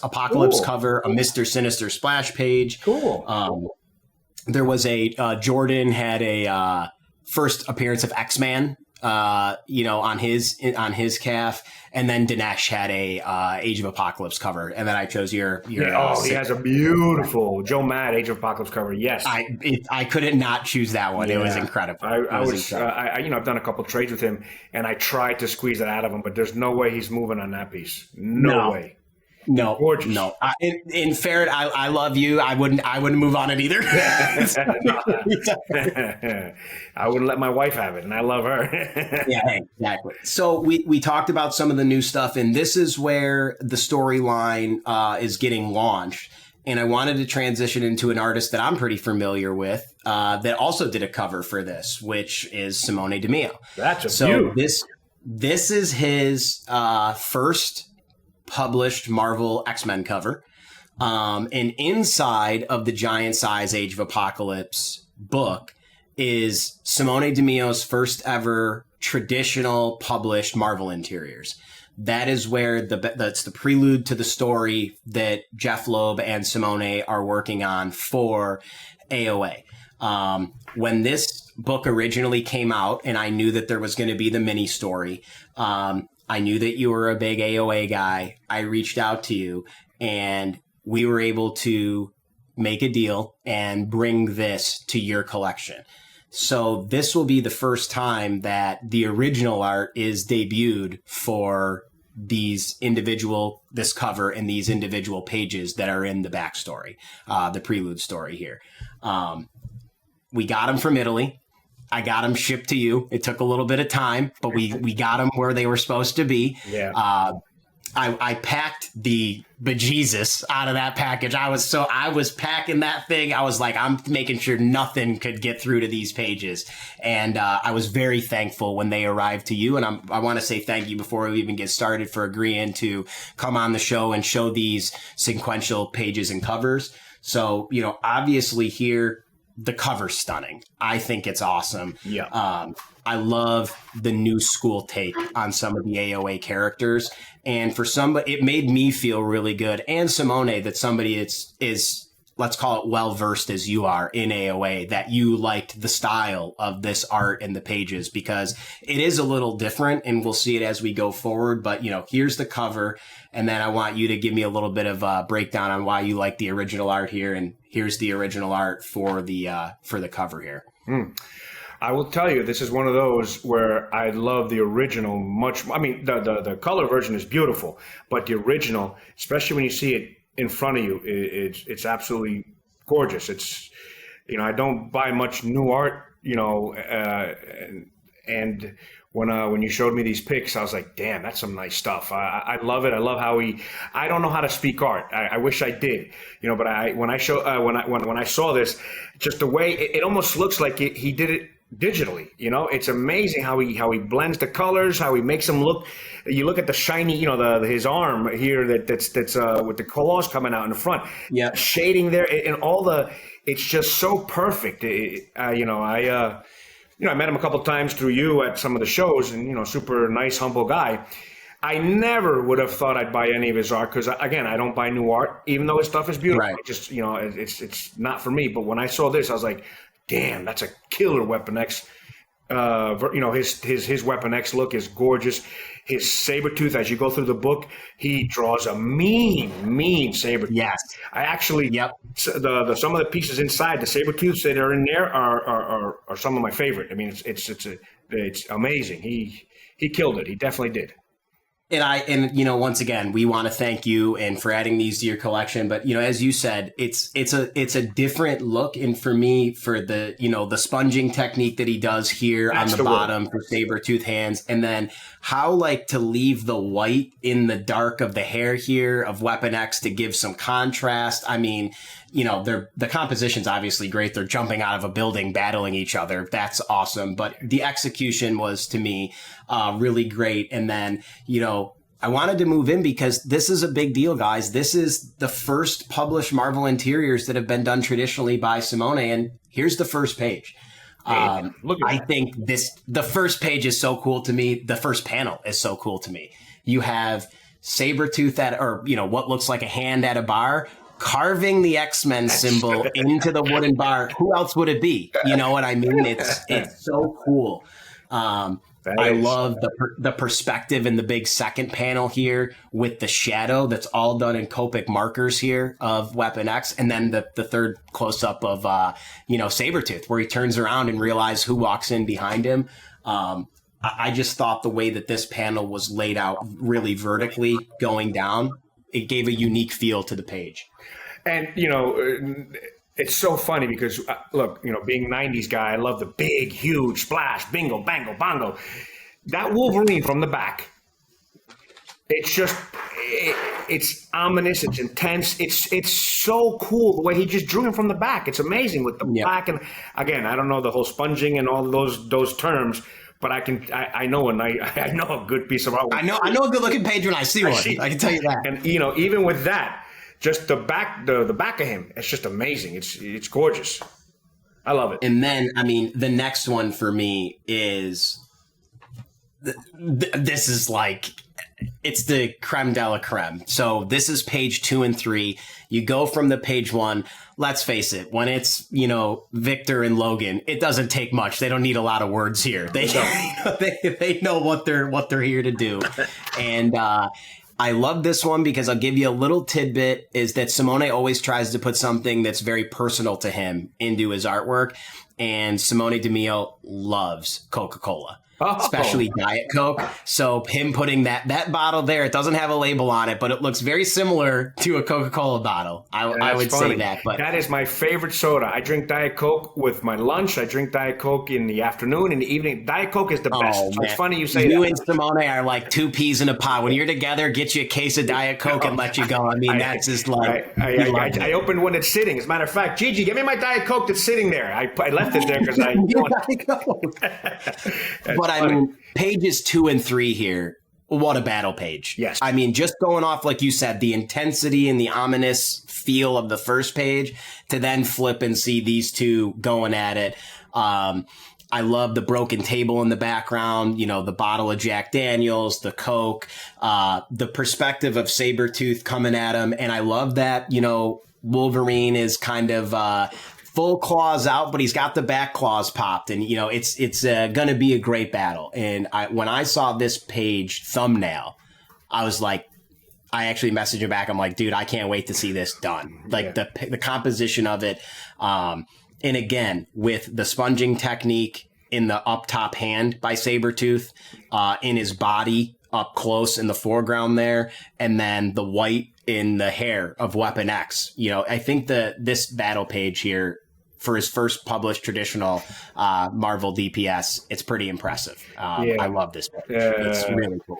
cover, a Mr. Sinister splash page. Cool. There was Jordan had a first appearance of X-Man, on his CAF, and then Dinesh had a Age of Apocalypse cover, and then I chose your. He has a beautiful Joe Mad Age of Apocalypse cover. Yes, I couldn't not choose that one. Yeah. It was incredible. I've done a couple trades with him, and I tried to squeeze it out of him, but there's no way he's moving on that piece. No way. No, gorgeous. No. In fairness, I love you. I wouldn't move on it either. I wouldn't let my wife have it, and I love her. Yeah, exactly. So we talked about some of the new stuff, and this is where the storyline is getting launched. And I wanted to transition into an artist that I'm pretty familiar with that also did a cover for this, which is Simone Di Meo. That's a beaut. This is his first published Marvel X-Men cover. And inside of the giant size Age of Apocalypse book is Simone Di Meo's first ever traditional published Marvel interiors. That is where that's the prelude to the story that Jeph Loeb and Simone are working on for AOA. When this book originally came out, and I knew that there was going to be the mini story, I knew that you were a big AOA guy. I reached out to you, and we were able to make a deal and bring this to your collection. So this will be the first time that the original art is debuted for this cover and these individual pages that are in the backstory, the prelude story here. We got them from Italy. I got them shipped to you. It took a little bit of time, but we got them where they were supposed to be. Yeah. I packed the bejesus out of that package. I was packing that thing. I was like, I'm making sure nothing could get through to these pages. And I was very thankful when they arrived to you. And I want to say thank you before we even get started for agreeing to come on the show and show these sequential pages and covers. So, obviously here, the cover's stunning. I think it's awesome. Yeah. I love the new school take on some of the AOA characters. And for somebody, it made me feel really good. And Simone, that somebody is let's call it well-versed as you are in AOA, that you liked the style of this art and the pages, because it is a little different, and we'll see it as we go forward. But, here's the cover. And then I want you to give me a little bit of a breakdown on why you like the original art here. And here's the original art for the cover here. I will tell you, this is one of those where I love the original much. I mean, the color version is beautiful, but the original, especially when you see it in front of you, it's absolutely gorgeous. It's, I don't buy much new art, and when you showed me these pics, I was like, damn, that's some nice stuff. I love it. I love how I don't know how to speak art. I wish I did, but when I saw this, just the way it almost looks like he did it digitally. It's amazing how he blends the colors, how he makes them look. You look at the shiny, his arm here that's with the claws coming out in the front. Yeah, shading there and all it's just so perfect. I met him a couple of times through you at some of the shows, and super nice, humble guy. I never would have thought I'd buy any of his art because, again, I don't buy new art, even though his stuff is beautiful. Right. Just it's not for me. But when I saw this, I was like, damn, that's a killer Weapon X. His Weapon X look is gorgeous. His Sabretooth, as you go through the book, he draws a mean Sabretooth. Yes. I actually, some of the pieces inside the Sabretooths that are in there are some of my favorite. I mean, it's amazing. He killed it. He definitely did. And once again, we want to thank you and for adding these to your collection. But, as you said, it's a different look. And for me, for the, the sponging technique that he does here on the bottom for Sabretooth hands, and then how to leave the white in the dark of the hair here of Weapon X to give some contrast. I mean, the composition's obviously great. They're jumping out of a building, battling each other. That's awesome. But the execution was, to me, really great. And then, I wanted to move in because this is a big deal, guys. This is the first published Marvel interiors that have been done traditionally by Simone. And here's the first page. I think the first page is so cool to me. The first panel is so cool to me. You have Sabretooth what looks like a hand at a bar, carving the X-Men symbol into the wooden bar. Who else would it be? You know what I mean? It's so cool. I love the perspective in the big second panel here with the shadow that's all done in Copic markers here of Weapon X. And then the third close up of, Sabretooth, where he turns around and realizes who walks in behind him. I just thought the way that this panel was laid out really vertically going down, it gave a unique feel to the page. And, it's so funny because, look, being a 90s guy, I love the big, huge splash, bingo, bango, bongo. That Wolverine from the back, it's ominous, it's intense, it's so cool the way he just drew him from the back. It's amazing with the black. And again, I don't know the whole sponging and all those terms, but I know a good piece of art. I know a good looking page when I see one. I can tell you that. And even with that, just the back of him, it's just amazing. It's gorgeous. I love it. And then, the next one for me is this is it's the creme de la creme. So this is page 2 and 3. You go from the page 1. Let's face it, when it's, Victor and Logan, it doesn't take much. They don't need a lot of words here. They know what they're here to do. And I love this one because I'll give you a little tidbit is that Simone always tries to put something that's very personal to him into his artwork. And Simone Di Meo loves Coca-Cola. Especially Diet Coke. So him putting that bottle there, it doesn't have a label on it, but it looks very similar to a Coca-Cola bottle. I would say that. But that is my favorite soda. I drink Diet Coke with my lunch. I drink Diet Coke in the afternoon, in the evening. Diet Coke is the best. So it's funny you say that. You and Simone are like two peas in a pod. When you're together, get you a case of Diet Coke and let you go. That's just I opened one that's sitting. As a matter of fact, Gigi, give me my Diet Coke that's sitting there. I left it there because I. But pages 2 and 3 here what a battle page. Yes. I mean, just going off, like you said, the intensity and the ominous feel of the first page to then flip and see these two going at it. I love the broken table in the background, you know, the bottle of Jack Daniels, the Coke, the perspective of Sabretooth coming at him. And I love that, you know, Wolverine is kind of full claws out, but he's got the back claws popped. And, you know, it's going to be a great battle. And when I saw this page thumbnail, I was like, I actually messaged him back. I'm like, dude, I can't wait to see this done. Like the composition of it. And again, with the sponging technique in the up top hand by Sabretooth, in his body up close in the foreground there, and then the white in the hair of Weapon X. You know, I think this battle page here for his first published traditional Marvel DPS, it's pretty impressive. I love this page. It's really cool.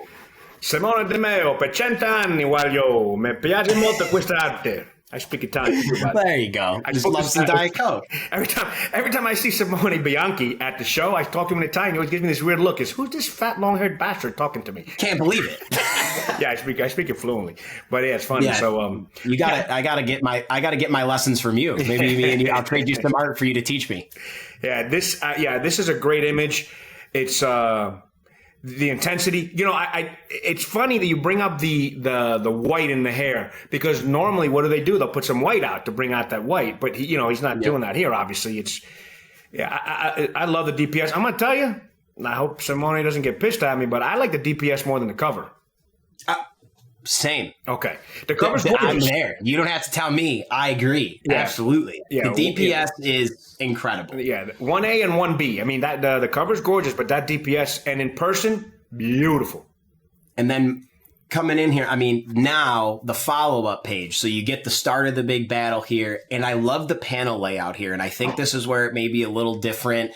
Simone Di Meo, per 100 anni voglio, mi piace molto questa arte. I speak Italian. There you go. I just love some Diet Coke. Every time I see Simone Bianchi at the show, I talk to him in Italian. He always gives me this weird look. Who's this fat, long-haired bastard talking to me? Can't believe it. Yeah, I speak it fluently. But yeah, it's funny. Yeah. So I gotta get my lessons from you. Maybe me and you, I'll trade you some art for you to teach me. Yeah, this is a great image. It's the intensity, you know, it's funny that you bring up the white in the hair, because normally what do? They'll put some white out to bring out that white, but he's not doing that here. Obviously, I love the DPS. I'm gonna tell you, and I hope Simone doesn't get pissed at me, but I like the DPS more than the cover. Same. Okay, the cover's gorgeous. I'm there. You don't have to tell me. I agree. Yeah. Absolutely. Yeah. The DPS is incredible. Yeah, 1A and 1B. I mean, that the cover's gorgeous, but that DPS and in person, beautiful. And then coming in here, I mean, now the follow-up page. So you get the start of the big battle here, and I love the panel layout here. And I think this is where it may be a little different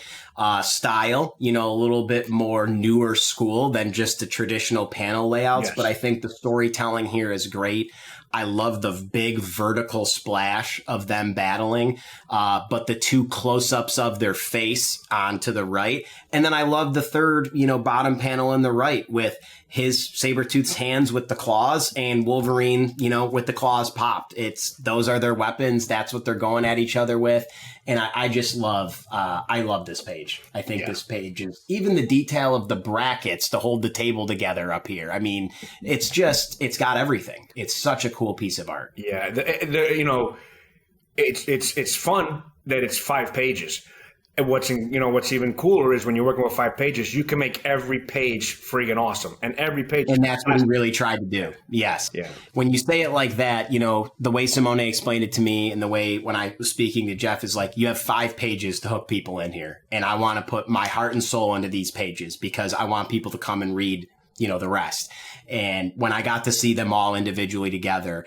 style, you know, a little bit more newer school than just the traditional panel layouts. Yes. But I think the storytelling here is great. I love the big vertical splash of them battling, but the two close-ups of their face onto the right. And then I love the third, bottom panel in the right with his Sabretooth's hands with the claws and Wolverine, with the claws popped. Those are their weapons. That's what they're going at each other with. And I just love, I love this page. I think this page is, even the detail of the brackets to hold the table together up here. I mean, it's got everything. It's such a cool piece of art. Yeah. It's fun that it's 5 pages. And what's even cooler is when you're working with 5 pages, you can make every page friggin' awesome. And every page. And that's what we really tried to do. Yes. Yeah. When you say it like that, the way Simone explained it to me and the way when I was speaking to Jeph is like, you have 5 pages to hook people in here. And I want to put my heart and soul into these pages because I want people to come and read, the rest. And when I got to see them all individually together,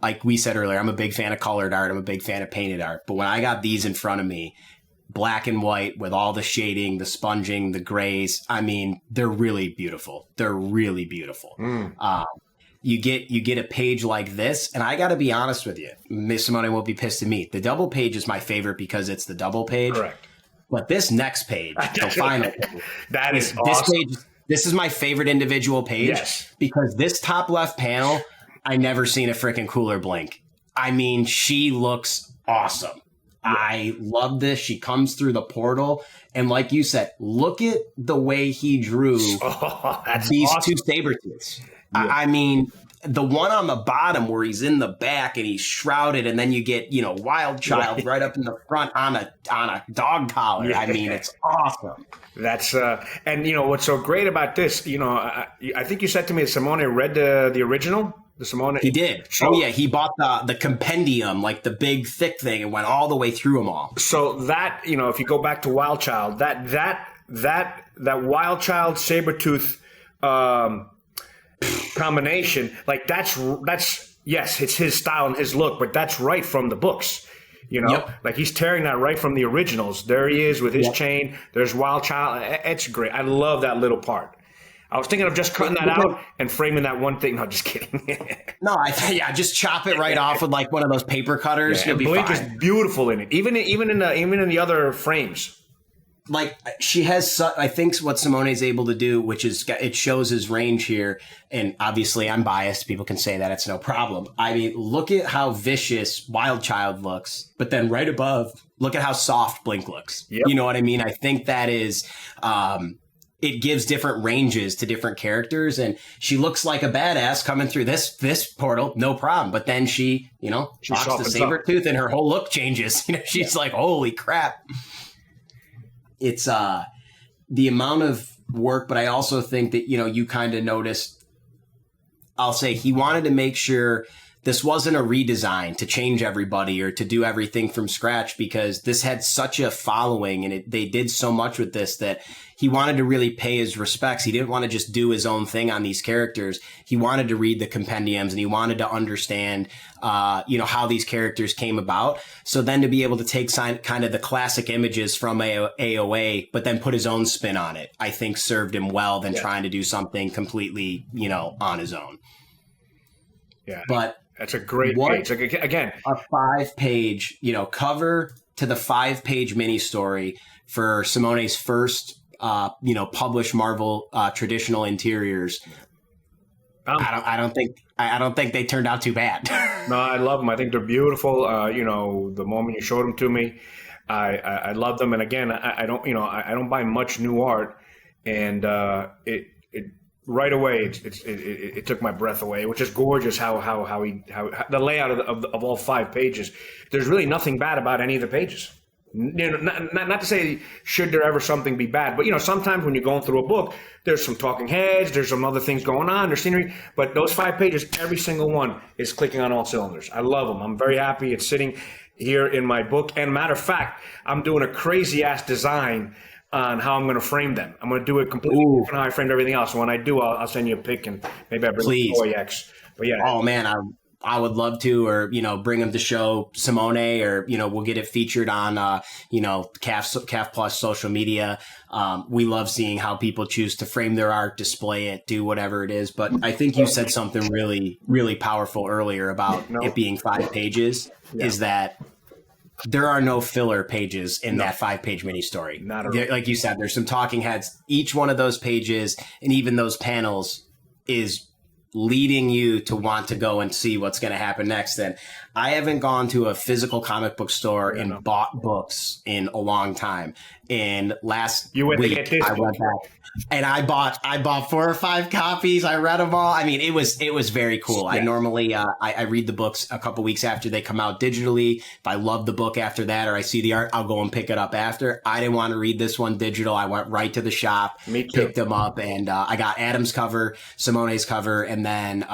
like we said earlier, I'm a big fan of colored art. I'm a big fan of painted art. But when I got these in front of me, black and white with all the shading, the sponging, the grays. I mean, they're really beautiful. They're really beautiful. You get a page like this, and I got to be honest with you, Miss Simone won't be pissed at me. The double page is my favorite because it's the double page. Correct. But this next page, the final page, that is awesome. This is my favorite individual page because this top left panel, I never seen a freaking cooler blink. I mean, she looks awesome. I love this. She comes through the portal. And like you said, look at the way he drew these two Sabretooths. Yeah. I mean, the one on the bottom where he's in the back and he's shrouded, and then you get, Wild Child right up in the front on a dog collar. Yeah. I mean, it's awesome. That's and what's so great about this, I think you said to me that Simone read the original. The Simone. He did. So, he bought the compendium, like the big thick thing, and went all the way through them all. So that, if you go back to Wild Child, that Wild Child Sabretooth combination, like that's yes, it's his style and his look, but that's right from the books. Like he's tearing that right from the originals. There he is with his chain. There's Wild Child. It's great. I love that little part. I was thinking of just cutting that out and framing that one thing. No, just kidding. No, just chop it right off with like one of those paper cutters. Yeah, Blink is beautiful in it, even in the other frames. like she has, I think what Simone is able to do, which is it shows his range here. And obviously I'm biased. People can say that, it's no problem. I mean, look at how vicious Wild Child looks, but then right above, look at how soft Blink looks. Yep. You know what I mean? I think that is, it gives different ranges to different characters, and she looks like a badass coming through this portal, no problem. But then she talks to Sabretooth and her whole look changes. She's like, holy crap. It's the amount of work, but I also think that, you kind of noticed, I'll say he wanted to make sure this wasn't a redesign to change everybody or to do everything from scratch, because this had such a following and they did so much with this that he wanted to really pay his respects. He didn't want to just do his own thing on these characters. He wanted to read the compendiums and he wanted to understand, how these characters came about. So then to be able to take kind of the classic images from AOA, but then put his own spin on it, I think served him well than trying to do something completely, on his own. Yeah. But that's a great page. Like, again, a 5-page, cover to the 5-page mini story for Simone's first, published Marvel traditional interiors. I don't think they turned out too bad. No, I love them. I think they're beautiful. The moment you showed them to me, I love them. And again, I don't buy much new art, and it right away it took my breath away, which is gorgeous. How the layout of all 5 pages. There's really nothing bad about any of the pages. Not to say should there ever something be bad, but sometimes when you're going through a book, there's some talking heads, there's some other things going on, there's scenery, but those 5 pages, every single one is clicking on all cylinders. I love them. I'm very happy it's sitting here in my book. And matter of fact, I'm doing a crazy ass design on how I'm going to frame them. I'm going to do it completely different how I framed everything else. So when I do, I'll send you a pic and maybe I bring a Toy X. But yeah. Oh man, I would love to, or, bring them to show Simone, or, we'll get it featured on, CAF Plus social media. We love seeing how people choose to frame their art, display it, do whatever it is. But I think you said something really, really powerful earlier about it being 5 pages, is that there are no filler pages in that 5-page mini story. Not at all. Like you said, there's some talking heads. Each one of those pages and even those panels is leading you to want to go and see what's going to happen next. And I haven't gone to a physical comic book store and bought books in a long time. And last week I went back and I bought 4 or 5 copies. I read them all. I mean, it was very cool. Yeah. I normally, I read the books a couple weeks after they come out digitally. If I love the book after that, or I see the art, I'll go and pick it up after. I didn't want to read this one digital. I went right to the shop, picked them up, and I got Adam's cover, Simone's cover, and then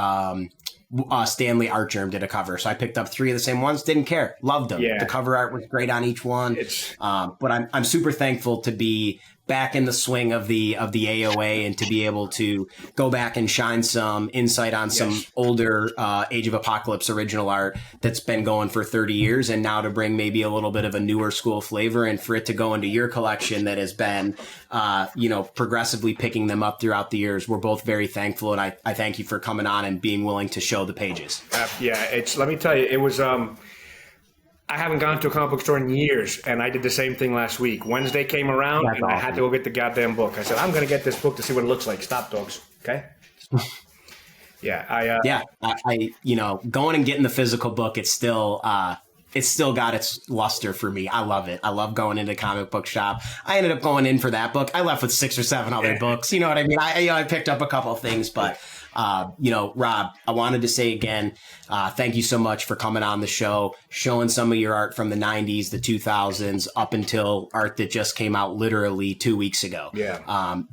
Stanley Artgerm did a cover. So I picked up 3 of the same ones. Didn't care. Loved them. Yeah. The cover art was great on each one. But I'm super thankful to be back in the swing of the AOA and to be able to go back and shine some insight on some older Age of Apocalypse original art that's been going for 30 years, and now to bring maybe a little bit of a newer school flavor, and for it to go into your collection that has been progressively picking them up throughout the years. We're both very thankful, and I thank you for coming on and being willing to show the pages. Let me tell you, it was I haven't gone to a comic book store in years, and I did the same thing last week. Wednesday came around, and awesome. I had to go get the goddamn book. I said, I'm going to get this book to see what it looks like. Stop, dogs. Okay? I going and getting the physical book, it's still got its luster for me. I love it. I love going into a comic book shop. I ended up going in for that book. I left with 6 or 7 other books. You know what I mean? I picked up a couple of things, but Rob, I wanted to say again, thank you so much for coming on the show, showing some of your art from the 90s, the 2000s, up until art that just came out literally 2 weeks ago.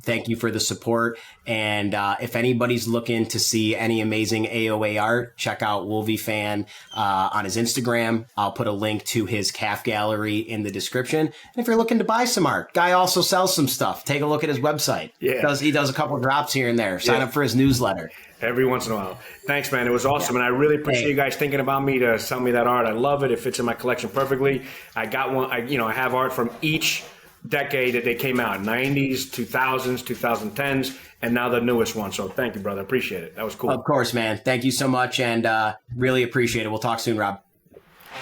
Thank you for the support. And if anybody's looking to see any amazing AOA art, check out Wolvie Fan on his Instagram. I'll put a link to his CAF gallery in the description. And if you're looking to buy some art, guy also sells some stuff. Take a look at his website. He does a couple drops here and there. Sign up for his newsletter. Every once in a while. Thanks, man. It was awesome. And I really appreciate you guys thinking about me to sell me that art. I love it. It fits in my collection perfectly. I got one. I have art from each decade that they came out. 90s, 2000s, 2010s, and now the newest one. So thank you, brother. Appreciate it. That was cool. Of course, man. Thank you so much, and really appreciate it. We'll talk soon, Rob.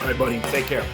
All right, buddy. Take care.